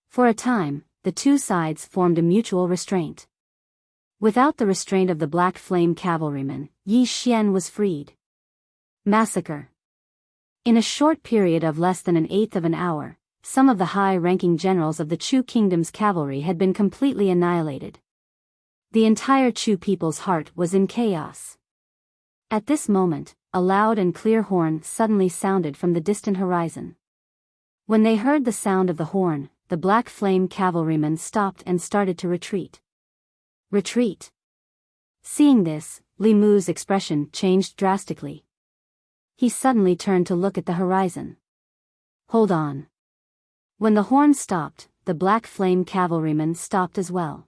Speaker 1: For a time, the two sides formed a mutual restraint. Without the restraint of the black flame cavalrymen, Yi Xian was freed. Massacre. In a short period of less than 1/8 of an hour, some of the high-ranking generals of the Chu kingdom's cavalry had been completely annihilated. The entire Chu people's heart was in chaos. At this moment, a loud and clear horn suddenly sounded from the distant horizon. When they heard the sound of the horn, the black flame cavalrymen stopped and started to retreat. Retreat. Seeing this, Li Mu's expression changed drastically. He suddenly turned to look at the horizon. Hold on. When the horn stopped, the black flame cavalrymen stopped as well.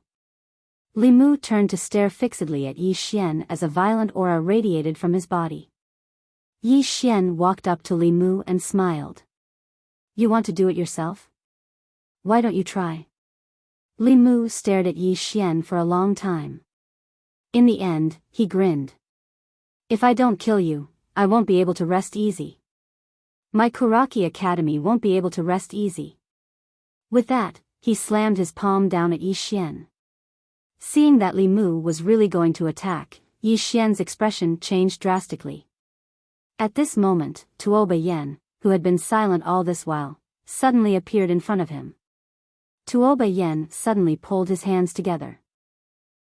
Speaker 1: Li Mu turned to stare fixedly at Yi Xian as a violent aura radiated from his body. Yi Xian walked up to Li Mu and smiled. "You want to do it yourself? Why don't you try?" Li Mu stared at Yi Xian for a long time. In the end, he grinned. "If I don't kill you, I won't be able to rest easy. My Kuraki Academy won't be able to rest easy." With that, he slammed his palm down at Yi Xian. Seeing that Li Mu was really going to attack, Yi Xian's expression changed drastically. At this moment, Tuoba Yen, who had been silent all this while, suddenly appeared in front of him. Tuoba Yen suddenly pulled his hands together.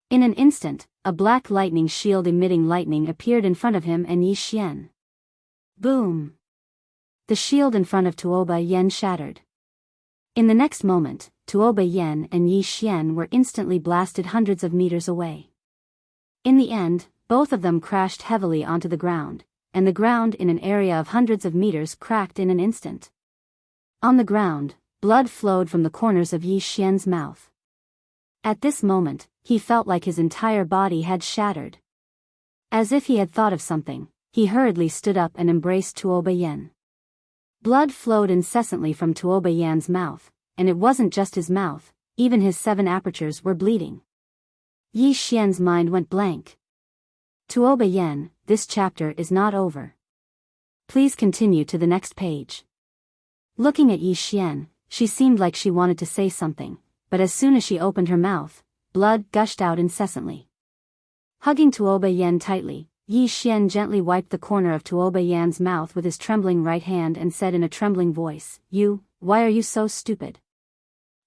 Speaker 1: In an instant, a black lightning shield emitting lightning appeared in front of him and Yi Xian. Boom! The shield in front of Tuoba Yen shattered. In the next moment, Tuoba Yen and Yi Xian were instantly blasted hundreds of meters away. In the end, both of them crashed heavily onto the ground, and the ground in an area of hundreds of meters cracked in an instant. On the ground, blood flowed from the corners of Yi Xian's mouth. At this moment, he felt like his entire body had shattered. As if he had thought of something, he hurriedly stood up and embraced Tuoba Yen. Blood flowed incessantly from Tuoba Yan's mouth, and it wasn't just his mouth, even his 7 apertures were bleeding. Yi Xian's mind went blank. Tuoba Yen, this chapter is not over. Please continue to the next page. Looking at Yi Xian, she seemed like she wanted to say something, but as soon as she opened her mouth, blood gushed out incessantly. Hugging Tuoba Yen tightly, Yi Xian gently wiped the corner of Tuoba Yan's mouth with his trembling right hand and said in a trembling voice, Why are you so stupid?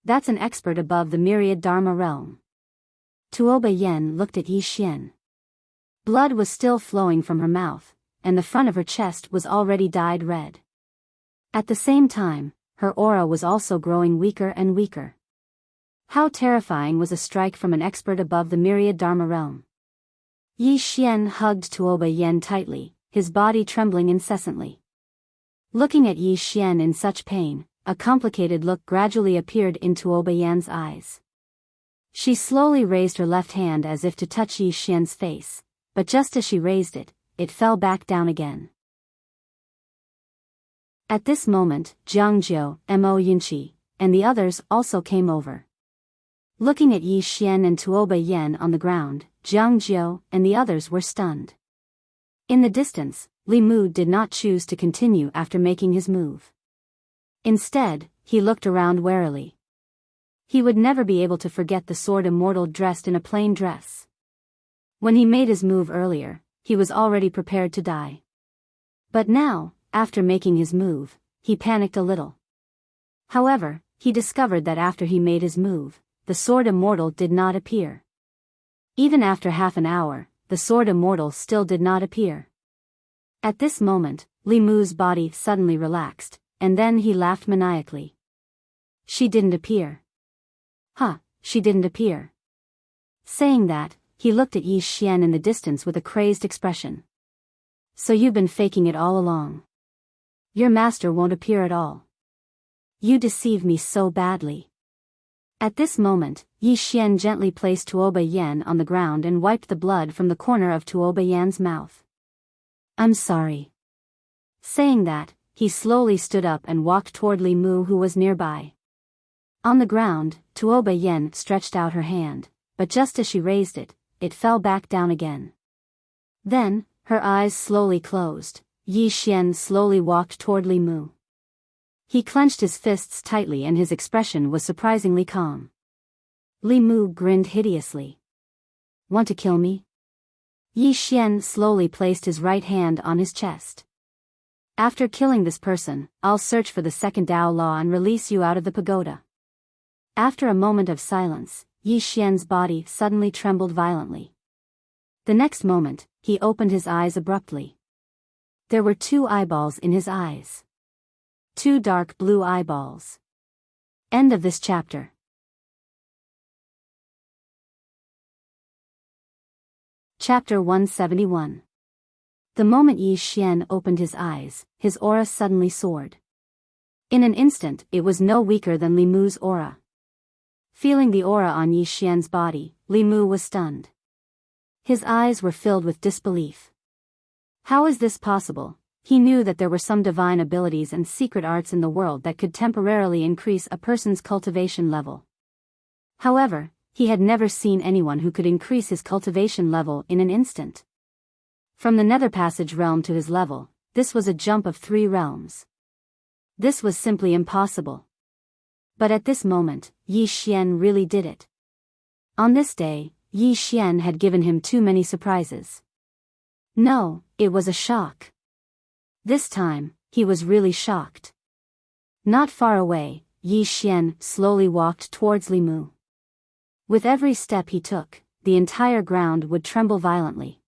Speaker 1: That's an expert above the myriad Dharma realm. Tuoba Yen looked at Yi Xian. Blood was still flowing from her mouth, and the front of her chest was already dyed red. At the same time, her aura was also growing weaker and weaker. How terrifying was a strike from an expert above the myriad Dharma realm. Yi Xian hugged Tuoba Yen tightly, his body trembling incessantly. Looking at Yi Xian in such pain, a complicated look gradually appeared in Tuoba Yan's eyes. She slowly raised her left hand as if to touch Yi Xian's face, but just as she raised it, it fell back down again. At this moment, Jiang Jiao, Mo Yinqi, and the others also came over. Looking at Yi Xian and Tuoba Yen on the ground, Jiang Jiao and the others were stunned. In the distance, Li Mu did not choose to continue after making his move. Instead, he looked around warily. He would never be able to forget the sword Immortal dressed in a plain dress. When he made his move earlier, he was already prepared to die. But now, after making his move, he panicked a little. However, he discovered that after he made his move, the sword Immortal did not appear. Even after half an hour, the sword Immortal still did not appear. At this moment, Li Mu's body suddenly relaxed, and then he laughed maniacally. She didn't appear. She didn't appear. Saying that, he looked at Yi Xian in the distance with a crazed expression. So you've been faking it all along. Your master won't appear at all. You deceive me so badly. At this moment, Yi Xian gently placed Tuoba Yen on the ground and wiped the blood from the corner of Tuoba Yan's mouth. I'm sorry. Saying that, he slowly stood up and walked toward Li Mu who was nearby. On the ground, Tuoba Yen stretched out her hand, but just as she raised it, it fell back down again. Then, her eyes slowly closed. Yi Xian slowly walked toward Li Mu. He clenched his fists tightly and his expression was surprisingly calm. Li Mu grinned hideously. Want to kill me? Yi Xian slowly placed his right hand on his chest. After killing this person, I'll search for the second Tao law and release you out of the pagoda. After a moment of silence, Yi Xian's body suddenly trembled violently. The next moment, he opened his eyes abruptly. There were 2 eyeballs in his eyes. 2 dark blue eyeballs. End of this chapter. Chapter 171. The moment Yi Xian opened his eyes, his aura suddenly soared. In an instant, it was no weaker than Li Mu's aura. Feeling the aura on Yi Xian's body, Li Mu was stunned. His eyes were filled with disbelief. How is this possible? He knew that there were some divine abilities and secret arts in the world that could temporarily increase a person's cultivation level. However, he had never seen anyone who could increase his cultivation level in an instant. From the Nether Passage realm to his level, this was a jump of 3 realms. This was simply impossible. But at this moment, Yi Xian really did it. On this day, Yi Xian had given him too many surprises. No, it was a shock. This time, he was really shocked. Not far away, Yi Xian slowly walked towards Li Mu. With every step he took, the entire ground would tremble violently.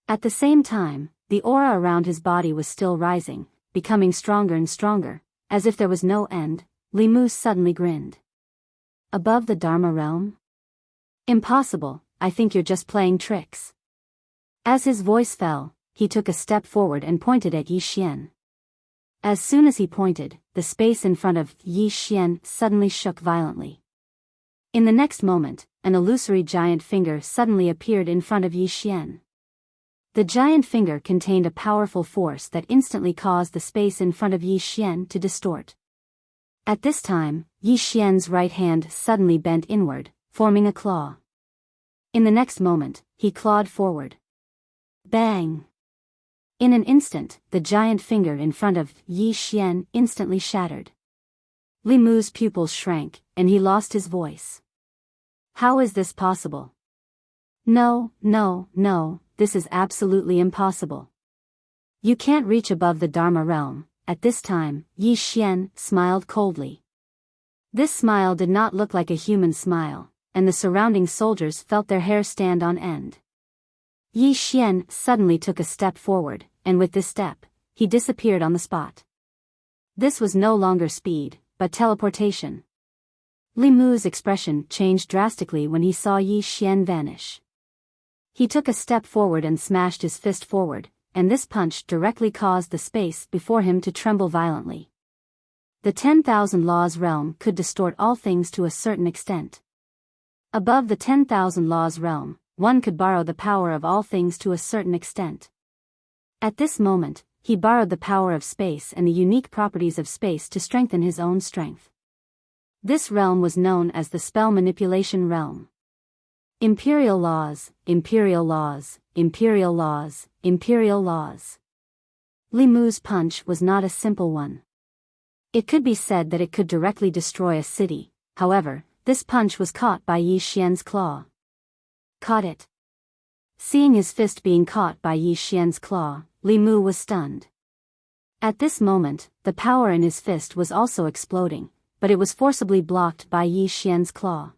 Speaker 1: At the same time, the aura around his body was still rising, becoming stronger and stronger, as if there was no end. Li Mu suddenly grinned. Above the Dharma realm? Impossible, I think you're just playing tricks. As his voice fell, he took a step forward and pointed at Yi Xian. As soon as he pointed, the space in front of Yi Xian suddenly shook violently. In the next moment, an illusory giant finger suddenly appeared in front of Yi Xian. The giant finger contained a powerful force that instantly caused the space in front of Yi Xian to distort. At this time, Yi Xian's right hand suddenly bent inward, forming a claw. In the next moment, he clawed forward. Bang! In an instant, the giant finger in front of Yi Xian instantly shattered. Li Mu's pupils shrank, and he lost his voice. How is this possible? No, no, no, this is absolutely impossible. You can't reach above the Dharma realm. At this time, Yi Xian smiled coldly. This smile did not look like a human smile, and the surrounding soldiers felt their hair stand on end. Yi Xian suddenly took a step forward, and with this step, he disappeared on the spot. This was no longer speed, but teleportation. Li Mu's expression changed drastically when he saw Yi Xian vanish. He took a step forward and smashed his fist forward, and this punch directly caused the space before him to tremble violently. The 10,000 laws realm could distort all things to a certain extent. Above the 10,000 laws realm, one could borrow the power of all things to a certain extent. At this moment, he borrowed the power of space and the unique properties of space to strengthen his own strength. This realm was known as the spell manipulation realm. Imperial laws, imperial laws, imperial laws, imperial laws. Li Mu's punch was not a simple one. It could be said that it could directly destroy a city, however, this punch was caught by Yi Xian's claw. Caught it. Seeing his fist being caught by Yi Xian's claw, Li Mu was stunned. At this moment, the power in his fist was also exploding, but it was forcibly blocked by Yi Xian's claw.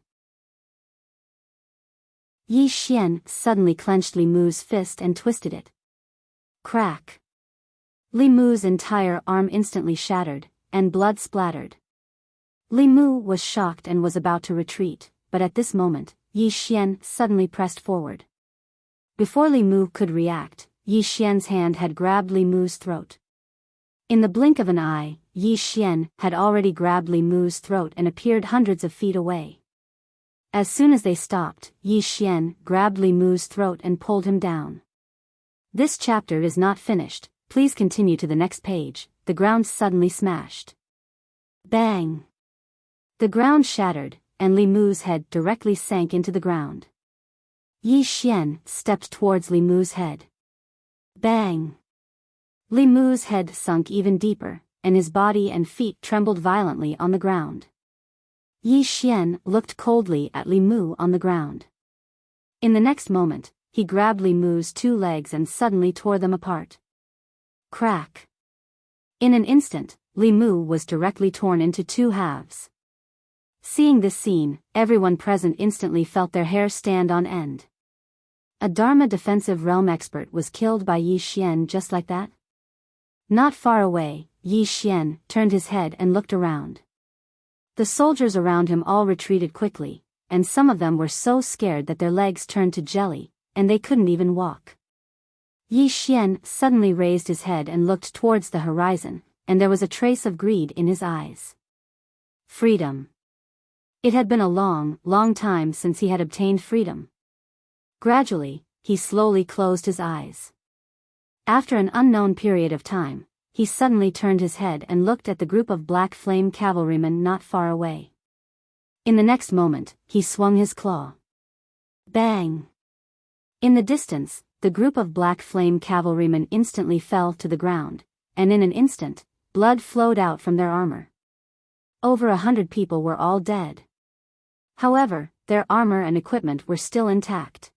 Speaker 1: Yi Xian suddenly clenched Li Mu's fist and twisted it. Crack! Li Mu's entire arm instantly shattered, and blood splattered. Li Mu was shocked and was about to retreat, but at this moment, Yi Xian suddenly pressed forward. Before Li Mu could react, Yi Xian's hand had grabbed Li Mu's throat. In the blink of an eye, Yi Xian had already grabbed Li Mu's throat and appeared hundreds of feet away. As soon as they stopped, Yi Xian grabbed Li Mu's throat and pulled him down. This chapter is not finished, please continue to the next page. The ground suddenly smashed. Bang! The ground shattered, and Li Mu's head directly sank into the ground. Yi Xian stepped towards Li Mu's head. Bang! Li Mu's head sunk even deeper, and his body and feet trembled violently on the ground. Yi Xian looked coldly at Li Mu on the ground. In the next moment, he grabbed Li Mu's two legs and suddenly tore them apart. Crack! In an instant, Li Mu was directly torn into two halves. Seeing this scene, everyone present instantly felt their hair stand on end. A Dharma defensive realm expert was killed by Yi Xian just like that? Not far away, Yi Xian turned his head and looked around. The soldiers around him all retreated quickly, and some of them were so scared that their legs turned to jelly, and they couldn't even walk. Yi Xian suddenly raised his head and looked towards the horizon, and there was a trace of greed in his eyes. Freedom. It had been a long, long time since he had obtained freedom. Gradually, he slowly closed his eyes. After an unknown period of time, he suddenly turned his head and looked at the group of black flame cavalrymen not far away. In the next moment, he swung his claw. Bang! In the distance, the group of black flame cavalrymen instantly fell to the ground, and in an instant, blood flowed out from their armor. Over 100 people were all dead. However, their armor and equipment were still intact.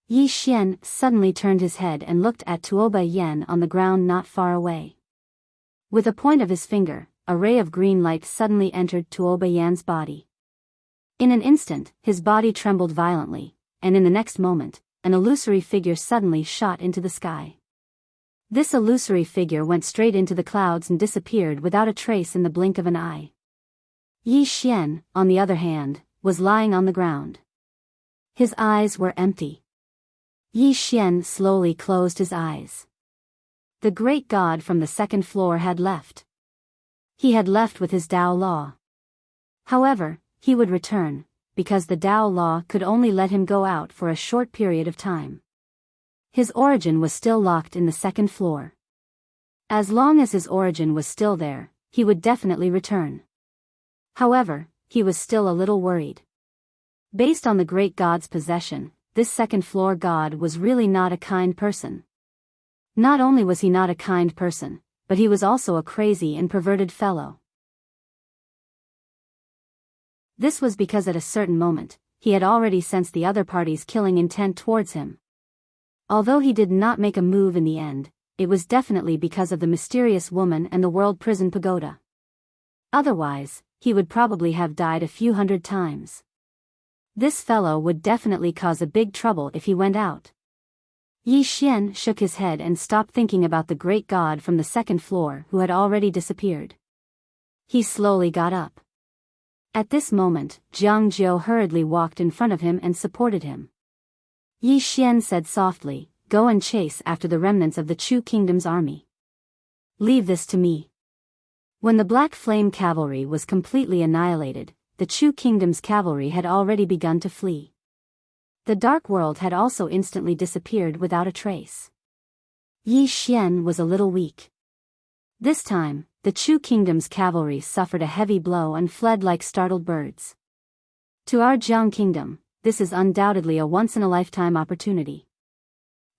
Speaker 1: Yi Xian suddenly turned his head and looked at Tuoba Yan on the ground not far away. With a point of his finger, a ray of green light suddenly entered Tuoba Yan's body. In an instant, his body trembled violently, and in the next moment, an illusory figure suddenly shot into the sky. This illusory figure went straight into the clouds and disappeared without a trace in the blink of an eye. Yi Xian, on the other hand, was lying on the ground. His eyes were empty. Yi Xian slowly closed his eyes. The great god from the second floor had left. He had left with his Tao Law. However, he would return, because the Tao Law could only let him go out for a short period of time. His origin was still locked in the second floor. As long as his origin was still there, he would definitely return. However, he was still a little worried. Based on the great god's possession, this second floor god was really not a kind person. Not only was he not a kind person, but he was also a crazy and perverted fellow. This was because at a certain moment, he had already sensed the other party's killing intent towards him. Although he did not make a move in the end, it was definitely because of the mysterious woman and the world prison pagoda. Otherwise, he would probably have died a few hundred times. This fellow would definitely cause a big trouble if he went out. Yi Xian shook his head and stopped thinking about the great god from the second floor who had already disappeared. He slowly got up. At this moment, Jiang Jiu hurriedly walked in front of him and supported him. Yi Xian said softly, "Go and chase after the remnants of the Chu Kingdom's army. Leave this to me." When the Black Flame cavalry was completely annihilated, the Chu Kingdom's cavalry had already begun to flee. The Dark World had also instantly disappeared without a trace. Yi Xian was a little weak. This time, the Chu Kingdom's cavalry suffered a heavy blow and fled like startled birds. To our Jiang Kingdom, this is undoubtedly a once-in-a-lifetime opportunity.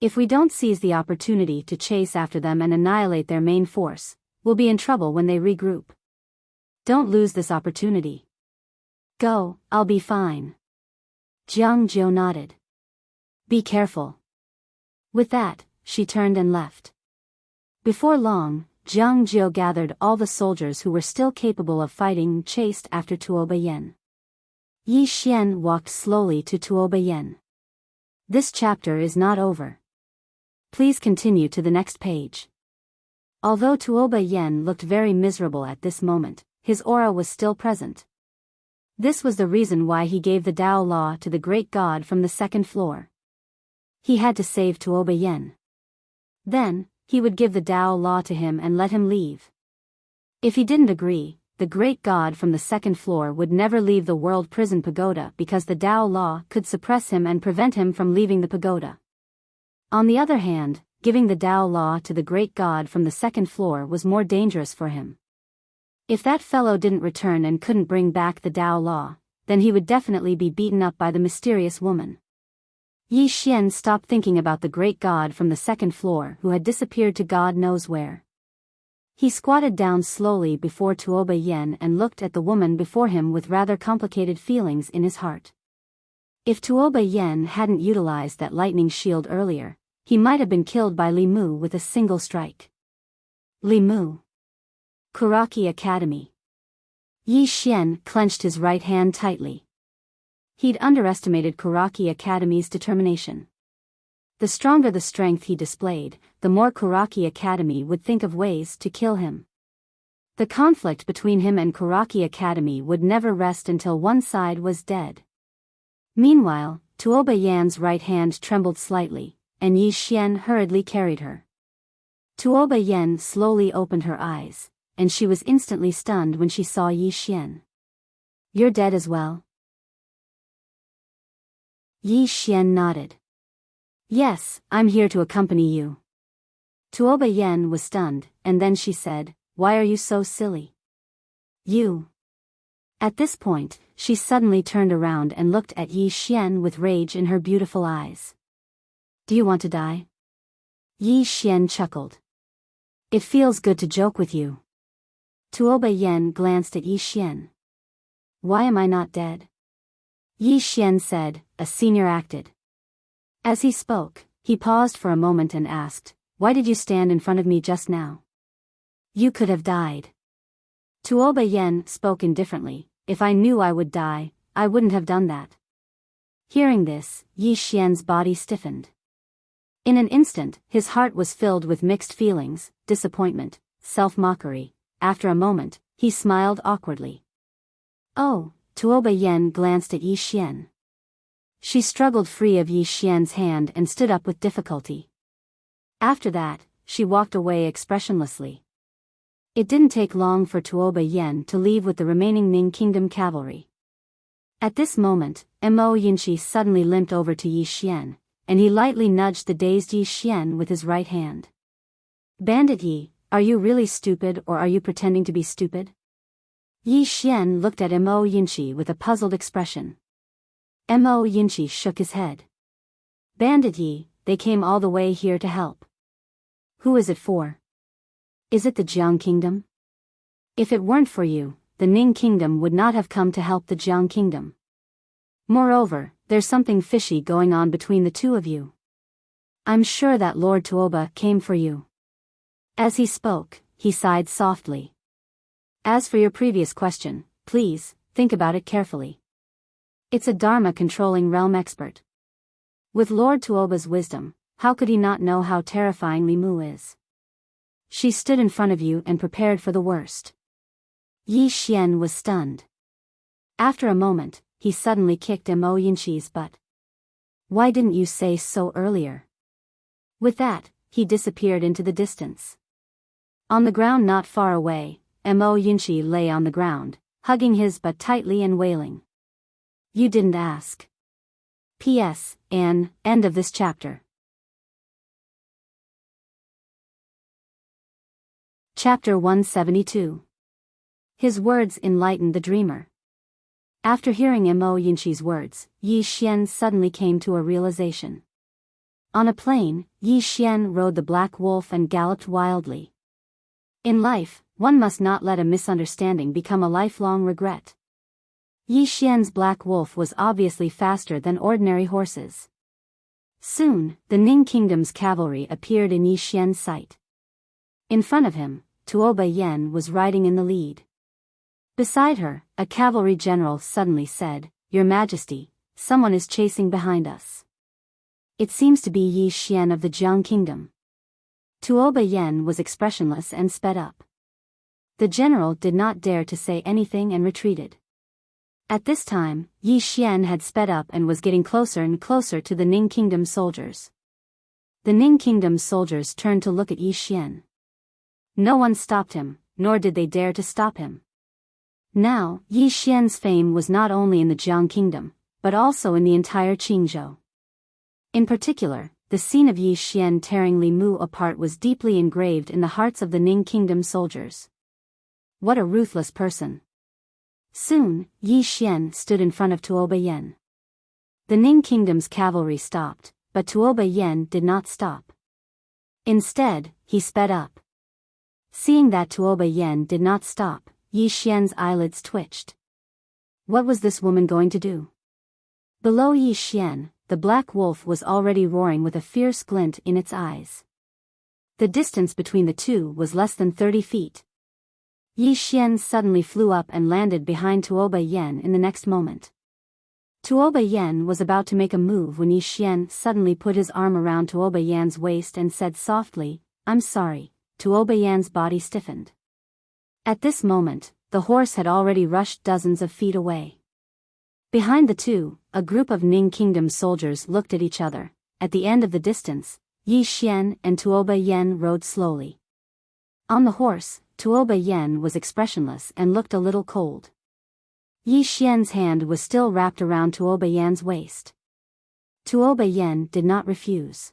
Speaker 1: If we don't seize the opportunity to chase after them and annihilate their main force, we'll be in trouble when they regroup. Don't lose this opportunity. Go, I'll be fine. Jiang Jiu nodded. Be careful. With that, she turned and left. Before long, Jiang Jiu gathered all the soldiers who were still capable of fighting and chased after Tuobayan. Yi Xian walked slowly to Tuobayan. This chapter is not over. Please continue to the next page. Although Tuobayan looked very miserable at this moment, his aura was still present. This was the reason why he gave the Tao Law to the great god from the second floor. He had to save Tuobayan. Then, he would give the Tao Law to him and let him leave. If he didn't agree, the great god from the second floor would never leave the world prison pagoda because the Tao Law could suppress him and prevent him from leaving the pagoda. On the other hand, giving the Tao Law to the great god from the second floor was more dangerous for him. If that fellow didn't return and couldn't bring back the Tao Law, then he would definitely be beaten up by the mysterious woman. Yi Xian stopped thinking about the great god from the second floor who had disappeared to God knows where. He squatted down slowly before Tuobayan and looked at the woman before him with rather complicated feelings in his heart. If Tuobayan hadn't utilized that lightning shield earlier, he might have been killed by Li Mu with a single strike. Li Mu. Kuraki Academy. Yi Xian clenched his right hand tightly. He'd underestimated Kuraki Academy's determination. The stronger the strength he displayed, the more Kuraki Academy would think of ways to kill him. The conflict between him and Kuraki Academy would never rest until one side was dead. Meanwhile, Tuobayan's right hand trembled slightly, and Yi Xian hurriedly carried her. Tuobayan slowly opened her eyes, and she was instantly stunned when she saw Yi Xian. "You're dead as well?" Yi Xian nodded. "Yes, I'm here to accompany you." Tuobayan was stunned, and then she said, "Why are you so silly? You." At this point, she suddenly turned around and looked at Yi Xian with rage in her beautiful eyes. "Do you want to die?" Yi Xian chuckled. "It feels good to joke with you." Tuobayan glanced at Yi Xian. "Why am I not dead?" Yi Xian said, "A senior acted." As he spoke, he paused for a moment and asked, "Why did you stand in front of me just now? You could have died." Tuobayan spoke indifferently, "If I knew I would die, I wouldn't have done that." Hearing this, Yi Xian's body stiffened. In an instant, his heart was filled with mixed feelings, disappointment, self-mockery. After a moment, he smiled awkwardly. "Oh," Tuobayan glanced at Yi Xian. She struggled free of Yi Xian's hand and stood up with difficulty. After that, she walked away expressionlessly. It didn't take long for Tuobayan to leave with the remaining Ning Kingdom cavalry. At this moment, Mo Yinchi suddenly limped over to Yi Xian, and he lightly nudged the dazed Yi Xian with his right hand. "Bandit Yi, are you really stupid or are you pretending to be stupid?" Yi Xian looked at Mo Yinchi with a puzzled expression. Mo Yinchi shook his head. "Bandit Yi, they came all the way here to help." "Who is it for? Is it the Jiang Kingdom? If it weren't for you, the Ning kingdom would not have come to help the Jiang kingdom. Moreover, there's something fishy going on between the two of you. I'm sure that Lord Tuoba came for you. As he spoke, he sighed softly. As for your previous question, please, think about it carefully. It's a Dharma-controlling realm expert. With Lord Tuoba's wisdom, how could he not know how terrifying Li Mu is? She stood in front of you and prepared for the worst. Yi Xian was stunned. After a moment, he suddenly kicked Mo Yinqi's butt. Why didn't you say so earlier? With that, he disappeared into the distance. On the ground not far away, Mo Yinqi lay on the ground, hugging his butt tightly and wailing. You didn't ask. P.S. End of this chapter. Chapter 172. His words enlightened the dreamer. After hearing Mo Yinqi's words, Yi Xian suddenly came to a realization. On a plain, Yi Xian rode the black wolf and galloped wildly. In life, one must not let a misunderstanding become a lifelong regret. Yi Xian's black wolf was obviously faster than ordinary horses. Soon, the Ning kingdom's cavalry appeared in Yi Xian's sight. In front of him, Tuoba Yen was riding in the lead. Beside her, a cavalry general suddenly said, Your Majesty, someone is chasing behind us. It seems to be Yi Xian of the Jiang kingdom. Tuoba Yen was expressionless and sped up. The general did not dare to say anything and retreated. At this time, Yi Xian had sped up and was getting closer and closer to the Ning kingdom soldiers. The Ning kingdom soldiers turned to look at Yi Xian. No one stopped him, nor did they dare to stop him. Now, Yi Xian's fame was not only in the Jiang kingdom, but also in the entire Qingzhou. In particular, the scene of Yi Xian tearing Li Mu apart was deeply engraved in the hearts of the Ning kingdom soldiers. What a ruthless person. Soon, Yi Xian stood in front of Tuoba Yen. The Ning kingdom's cavalry stopped, but Tuoba Yen did not stop. Instead, he sped up. Seeing that Tuoba Yen did not stop, Yi Xian's eyelids twitched. What was this woman going to do? Below Yi Xian, the black wolf was already roaring with a fierce glint in its eyes. The distance between the two was less than 30 feet. Yi Xian suddenly flew up and landed behind Tuoba Yen in the next moment. Tuoba Yen was about to make a move when Yi Xian suddenly put his arm around Tuoba Yan's waist and said softly, I'm sorry. Tuoba Yan's body stiffened. At this moment, the horse had already rushed dozens of feet away. Behind the two, a group of Ning kingdom soldiers looked at each other. At the end of the distance, Yi Xian and Tuoba Yen rode slowly. On the horse, Tuoba Yen was expressionless and looked a little cold. Yi Xian's hand was still wrapped around Tuoba Yan's waist. Tuoba Yen did not refuse.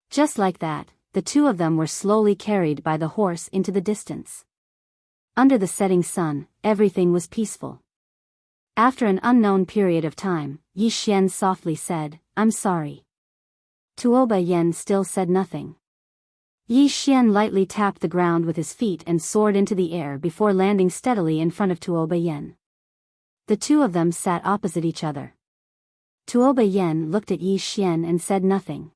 Speaker 1: Just like that, the two of them were slowly carried by the horse into the distance. Under the setting sun, everything was peaceful. After an unknown period of time, Yi Xian softly said, I'm sorry. Tuoba Yen still said nothing. Yi Xian lightly tapped the ground with his feet and soared into the air before landing steadily in front of Tuoba Yen. The two of them sat opposite each other. Tuoba Yen looked at Yi Xian and said nothing.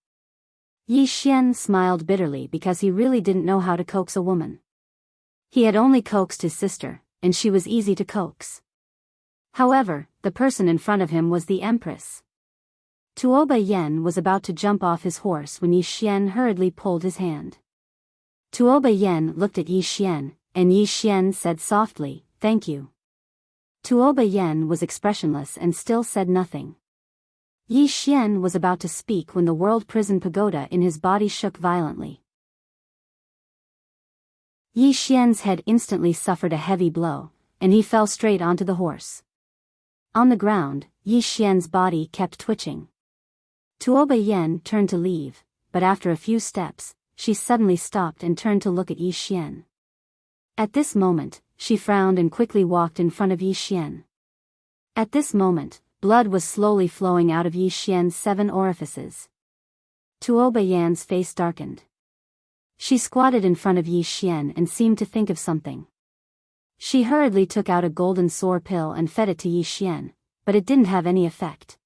Speaker 1: Yi Xian smiled bitterly because he really didn't know how to coax a woman. He had only coaxed his sister, and she was easy to coax. However, the person in front of him was the Empress. Tuoba Yen was about to jump off his horse when Yi Xian hurriedly pulled his hand. Tuoba Yen looked at Yi Xian, and Yi Xian said softly, Thank you. Tuoba Yen was expressionless and still said nothing. Yi Xian was about to speak when the world prison pagoda in his body shook violently. Yi Xian's head instantly suffered a heavy blow, and he fell straight onto the horse. On the ground, Yi Xian's body kept twitching. Tuoba Yen turned to leave, but after a few steps, she suddenly stopped and turned to look at Yi Xian. At this moment, she frowned and quickly walked in front of Yi Xian. At this moment, blood was slowly flowing out of Yi Xian's 7 orifices. Tuoba Yan's face darkened. She squatted in front of Yi Xian and seemed to think of something. She hurriedly took out a golden sore pill and fed it to Yi Xian, but it didn't have any effect.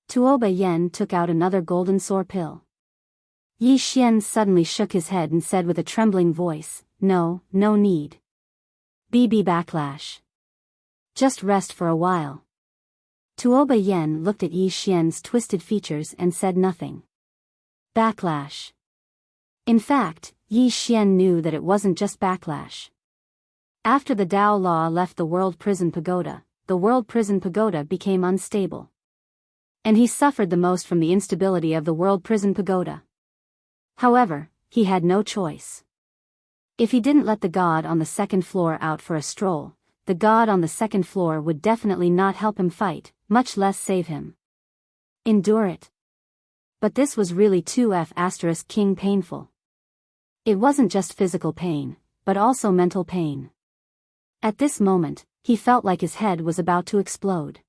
Speaker 1: Tuoba Yen took out another golden sore pill. Yi Xian suddenly shook his head and said with a trembling voice, "No, no need. BB backlash. Just rest for a while." Tuoba Yen looked at Yi Xian's twisted features and said nothing. Backlash. In fact, Yi Xian knew that it wasn't just backlash. After the Tao Law left the World Prison Pagoda, the World Prison Pagoda became unstable. And he suffered the most from the instability of the World Prison Pagoda. However, he had no choice. If he didn't let the god on the second floor out for a stroll, the god on the second floor would definitely not help him fight, much less save him. Endure it. But this was really too *king painful. It wasn't just physical pain, but also mental pain. At this moment, he felt like his head was about to explode.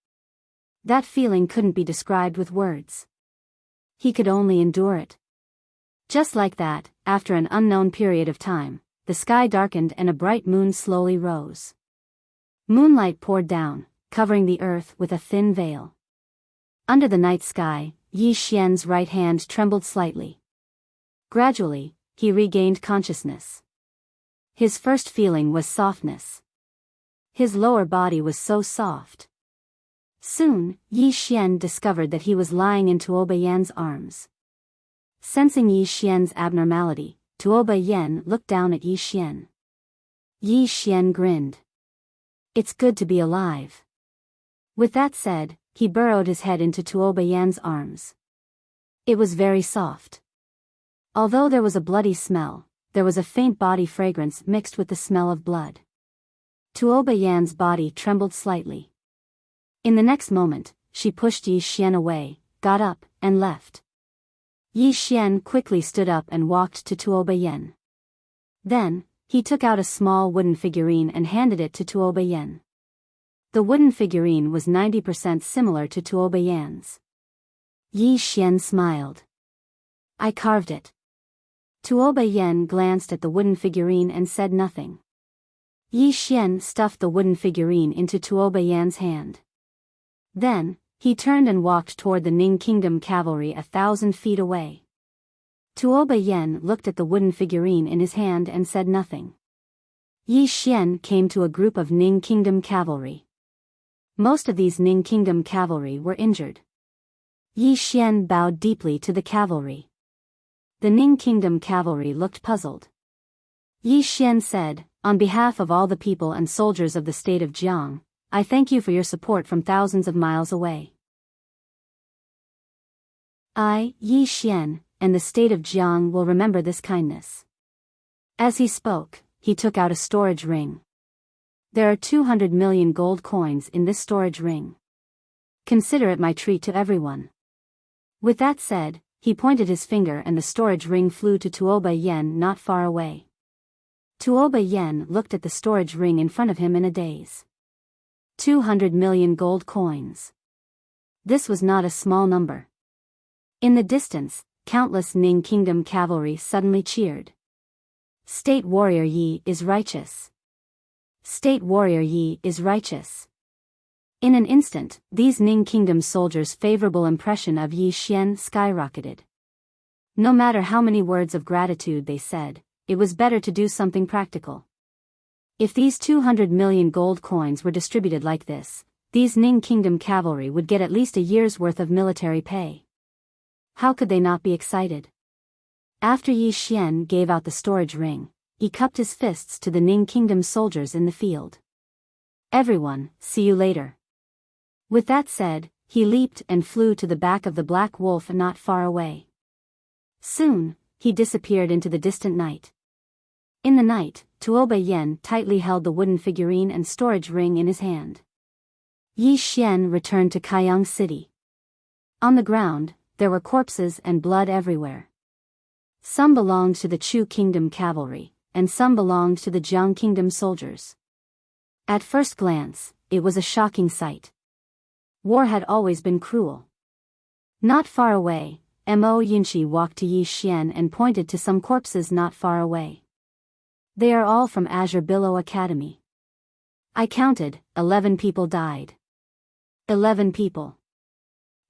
Speaker 1: That feeling couldn't be described with words. He could only endure it. Just like that, after an unknown period of time, the sky darkened and a bright moon slowly rose. Moonlight poured down, covering the earth with a thin veil. Under the night sky, Yi Xian's right hand trembled slightly. Gradually, he regained consciousness. His first feeling was softness. His lower body was so soft. Soon, Yi Xian discovered that he was lying in Tuoba Yan's arms. Sensing Yi Xian's abnormality, Tuoba Yan looked down at Yi Xian. Yi Xian grinned. "It's good to be alive." With that said, he burrowed his head into Tuoba Yan's arms. It was very soft. Although there was a bloody smell, there was a faint body fragrance mixed with the smell of blood. Tuoba Yan's body trembled slightly. In the next moment, she pushed Yi Xian away, got up, and left. Yi Xian quickly stood up and walked to Tuoba Yan. Then, he took out a small wooden figurine and handed it to Tuoba Yan. The wooden figurine was 90% similar to Tuoba Yan's. Yi Xian smiled. "I carved it." Tuoba Yan glanced at the wooden figurine and said nothing. Yi Xian stuffed the wooden figurine into Tuoba Yan's hand. Then, he turned and walked toward the Ning Kingdom cavalry 1,000 feet away. Tuoba Yan looked at the wooden figurine in his hand and said nothing. Yi Xian came to a group of Ning Kingdom cavalry. Most of these Ning Kingdom cavalry were injured. Yi Xian bowed deeply to the cavalry. The Ning Kingdom cavalry looked puzzled. Yi Xian said, "On behalf of all the people and soldiers of the state of Jiang, I thank you for your support from thousands of miles away. I, Yi Xian, and the state of Jiang will remember this kindness." As he spoke, he took out a storage ring. "There are 200 million gold coins in this storage ring. Consider it my treat to everyone." With that said, he pointed his finger and the storage ring flew to Tuoba Yan not far away. Tuoba Yan looked at the storage ring in front of him in a daze. 200 million gold coins. This was not a small number. In the distance, countless Ning Kingdom cavalry suddenly cheered. "State Warrior Yi is righteous. State Warrior Yi is righteous." In an instant, these Ning Kingdom soldiers' favorable impression of Yi Xian skyrocketed. No matter how many words of gratitude they said, it was better to do something practical. If these 200 million gold coins were distributed like this, these Ning Kingdom cavalry would get at least a year's worth of military pay. How could they not be excited? After Yi Xian gave out the storage ring, he cupped his fists to the Ning Kingdom soldiers in the field. "Everyone, see you later." With that said, he leaped and flew to the back of the black wolf not far away. Soon, he disappeared into the distant night. In the night, Tuoba Yan tightly held the wooden figurine and storage ring in his hand. Yi Xian returned to Kaiyang City. On the ground, there were corpses and blood everywhere. Some belonged to the Chu Kingdom cavalry, and some belonged to the Jiang Kingdom soldiers. At first glance, it was a shocking sight. War had always been cruel. Not far away, Mo Yinshi walked to Yi Xian and pointed to some corpses not far away. "They are all from Azure Billow Academy. I counted, 11 people died. 11 people.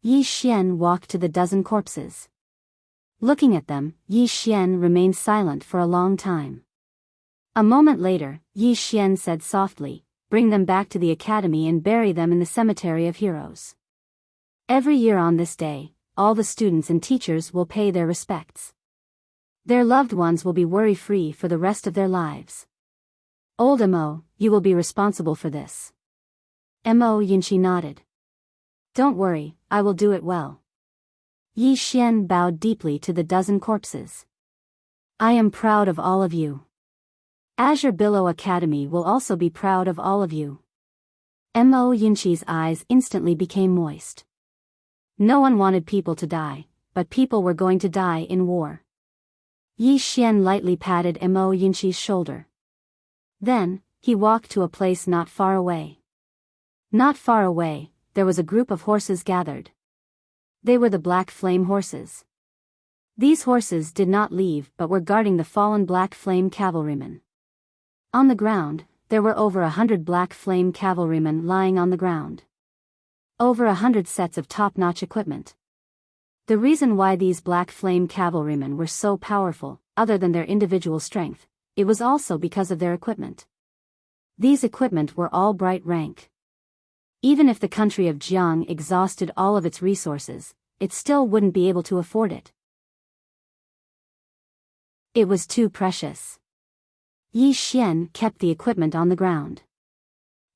Speaker 1: Yi Xian walked to the dozen corpses. Looking at them, Yi Xian remained silent for a long time. A moment later, Yi Xian said softly, "Bring them back to the academy and bury them in the cemetery of heroes. Every year on this day, all the students and teachers will pay their respects. Their loved ones will be worry-free for the rest of their lives. Old Mo, you will be responsible for this." Mo Yinchi nodded. "Don't worry, I will do it well." Yi Xian bowed deeply to the dozen corpses. "I am proud of all of you. Azure Billow Academy will also be proud of all of you." Mo Yinchi's eyes instantly became moist. No one wanted people to die, but people were going to die in war. Yi Xian lightly patted Mo Yinchi's shoulder. Then, he walked to a place not far away. Not far away, there was a group of horses gathered. They were the Black Flame horses. These horses did not leave but were guarding the fallen Black Flame cavalrymen. On the ground, there were over 100 Black Flame cavalrymen lying on the ground. Over 100 sets of top-notch equipment. The reason why these Black Flame cavalrymen were so powerful, other than their individual strength, it was also because of their equipment. These equipment were all bright rank. Even if the country of Jiang exhausted all of its resources, it still wouldn't be able to afford it. It was too precious. Yi Xian kept the equipment on the ground.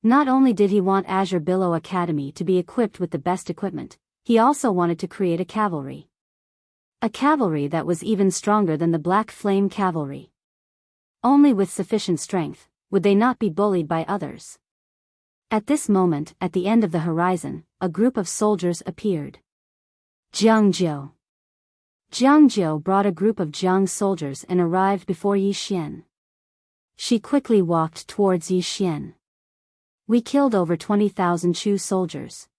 Speaker 1: Not only did he want Azure Billow Academy to be equipped with the best equipment, he also wanted to create a cavalry. A cavalry that was even stronger than the Black Flame cavalry. Only with sufficient strength would they not be bullied by others. At this moment, at the end of the horizon, a group of soldiers appeared. Jiang Zhou. Jiang Zhou brought a group of Jiang soldiers and arrived before Yi Xian. She quickly walked towards Yi Xian. "We killed over 20,000 Chu soldiers."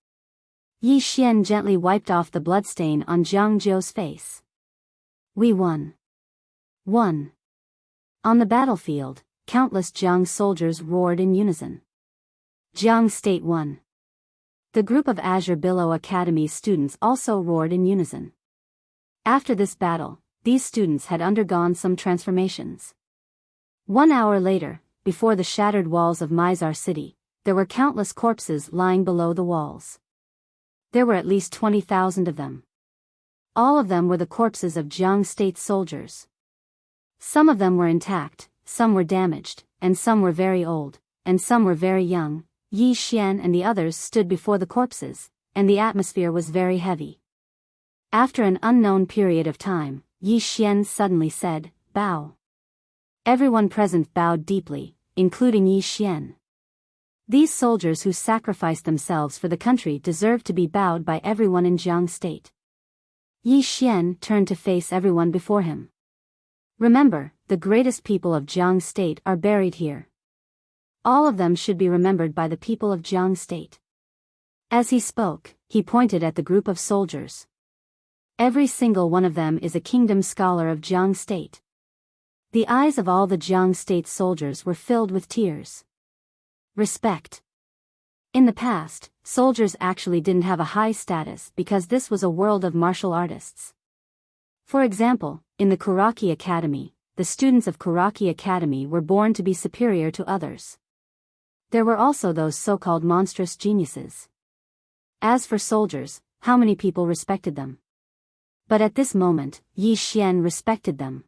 Speaker 1: Yi Xian gently wiped off the bloodstain on Jiang Zhou's face. "We won. Won." On the battlefield, countless Jiang soldiers roared in unison. Jiang State won. The group of Azure Billow Academy students also roared in unison. After this battle, these students had undergone some transformations. 1 hour later, before the shattered walls of Mizar City, there were countless corpses lying below the walls. There were at least 20,000 of them. All of them were the corpses of Jiang State soldiers. Some of them were intact, some were damaged, and some were very old, and some were very young. Yi Xian and the others stood before the corpses, and the atmosphere was very heavy. After an unknown period of time, Yi Xian suddenly said, "Bow." Everyone present bowed deeply, including Yi Xian. These soldiers who sacrificed themselves for the country deserved to be bowed by everyone in Jiang State. Yi Xian turned to face everyone before him. "Remember, the greatest people of Jiang State are buried here. All of them should be remembered by the people of Jiang State." As he spoke, he pointed at the group of soldiers. Every single one of them is a kingdom scholar of Jiang State. The eyes of all the Jiang State soldiers were filled with tears. Respect. In the past, soldiers actually didn't have a high status because this was a world of martial artists. For example, in the Kuraki Academy, the students of Kuraki Academy were born to be superior to others. There were also those so-called monstrous geniuses. As for soldiers, how many people respected them? But at this moment, Yi Xian respected them.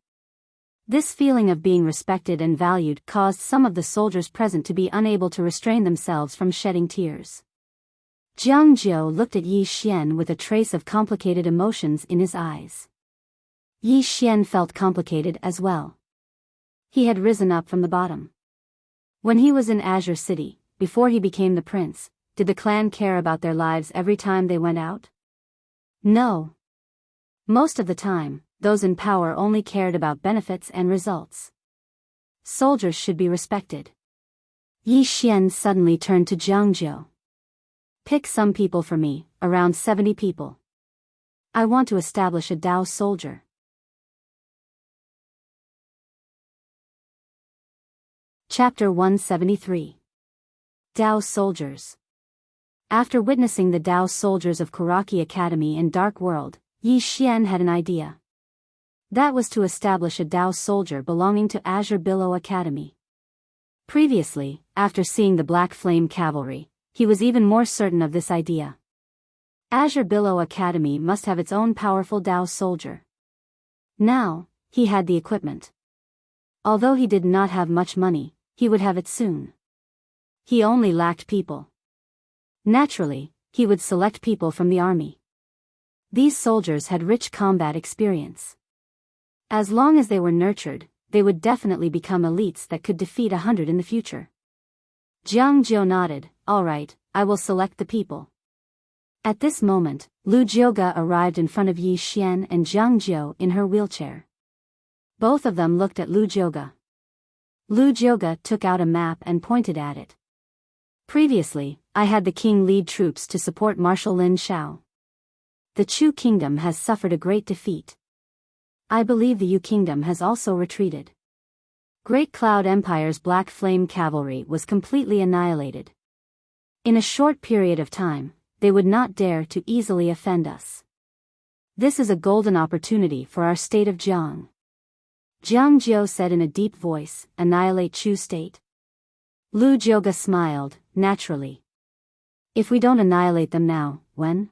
Speaker 1: This feeling of being respected and valued caused some of the soldiers present to be unable to restrain themselves from shedding tears. Jiang Zhou looked at Yi Xian with a trace of complicated emotions in his eyes. Yi Xian felt complicated as well. He had risen up from the bottom. When he was in Azure City, before he became the prince, did the clan care about their lives every time they went out? No. Most of the time, those in power only cared about benefits and results. Soldiers should be respected. Yi Xian suddenly turned to Jiang Zhou. "Pick some people for me, around 70 people. I want to establish a Dao soldier." Chapter 173. Dao soldiers. After witnessing the Dao soldiers of Kuraki Academy in Dark World, Yi Xian had an idea. That was to establish a Dao soldier belonging to Azure Billow Academy. Previously, after seeing the Black Flame Cavalry, he was even more certain of this idea. Azure Billow Academy must have its own powerful Dao soldier. Now, he had the equipment. Although he did not have much money, he would have it soon. He only lacked people. Naturally, he would select people from the army. These soldiers had rich combat experience. As long as they were nurtured, they would definitely become elites that could defeat 100 in the future. Jiang Jiu nodded, "All right, I will select the people." At this moment, Lu Jioga arrived in front of Yi Xian and Jiang Jiu in her wheelchair. Both of them looked at Lu Jioga. Lu Jioga took out a map and pointed at it. "Previously, I had the king lead troops to support Marshal Lin Shao. The Chu kingdom has suffered a great defeat. I believe the Yu kingdom has also retreated. Great Cloud Empire's Black Flame Cavalry was completely annihilated. In a short period of time, they would not dare to easily offend us. This is a golden opportunity for our state of Jiang." Jiang Jiu said in a deep voice, "Annihilate Chu state?" Lu Jioga smiled, "Naturally. If we don't annihilate them now, when?"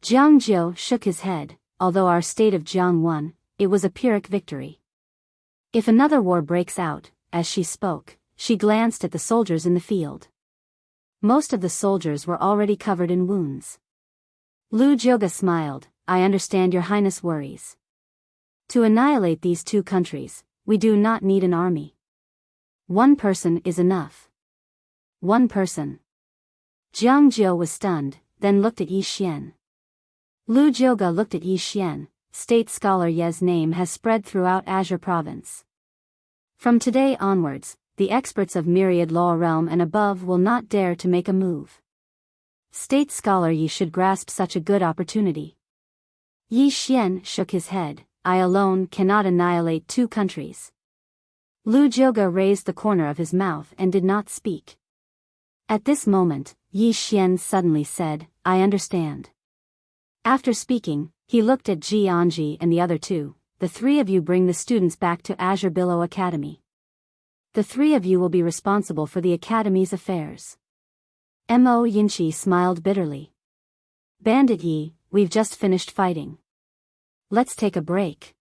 Speaker 1: Jiang Jiu shook his head. "Although our state of Jiang won, it was a Pyrrhic victory. If another war breaks out," as she spoke, she glanced at the soldiers in the field. Most of the soldiers were already covered in wounds. Lu Jioga smiled, "I understand your highness' worries. To annihilate these two countries, we do not need an army. One person is enough." "One person?" Jiang Jiu was stunned, then looked at Yi Xian. Lu Jioga looked at Yi Xian. "State scholar Ye's name has spread throughout Azure province. From today onwards, the experts of Myriad Law Realm and above will not dare to make a move. State scholar Yi should grasp such a good opportunity." Yi Xian shook his head. "I alone cannot annihilate two countries." Lu Jioga raised the corner of his mouth and did not speak. At this moment, Yi Xian suddenly said, "I understand." After speaking, he looked at Ji Anji and the other two. "The three of you bring the students back to Azure Billow Academy. The three of you will be responsible for the Academy's affairs." Mo Yinchi smiled bitterly. "Bandit Yi, we've just finished fighting. Let's take a break."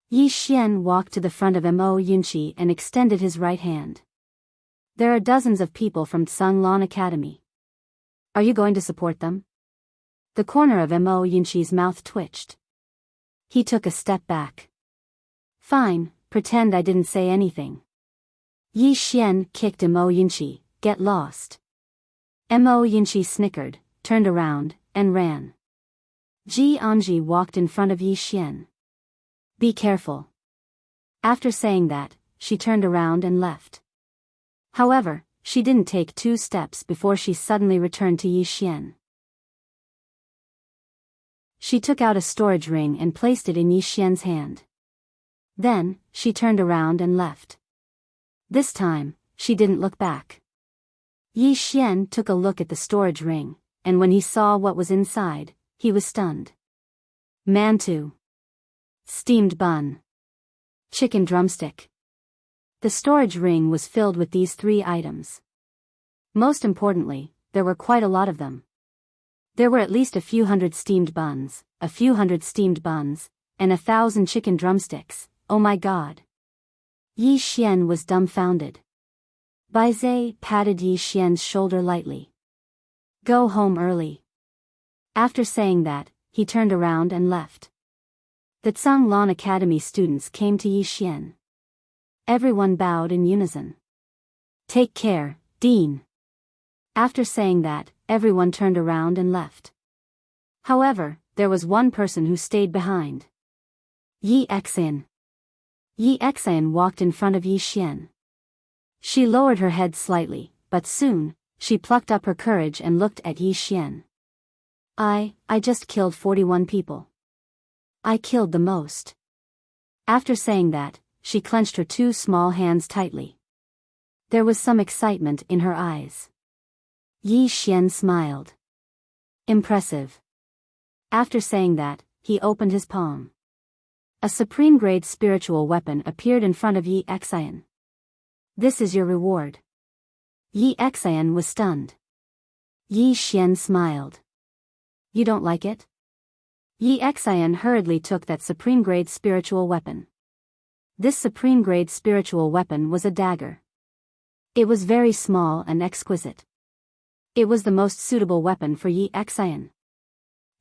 Speaker 1: Yi Xian walked to the front of Mo Yinchi and extended his right hand. "There are dozens of people from Tsung Lan Academy. Are you going to support them?" The corner of Mo Yinchi's mouth twitched. He took a step back. "Fine, pretend I didn't say anything." Yi Xian kicked Mo Yinchi. "Get lost." Mo Yinchi snickered, turned around, and ran. Ji Anji walked in front of Yi Xian. "Be careful." After saying that, she turned around and left. However, she didn't take 2 steps before she suddenly returned to Yi Xian. She took out a storage ring and placed it in Yi Xian's hand. Then, she turned around and left. This time, she didn't look back. Yi Xian took a look at the storage ring, and when he saw what was inside, he was stunned. Mantu. Steamed bun. Chicken drumstick. The storage ring was filled with these 3 items. Most importantly, there were quite a lot of them. There were at least a few hundred steamed buns, a few hundred steamed buns, and 1,000 chicken drumsticks. Oh my god. Yi Xian was dumbfounded. Bai Zai patted Yi Xian's shoulder lightly. "Go home early." After saying that, he turned around and left. The Tsung Lan Academy students came to Yi Xian. Everyone bowed in unison. "Take care, Dean." After saying that, everyone turned around and left. However, there was one person who stayed behind. Yi Exin. Yi Exin walked in front of Yi Xian. She lowered her head slightly, but soon, she plucked up her courage and looked at Yi Xian. I just killed 41 people. I killed the most." After saying that, she clenched her 2 small hands tightly. There was some excitement in her eyes. Yi Xian smiled. Impressive. After saying that, he opened his palm. A supreme-grade spiritual weapon appeared in front of Yi Xian. This is your reward. Yi Xian was stunned. Yi Xian smiled. You don't like it? Yi Xian hurriedly took that supreme-grade spiritual weapon. This supreme-grade spiritual weapon was a dagger. It was very small and exquisite. It was the most suitable weapon for Yi Xian.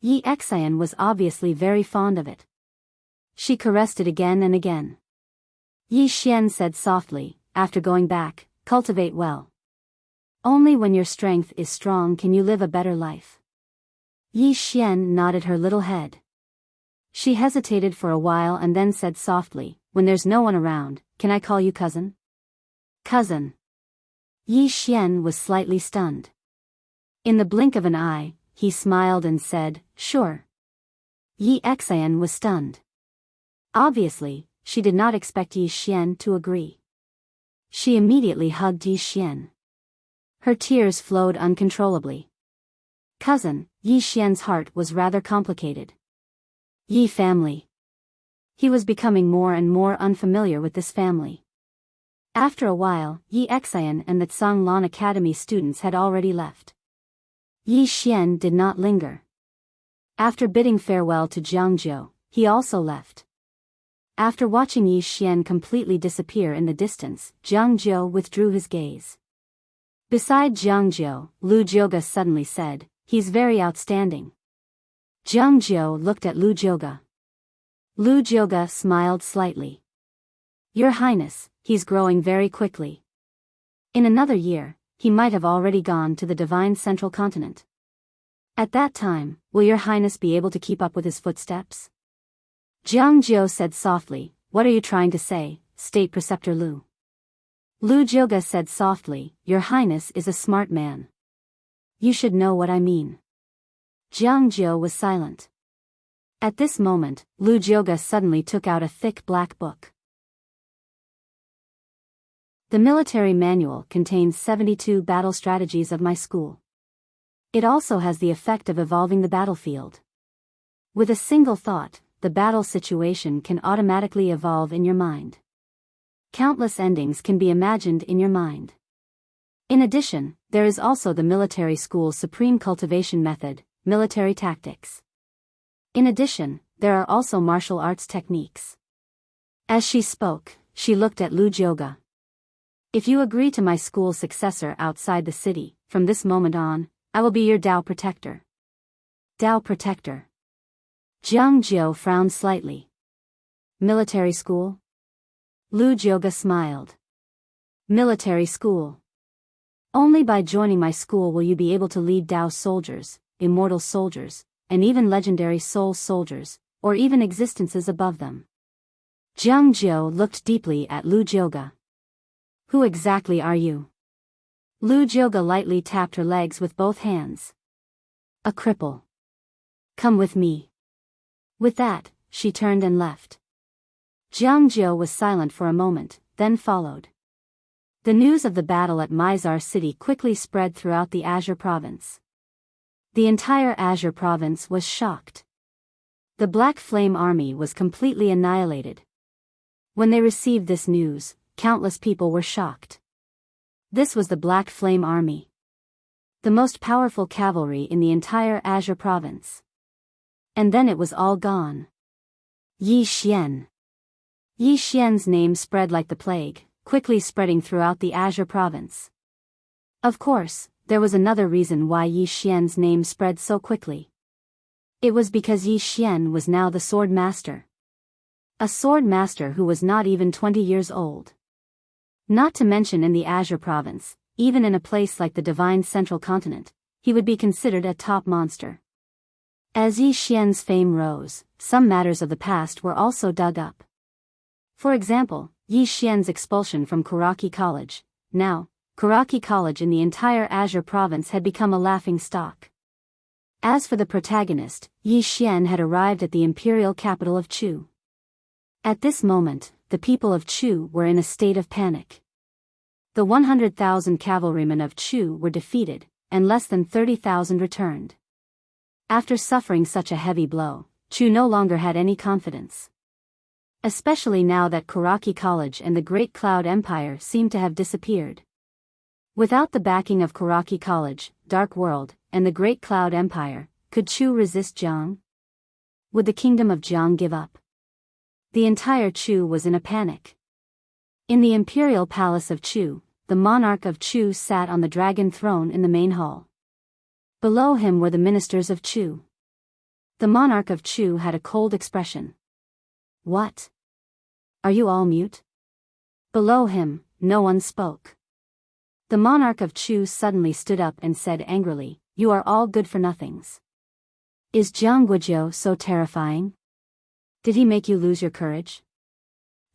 Speaker 1: Yi Xian was obviously very fond of it. She caressed it again and again. Yi Xian said softly, after going back, cultivate well. Only when your strength is strong can you live a better life. Yi Xian nodded her little head. She hesitated for a while and then said softly, when there's no one around, can I call you cousin? Cousin. Yi Xian was slightly stunned. In the blink of an eye, he smiled and said, sure. Yi Xian was stunned. Obviously, she did not expect Yi Xian to agree. She immediately hugged Yi Xian. Her tears flowed uncontrollably. Cousin, Yi Xian's heart was rather complicated. Yi family. He was becoming more and more unfamiliar with this family. After a while, Yi Xian and the Tsanglan Academy students had already left. Yi Xian did not linger. After bidding farewell to Jiangzhou, he also left. After watching Yi Xian completely disappear in the distance, Jiangzhou withdrew his gaze. Beside Jiangzhou, Lu Jioga suddenly said, he's very outstanding. Jiangzhou looked at Lu Jioga. Lu Jioga smiled slightly. Your Highness, he's growing very quickly. In another year, he might have already gone to the divine central continent. At that time, will your Highness be able to keep up with his footsteps? Jiangzhou said softly, what are you trying to say, State Preceptor Lu? Lu Jioga said softly, your Highness is a smart man. You should know what I mean. Jiangzhou was silent. At this moment, Lu Jioga suddenly took out a thick black book. The military manual contains 72 battle strategies of my school. It also has the effect of evolving the battlefield. With a single thought, the battle situation can automatically evolve in your mind. Countless endings can be imagined in your mind. In addition, there is also the military school's supreme cultivation method, military tactics. In addition, there are also martial arts techniques. As she spoke, she looked at Lu Jioga. If you agree to my school's successor outside the city, from this moment on, I will be your Dao protector. Dao protector. Jiangzhou frowned slightly. Military school? Lu Jioga smiled. Military school. Only by joining my school will you be able to lead Dao soldiers, immortal soldiers, and even legendary soul soldiers, or even existences above them. Jiangzhou looked deeply at Lu Jioga. Who exactly are you? Lu Jioga lightly tapped her legs with both hands. A cripple. Come with me. With that, she turned and left. Jiangzhou was silent for a moment, then followed. The news of the battle at Mizar City quickly spread throughout the Azure Province. The entire Azure Province was shocked. The Black Flame Army was completely annihilated. When they received this news, countless people were shocked. This was the Black Flame Army. The most powerful cavalry in the entire Azure Province. And then it was all gone. Yi Xian. Yi Xian's name spread like the plague, quickly spreading throughout the Azure Province. Of course, there was another reason why Yi Xian's name spread so quickly. It was because Yi Xian was now the sword master. A sword master who was not even 20 years old. Not to mention in the Azure Province, even in a place like the Divine Central Continent, he would be considered a top monster. As Yi Xian's fame rose, some matters of the past were also dug up. For example, Yi Xian's expulsion from Kuraki College. Now, Kuraki College in the entire Azure Province had become a laughing stock. As for the protagonist, Yi Xian had arrived at the imperial capital of Chu. At this moment, the people of Chu were in a state of panic. The 100,000 cavalrymen of Chu were defeated, and less than 30,000 returned. After suffering such a heavy blow, Chu no longer had any confidence. Especially now that Kuraki College and the Great Cloud Empire seemed to have disappeared. Without the backing of Kuraki College, Dark World, and the Great Cloud Empire, could Chu resist Jiang? Would the kingdom of Jiang give up? The entire Chu was in a panic. In the imperial palace of Chu, the monarch of Chu sat on the dragon throne in the main hall. Below him were the ministers of Chu. The monarch of Chu had a cold expression. What? Are you all mute? Below him, no one spoke. The monarch of Chu suddenly stood up and said angrily, "You are all good-for-nothings. Is Jiang Guizhou so terrifying? Did he make you lose your courage?"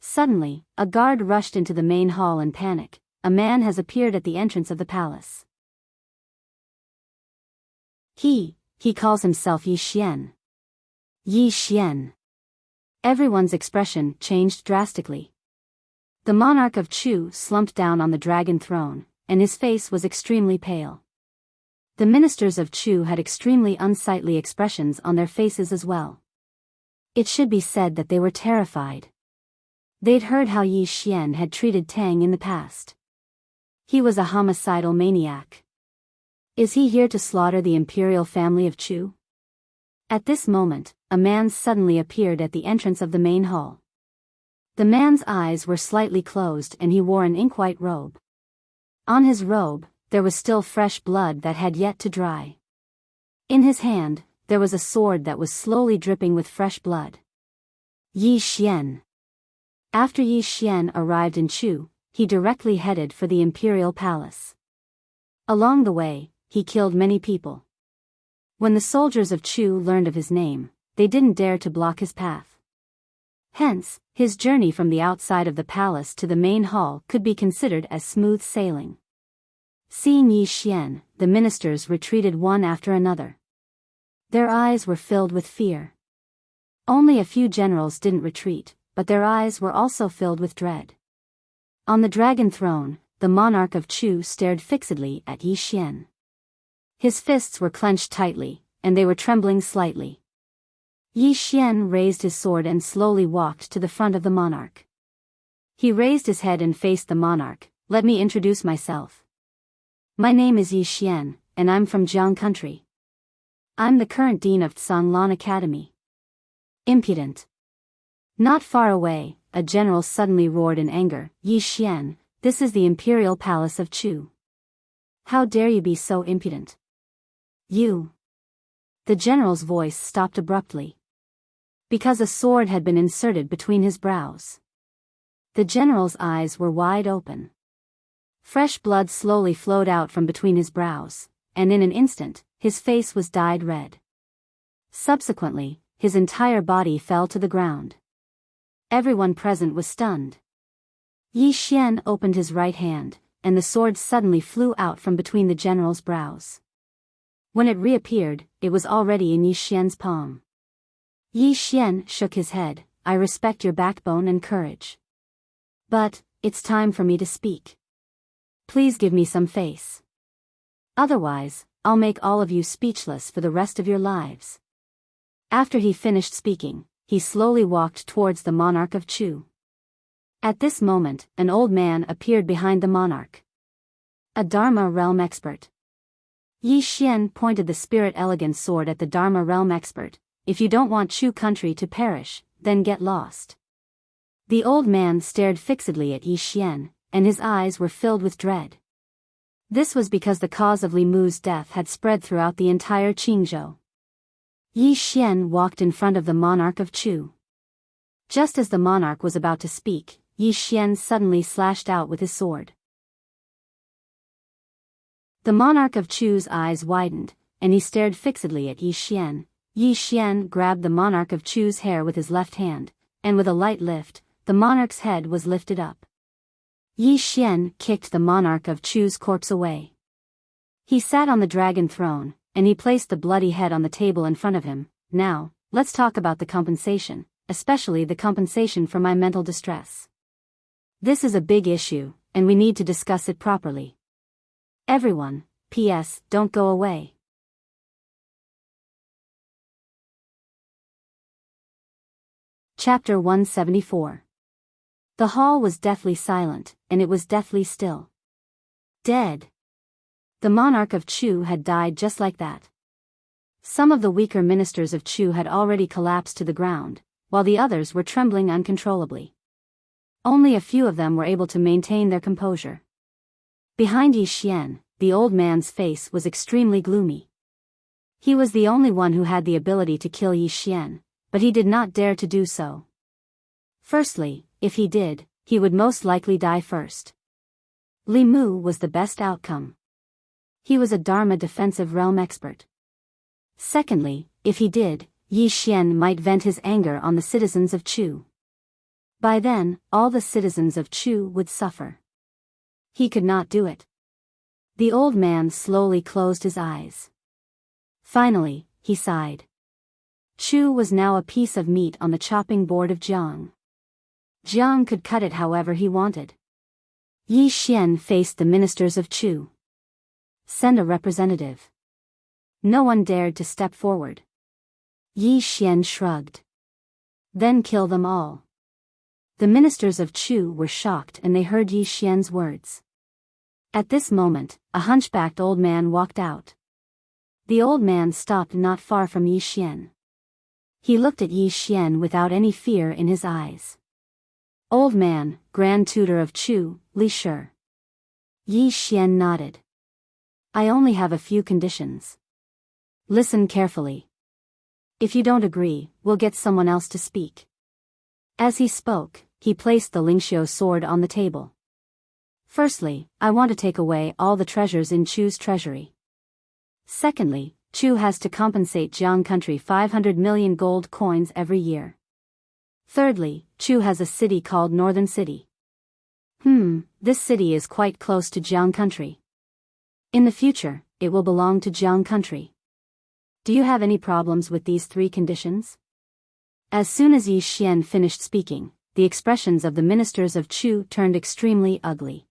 Speaker 1: Suddenly, a guard rushed into the main hall in panic. A man has appeared at the entrance of the palace. He calls himself Yi Xian. Yi Xian. Everyone's expression changed drastically. The monarch of Chu slumped down on the dragon throne, and his face was extremely pale. The ministers of Chu had extremely unsightly expressions on their faces as well. It should be said that they were terrified. They'd heard how Yi Xian had treated Tang in the past. He was a homicidal maniac. Is he here to slaughter the imperial family of Chu? At this moment, a man suddenly appeared at the entrance of the main hall. The man's eyes were slightly closed and he wore an ink-white robe. On his robe, there was still fresh blood that had yet to dry. In his hand, there was a sword that was slowly dripping with fresh blood. Yi Xian. After Yi Xian arrived in Chu, he directly headed for the imperial palace. Along the way, he killed many people. When the soldiers of Chu learned of his name, they didn't dare to block his path. Hence, his journey from the outside of the palace to the main hall could be considered as smooth sailing. Seeing Yi Xian, the ministers retreated one after another. Their eyes were filled with fear. Only a few generals didn't retreat, but their eyes were also filled with dread. On the dragon throne, the monarch of Chu stared fixedly at Yi Xian. His fists were clenched tightly, and they were trembling slightly. Yi Xian raised his sword and slowly walked to the front of the monarch. He raised his head and faced the monarch. "Let me introduce myself. My name is Yi Xian, and I'm from Jiang country. I'm the current dean of Tsanglan Academy." Impudent. Not far away, a general suddenly roared in anger, "Yi Xian, this is the imperial palace of Chu. How dare you be so impudent? You." The general's voice stopped abruptly. Because a sword had been inserted between his brows. The general's eyes were wide open. Fresh blood slowly flowed out from between his brows, and in an instant, his face was dyed red. Subsequently, his entire body fell to the ground. Everyone present was stunned. Yi Xian opened his right hand, and the sword suddenly flew out from between the general's brows. When it reappeared, it was already in Yi Xian's palm. Yi Xian shook his head. "I respect your backbone and courage. But, it's time for me to speak. Please give me some face. Otherwise, I'll make all of you speechless for the rest of your lives." After he finished speaking, he slowly walked towards the monarch of Chu. At this moment, an old man appeared behind the monarch. A Dharma realm expert. Yi Xian pointed the spirit-elegant sword at the Dharma realm expert. "If you don't want Chu country to perish, then get lost." The old man stared fixedly at Yi Xian, and his eyes were filled with dread. This was because the cause of Li Mu's death had spread throughout the entire Qingzhou. Yi Xian walked in front of the monarch of Chu. Just as the monarch was about to speak, Yi Xian suddenly slashed out with his sword. The monarch of Chu's eyes widened, and he stared fixedly at Yi Xian. Yi Xian grabbed the monarch of Chu's hair with his left hand, and with a light lift, the monarch's head was lifted up. Yi Xian kicked the monarch of Chu's corpse away. He sat on the dragon throne, and he placed the bloody head on the table in front of him. "Now, let's talk about the compensation, especially the compensation for my mental distress. This is a big issue, and we need to discuss it properly. Everyone, P.S. Don't go away. Chapter 174. The hall was deathly silent, and it was deathly still. Dead. The monarch of Chu had died just like that. Some of the weaker ministers of Chu had already collapsed to the ground, while the others were trembling uncontrollably. Only a few of them were able to maintain their composure. Behind Yi Xian, the old man's face was extremely gloomy. He was the only one who had the ability to kill Yi Xian, but he did not dare to do so. Firstly, if he did, he would most likely die first. Li Mu was the best outcome. He was a Dharma defensive realm expert. Secondly, if he did, Yi Xian might vent his anger on the citizens of Chu. By then, all the citizens of Chu would suffer. He could not do it. The old man slowly closed his eyes. Finally, he sighed. Chu was now a piece of meat on the chopping board of Jiang. Jiang could cut it however he wanted. Yi Xian faced the ministers of Chu. Send a representative. No one dared to step forward. Yi Xian shrugged. Then kill them all. The ministers of Chu were shocked and they heard Yi Xian's words. At this moment, a hunchbacked old man walked out. The old man stopped not far from Yi Xian. He looked at Yi Xian without any fear in his eyes. Old man, Grand Tutor of Chu, Li Shi. Yi Xian nodded. I only have a few conditions. Listen carefully. If you don't agree, we'll get someone else to speak. As he spoke, he placed the Lingxiu sword on the table. Firstly, I want to take away all the treasures in Chu's treasury. Secondly, Chu has to compensate Jiang country 500 million gold coins every year. Thirdly, Chu has a city called Northern City. This city is quite close to Jiang country. In the future, it will belong to Jiang country. Do you have any problems with these three conditions? As soon as Yi Xian finished speaking, the expressions of the ministers of Chu turned extremely ugly.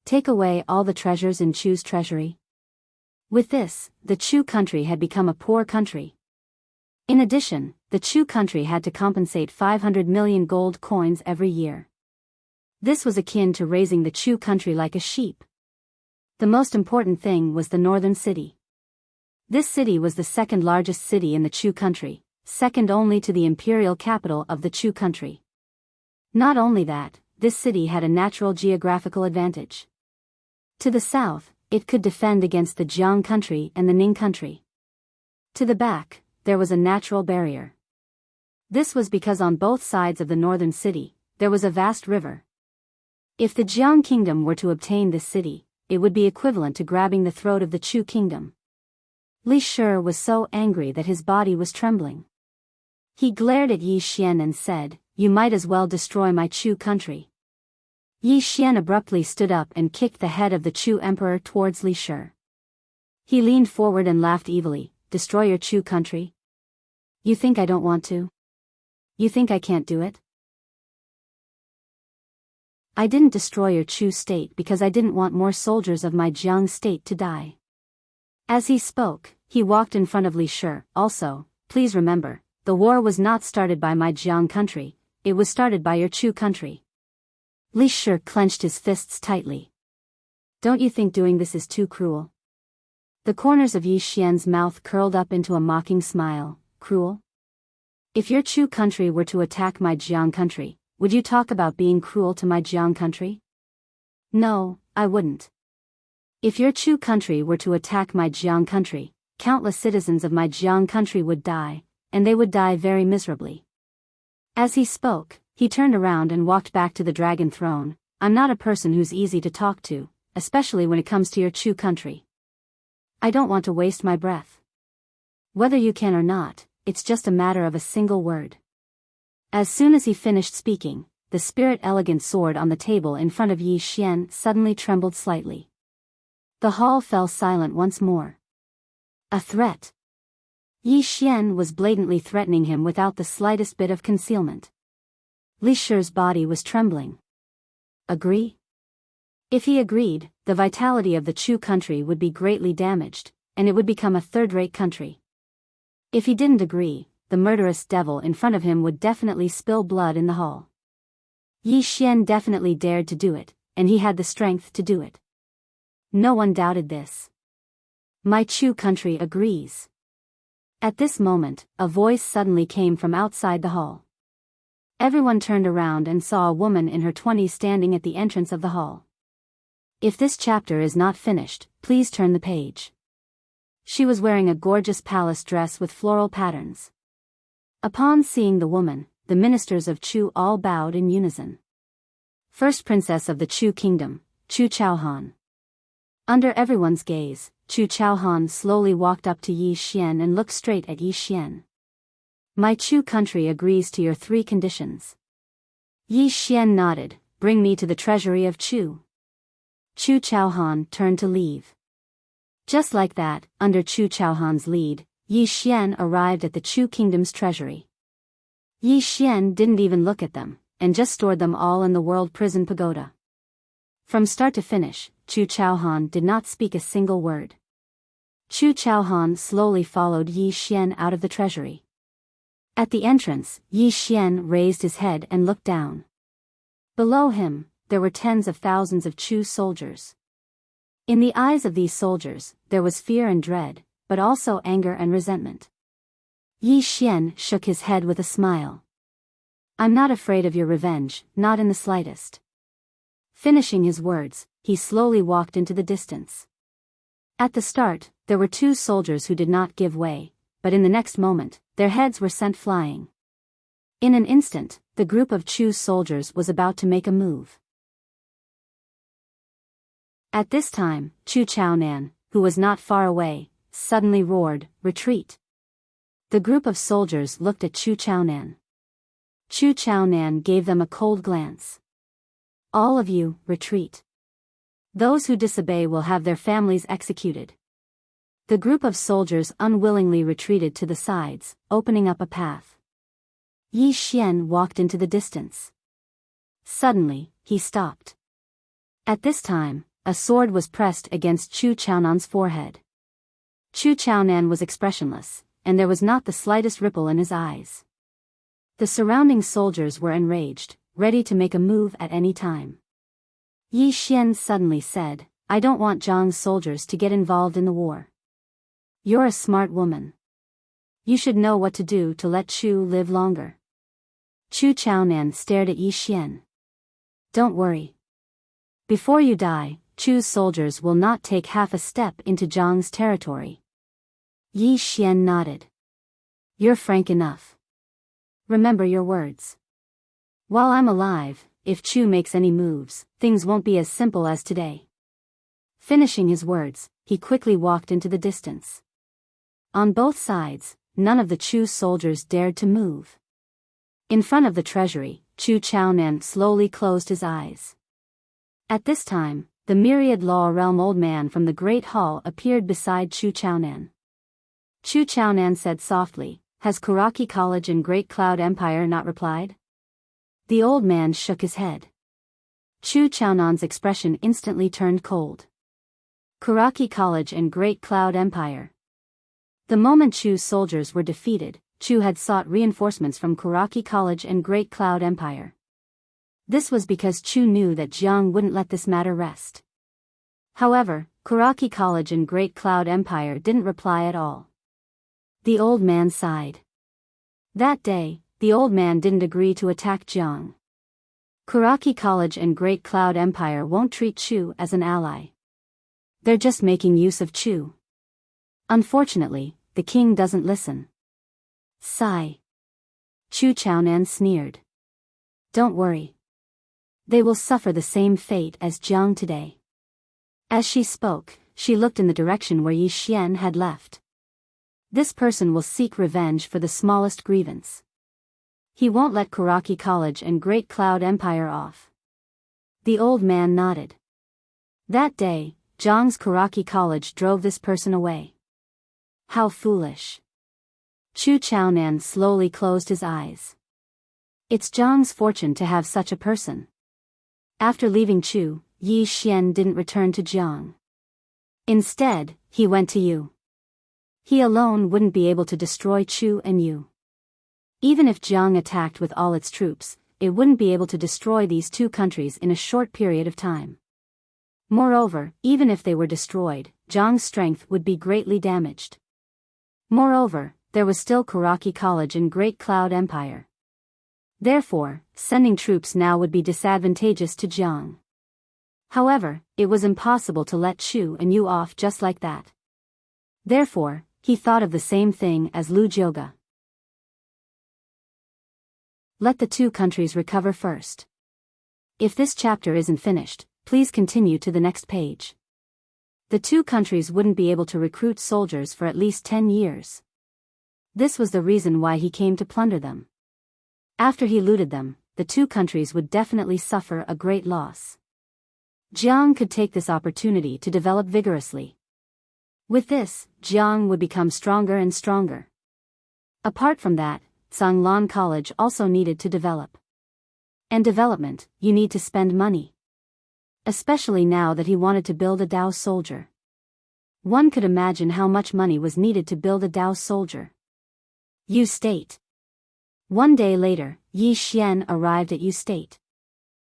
Speaker 1: Take away all the treasures in Chu's treasury. With this, the Chu country had become a poor country. In addition, the Chu country had to compensate 500 million gold coins every year. This was akin to raising the Chu country like a sheep. The most important thing was the northern city. This city was the second largest city in the Chu country, second only to the imperial capital of the Chu country. Not only that, this city had a natural geographical advantage. To the south, it could defend against the Jiang country and the Ning country. To the back, there was a natural barrier. This was because on both sides of the northern city, there was a vast river. If the Jiang kingdom were to obtain this city, it would be equivalent to grabbing the throat of the Chu kingdom. Li Shi was so angry that his body was trembling. He glared at Yi Xian and said, "You might as well destroy my Chu country." Yi Xian abruptly stood up and kicked the head of the Chu emperor towards Li Shi. He leaned forward and laughed evilly. Destroy your Chu country? You think I don't want to? You think I can't do it? I didn't destroy your Chu state because I didn't want more soldiers of my Jiang state to die. As he spoke, he walked in front of Li Shi. Also, please remember, the war was not started by my Jiang country, it was started by your Chu country. Li Shi clenched his fists tightly. Don't you think doing this is too cruel? The corners of Yi Xian's mouth curled up into a mocking smile. Cruel? If your Chu country were to attack my Jiang country, would you talk about being cruel to my Jiang country? No, I wouldn't. If your Chu country were to attack my Jiang country, countless citizens of my Jiang country would die, and they would die very miserably. As he spoke, he turned around and walked back to the dragon throne. I'm not a person who's easy to talk to, especially when it comes to your Chu country. I don't want to waste my breath. Whether you can or not, it's just a matter of a single word. As soon as he finished speaking, the spirit elegant sword on the table in front of Yi Xian suddenly trembled slightly. The hall fell silent once more. A threat. Yi Xian was blatantly threatening him without the slightest bit of concealment. Li Shi's body was trembling. Agree? If he agreed, the vitality of the Chu country would be greatly damaged, and it would become a third-rate country. If he didn't agree, the murderous devil in front of him would definitely spill blood in the hall. Yi Xian definitely dared to do it, and he had the strength to do it. No one doubted this. My Chu country agrees. At this moment, a voice suddenly came from outside the hall. Everyone turned around and saw a woman in her 20s standing at the entrance of the hall. If this chapter is not finished, please turn the page. She was wearing a gorgeous palace dress with floral patterns. Upon seeing the woman, the ministers of Chu all bowed in unison. First princess of the Chu kingdom, Chu Chaohan. Under everyone's gaze, Chu Chaohan slowly walked up to Yi Xian and looked straight at Yi Xian. My Chu country agrees to your 3 conditions. Yi Xian nodded. Bring me to the treasury of Chu. Chu Chaohan turned to leave. Just like that, under Chu Chaohan's lead, Yi Xian arrived at the Chu kingdom's treasury. Yi Xian didn't even look at them, and just stored them all in the World Prison Pagoda. From start to finish, Chu Chaohan did not speak a single word. Chu Chaohan slowly followed Yi Xian out of the treasury. At the entrance, Yi Xian raised his head and looked down. Below him, there were tens of thousands of Chu soldiers. In the eyes of these soldiers, there was fear and dread, but also anger and resentment. Yi Xian shook his head with a smile. I'm not afraid of your revenge, not in the slightest. Finishing his words, he slowly walked into the distance. At the start, there were 2 soldiers who did not give way, but in the next moment, their heads were sent flying. In an instant, the group of Chu soldiers was about to make a move. At this time, Chu Chaonan, who was not far away, suddenly roared, "Retreat!" The group of soldiers looked at Chu Chaonan. Chu Chaonan gave them a cold glance. All of you, retreat. Those who disobey will have their families executed. The group of soldiers unwillingly retreated to the sides, opening up a path. Yi Xian walked into the distance. Suddenly, he stopped. At this time, a sword was pressed against Chu Chaonan's forehead. Chu Chaonan was expressionless, and there was not the slightest ripple in his eyes. The surrounding soldiers were enraged, ready to make a move at any time. Yi Xian suddenly said, I don't want Zhang's soldiers to get involved in the war. You're a smart woman. You should know what to do to let Chu live longer. Chu Chaonan stared at Yi Xian. Don't worry. Before you die, Chu's soldiers will not take half a step into Zhang's territory. Yi Xian nodded. You're frank enough. Remember your words. While I'm alive, if Chu makes any moves, things won't be as simple as today. Finishing his words, he quickly walked into the distance. On both sides, none of the Chu soldiers dared to move. In front of the treasury, Chu Chaonan slowly closed his eyes. At this time, the myriad law realm old man from the great hall appeared beside Chu Chaonan. Chu Chaonan said softly, Has Kuraki College and Great Cloud Empire not replied? The old man shook his head. Chu Chaonan's expression instantly turned cold. Kuraki College and Great Cloud Empire. The moment Chu's soldiers were defeated, Chu had sought reinforcements from Kuraki College and Great Cloud Empire. This was because Chu knew that Jiang wouldn't let this matter rest. However, Kuraki College and Great Cloud Empire didn't reply at all. The old man sighed. That day, the old man didn't agree to attack Jiang. Kuraki College and Great Cloud Empire won't treat Chu as an ally. They're just making use of Chu. Unfortunately, the king doesn't listen. Sigh. Chu Chaonan sneered. Don't worry. They will suffer the same fate as Jiang today. As she spoke, she looked in the direction where Yi Xian had left. This person will seek revenge for the smallest grievance. He won't let Kuraki College and Great Cloud Empire off. The old man nodded. That day, Jiang's Kuraki College drove this person away. How foolish. Chu Chaonan slowly closed his eyes. It's Jiang's fortune to have such a person. After leaving Chu, Yi Xian didn't return to Jiang. Instead, he went to Yu. He alone wouldn't be able to destroy Chu and Yu. Even if Jiang attacked with all its troops, it wouldn't be able to destroy these two countries in a short period of time. Moreover, even if they were destroyed, Jiang's strength would be greatly damaged. Moreover, there was still Karaki College in Great Cloud Empire. Therefore, sending troops now would be disadvantageous to Jiang. However, it was impossible to let Chu and Yu off just like that. Therefore, he thought of the same thing as Lu Jioga. Let the two countries recover first. If this chapter isn't finished, please continue to the next page. The two countries wouldn't be able to recruit soldiers for at least 10 years. This was the reason why he came to plunder them. After he looted them, the two countries would definitely suffer a great loss. Jiang could take this opportunity to develop vigorously. With this, Jiang would become stronger and stronger. Apart from that, Zhanglan College also needed to develop. And development, you need to spend money. Especially now that he wanted to build a Dao soldier. One could imagine how much money was needed to build a Dao soldier. Yu State. One day later, Yi Xian arrived at Yu State.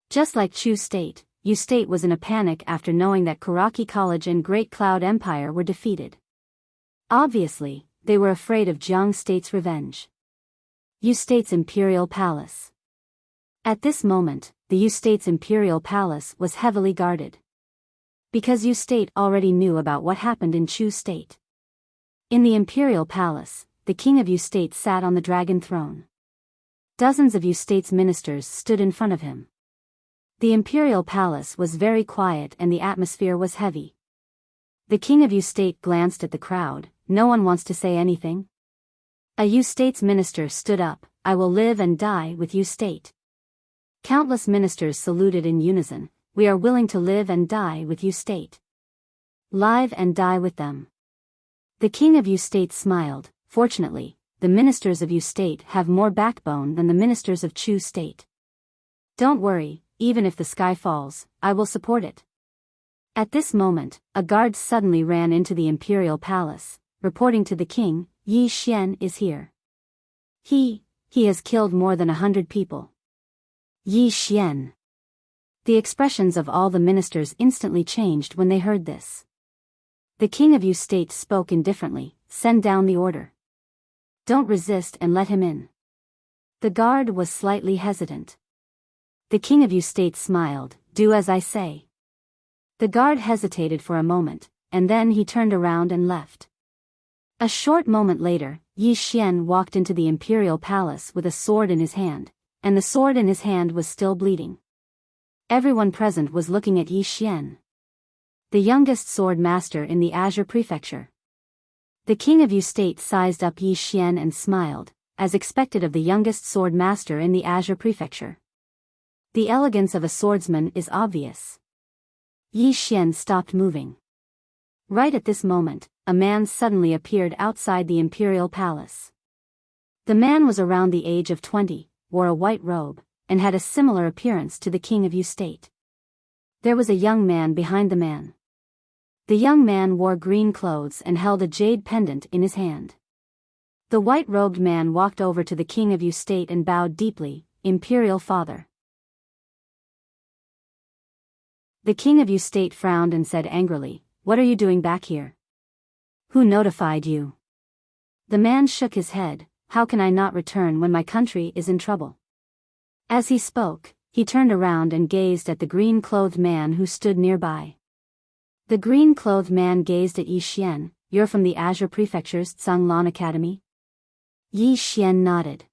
Speaker 1: Just like Chu State, Yu State was in a panic after knowing that Karaki College and Great Cloud Empire were defeated. Obviously, they were afraid of Jiang State's revenge. Yu State's Imperial Palace. At this moment, the Yu State's Imperial Palace was heavily guarded. Because Yu State already knew about what happened in Chu State. In the Imperial Palace, the king of Yu State sat on the dragon throne. Dozens of Yu State's ministers stood in front of him. The Imperial Palace was very quiet and the atmosphere was heavy. The king of Yu State glanced at the crowd. No one wants to say anything. A Yu State's minister stood up. I will live and die with Yu State. Countless ministers saluted in unison. We are willing to live and die with Yu State. Live and die with them. The king of Yu State smiled. Fortunately, the ministers of Yu State have more backbone than the ministers of Chu State. Don't worry, even if the sky falls, I will support it. At this moment, a guard suddenly ran into the Imperial Palace, reporting to the king, Yi Xian is here. He has killed more than 100 people. Yi Xian. The expressions of all the ministers instantly changed when they heard this. The king of Yu State spoke indifferently, send down the order. Don't resist and let him in. The guard was slightly hesitant. The king of Yu State smiled, do as I say. The guard hesitated for a moment, and then he turned around and left. A short moment later, Yi Xian walked into the Imperial Palace with a sword in his hand, and the sword in his hand was still bleeding. Everyone present was looking at Yi Xian, the youngest sword master in the Azure Prefecture. The king of Yu State sized up Yi Xian and smiled, as expected of the youngest sword master in the Azure Prefecture. The elegance of a swordsman is obvious. Yi Xian stopped moving. Right at this moment, a man suddenly appeared outside the Imperial Palace. The man was around the age of 20, wore a white robe, and had a similar appearance to the king of Yu State. There was a young man behind the man. The young man wore green clothes and held a jade pendant in his hand. The white-robed man walked over to the king of Yu State and bowed deeply, Imperial Father. The king of Yu State frowned and said angrily, what are you doing back here? Who notified you? The man shook his head, how can I not return when my country is in trouble? As he spoke, he turned around and gazed at the green-clothed man who stood nearby. The green-clothed man gazed at Yi Xian, you're from the Azure Prefecture's Zhanglan Academy? Yi Xian nodded.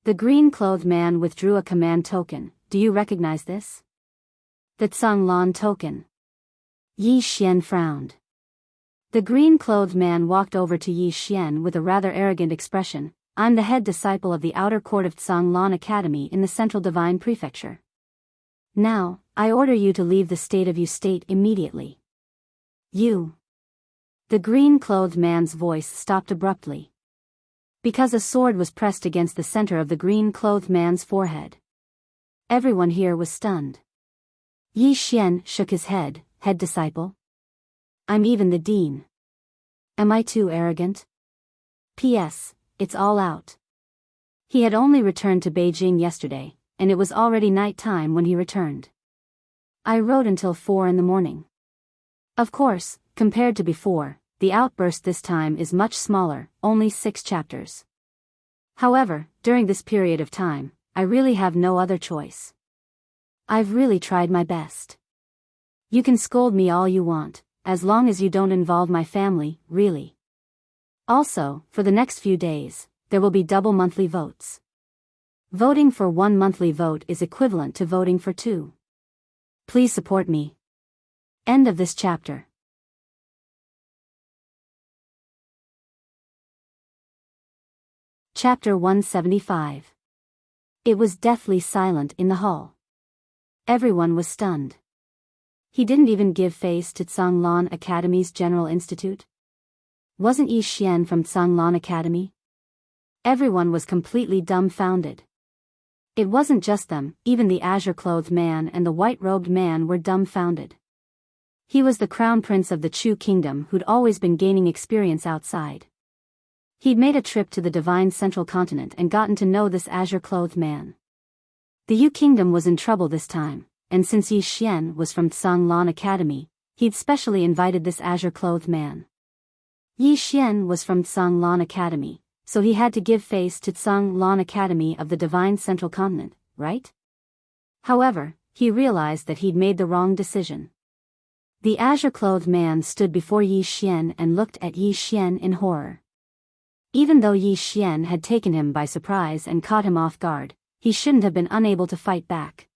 Speaker 1: The green-clothed man withdrew a command token, do you recognize this? The Zhanglan token. Yi Xian frowned. The green-clothed man walked over to Yi Xian with a rather arrogant expression, I'm the head disciple of the outer court of Zhanglan Academy in the Central Divine Prefecture. Now, I order you to leave the state of Yu State immediately. You. The green-clothed man's voice stopped abruptly. Because a sword was pressed against the center of the green-clothed man's forehead. Everyone here was stunned. Yi Xian shook his head, head disciple. I'm even the dean. Am I too arrogant? P.S. It's all out. He had only returned to Beijing yesterday, and it was already night time when he returned. I wrote until 4 in the morning. Of course, compared to before, the outburst this time is much smaller, only 6 chapters. However, during this period of time, I really have no other choice. I've really tried my best. You can scold me all you want, as long as you don't involve my family, really. Also, for the next few days, there will be double monthly votes. Voting for 1 monthly vote is equivalent to voting for 2. Please support me. End of this chapter. Chapter 175. It was deathly silent in the hall. Everyone was stunned. He didn't even give face to Tsanglan Academy's General Institute. Wasn't Yi Xian from Tsanglan Academy? Everyone was completely dumbfounded. It wasn't just them, even the azure-clothed man and the white-robed man were dumbfounded. He was the crown prince of the Chu kingdom who'd always been gaining experience outside. He'd made a trip to the divine central continent and gotten to know this azure-clothed man. The Yu kingdom was in trouble this time, and since Yi Xian was from Tsanglan Academy, he'd specially invited this azure-clothed man. Yi Xian was from Tsanglan Academy, so he had to give face to Tsanglan Academy of the divine central continent, right? However, he realized that he'd made the wrong decision. The azure-clothed man stood before Yi Xian and looked at Yi Xian in horror. Even though Yi Xian had taken him by surprise and caught him off guard, he shouldn't have been unable to fight back.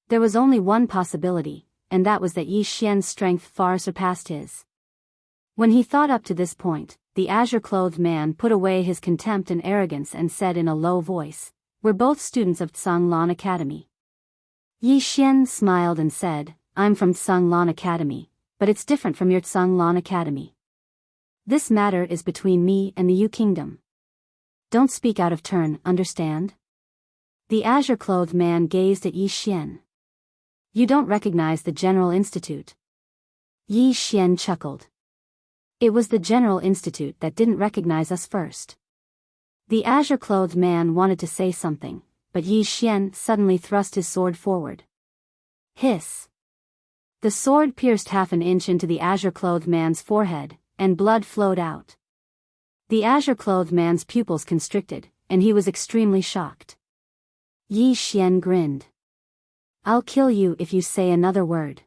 Speaker 1: There was only one possibility, and that was that Yi Xian's strength far surpassed his. When he thought up to this point, the azure-clothed man put away his contempt and arrogance and said in a low voice, "We're both students of Tsanglan Academy." Yi Xian smiled and said, "I'm from Tsanglan Academy, but it's different from your Tsanglan Academy. This matter is between me and the Yu kingdom. Don't speak out of turn, understand?" The azure-clothed man gazed at Yi Xian. "You don't recognize the General Institute?" Yi Xian chuckled. "It was the General Institute that didn't recognize us first." The azure-clothed man wanted to say something, but Yi Xian suddenly thrust his sword forward. Hiss! The sword pierced half an inch into the azure-clothed man's forehead, and blood flowed out. The azure-clothed man's pupils constricted, and he was extremely shocked. Yi Xian grinned. "I'll kill you if you say another word."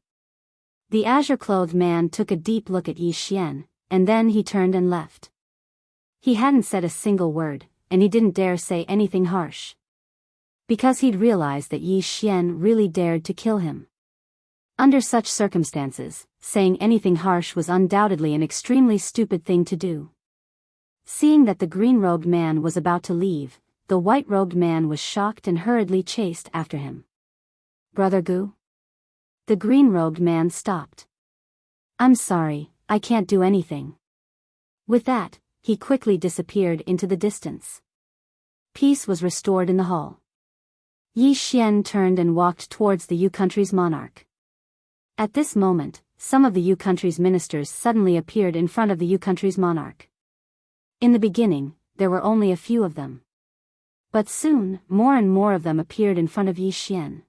Speaker 1: The azure-clothed man took a deep look at Yi Xian, and then he turned and left. He hadn't said a single word, and he didn't dare say anything harsh. Because he'd realized that Yi Xian really dared to kill him. Under such circumstances, saying anything harsh was undoubtedly an extremely stupid thing to do. Seeing that the green-robed man was about to leave, the white-robed man was shocked and hurriedly chased after him. "Brother Gu?" The green-robed man stopped. "I'm sorry, I can't do anything." With that, he quickly disappeared into the distance. Peace was restored in the hall. Yi Xian turned and walked towards the Yu country's monarch. At this moment, some of the Yu country's ministers suddenly appeared in front of the Yu country's monarch. In the beginning, there were only a few of them. But soon, more and more of them appeared in front of Yi Xian.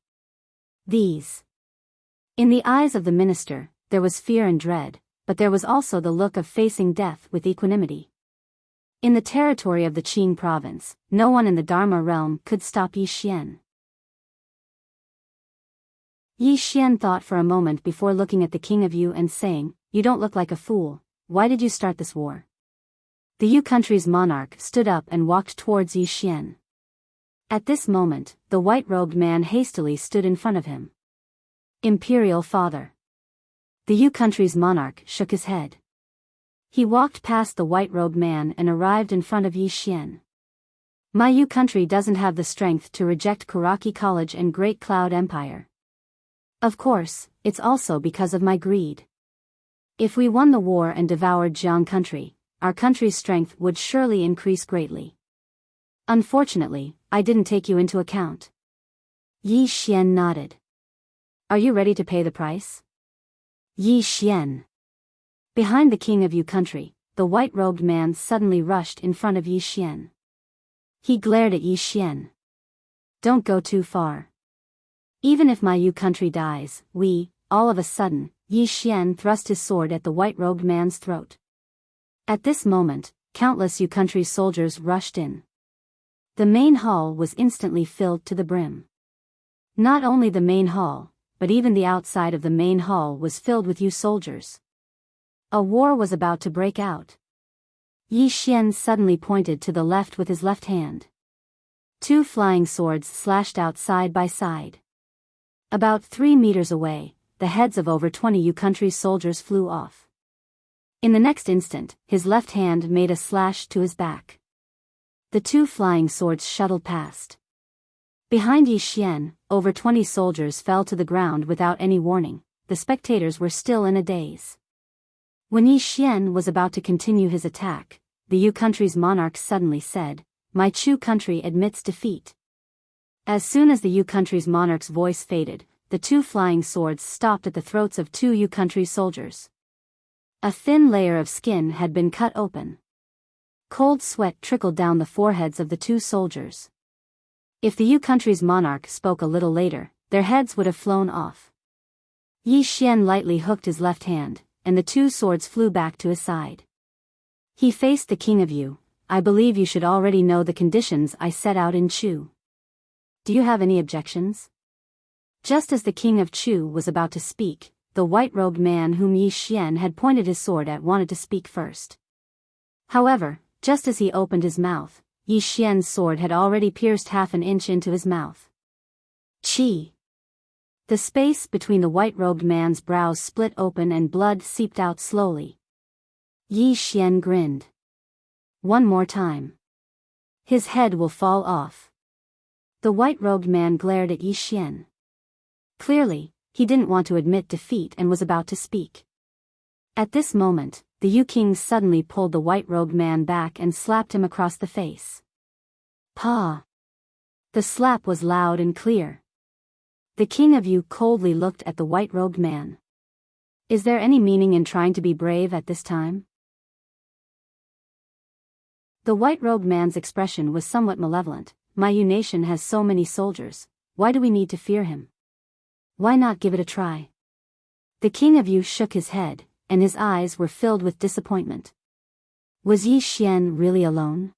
Speaker 1: In the eyes of the minister, there was fear and dread, but there was also the look of facing death with equanimity. In the territory of the Qing province, no one in the Dharma realm could stop Yi Xian. Yi Xian thought for a moment before looking at the king of Yu and saying, "You don't look like a fool, why did you start this war?" The Yu country's monarch stood up and walked towards Yi Xian. At this moment, the white-robed man hastily stood in front of him. "Imperial father." The Yu country's monarch shook his head. He walked past the white-robed man and arrived in front of Yi Xian. "My Yu country doesn't have the strength to reject Kuraki College and Great Cloud Empire. Of course, it's also because of my greed. If we won the war and devoured Jiang country, our country's strength would surely increase greatly. Unfortunately, I didn't take you into account." Yi Xian nodded. Are you ready to pay the price? Yi Xian. Behind the king of Yu country, the white-robed man suddenly rushed in front of Yi Xian. He glared at Yi Xian. Don't go too far. Even if my Yu country dies, all of a sudden, Yi Xian thrust his sword at the white-robed man's throat. At this moment, countless Yu country soldiers rushed in. The main hall was instantly filled to the brim. Not only the main hall, but even the outside of the main hall was filled with Yu soldiers. A war was about to break out. Yi Xian suddenly pointed to the left with his left hand. Two flying swords slashed out side by side. About 3 meters away, the heads of over 20 Yu country soldiers flew off. In the next instant, his left hand made a slash to his back. The two flying swords shuttled past. Behind Yi Xian, over 20 soldiers fell to the ground without any warning. The spectators were still in a daze. When Yi Xian was about to continue his attack, the Yu country's monarch suddenly said, "My Chu country admits defeat." As soon as the Yu country's monarch's voice faded, the two flying swords stopped at the throats of 2 Yu country soldiers. A thin layer of skin had been cut open. Cold sweat trickled down the foreheads of the 2 soldiers. If the Yu country's monarch spoke a little later, their heads would have flown off. Yi Xian lightly hooked his left hand, and the 2 swords flew back to his side. He faced the king of Yu. "I believe you should already know the conditions I set out in Chu. Do you have any objections?" Just as the king of Chu was about to speak, the white-robed man whom Yi Xian had pointed his sword at wanted to speak first. However, just as he opened his mouth, Yi Xian's sword had already pierced half an inch into his mouth. Chi! The space between the white-robed man's brows split open and blood seeped out slowly. Yi Xian grinned. "One more time. His head will fall off." The white-robed man glared at Yi Xian. Clearly, he didn't want to admit defeat and was about to speak. At this moment, the Yu king suddenly pulled the white-robed man back and slapped him across the face. Pa! The slap was loud and clear. The king of Yu coldly looked at the white-robed man. Is there any meaning in trying to be brave at this time? The white-robed man's expression was somewhat malevolent. "My Yu nation has so many soldiers. Why do we need to fear him? Why not give it a try?" The king of Yu shook his head, and his eyes were filled with disappointment. Was Yi Xian really alone?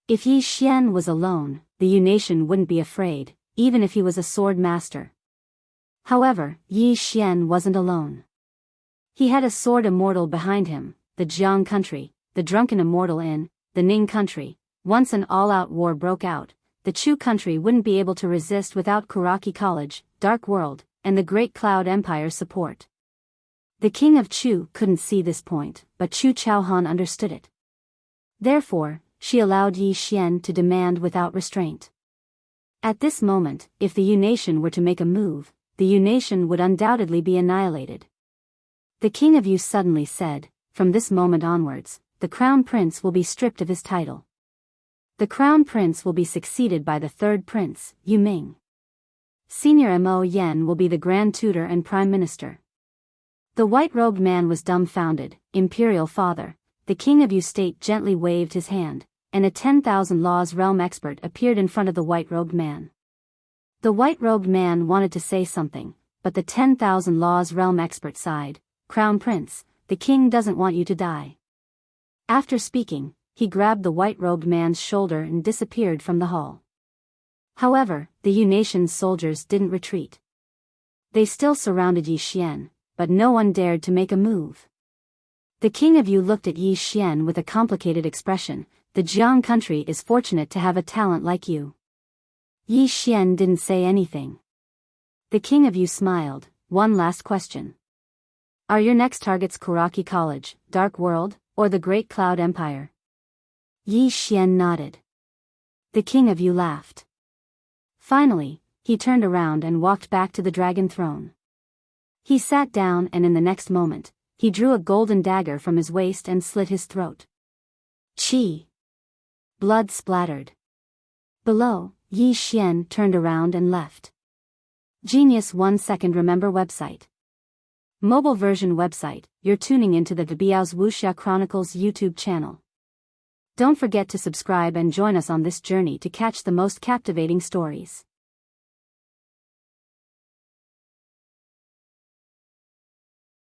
Speaker 1: If Yi Xian was alone, the Yu nation wouldn't be afraid, even if he was a sword master. However, Yi Xian wasn't alone. He had a sword immortal behind him, the Jiang country, the drunken immortal in the Ning country. Once an all-out war broke out, the Chu country wouldn't be able to resist without Kuraki College, Dark World, and the Great Cloud Empire's support. The king of Chu couldn't see this point, but Chu Chaohan understood it. Therefore, she allowed Yi Xian to demand without restraint. At this moment, if the Yu nation were to make a move, the Yu nation would undoubtedly be annihilated. The king of Yu suddenly said, "From this moment onwards, the crown prince will be stripped of his title. The crown prince will be succeeded by the third prince, Yu Ming. Senior Mo Yen will be the grand tutor and prime minister." The white-robed man was dumbfounded. "Imperial father," the king of Yu state gently waved his hand, and a 10,000 laws realm expert appeared in front of the white-robed man. The white-robed man wanted to say something, but the 10,000 laws realm expert sighed. "Crown prince, the king doesn't want you to die." After speaking, he grabbed the white-robed man's shoulder and disappeared from the hall. However, the Yu nation's soldiers didn't retreat. They still surrounded Yi Xian, but no one dared to make a move. The king of Yu looked at Yi Xian with a complicated expression. "The Jiang country is fortunate to have a talent like you." Yi Xian didn't say anything. The king of Yu smiled. "One last question. Are your next targets Kuraki College, Dark World, or the Great Cloud Empire?" Yi Xian nodded. The king of Yu laughed. Finally, he turned around and walked back to the dragon throne. He sat down and in the next moment, he drew a golden dagger from his waist and slit his throat. Chi! Blood splattered. Below, Yi Xian turned around and left. Genius 1 second remember website. Mobile version website, you're tuning into the Biyao's Wuxia Chronicles YouTube channel. Don't forget to subscribe and join us on this journey to catch the most captivating stories.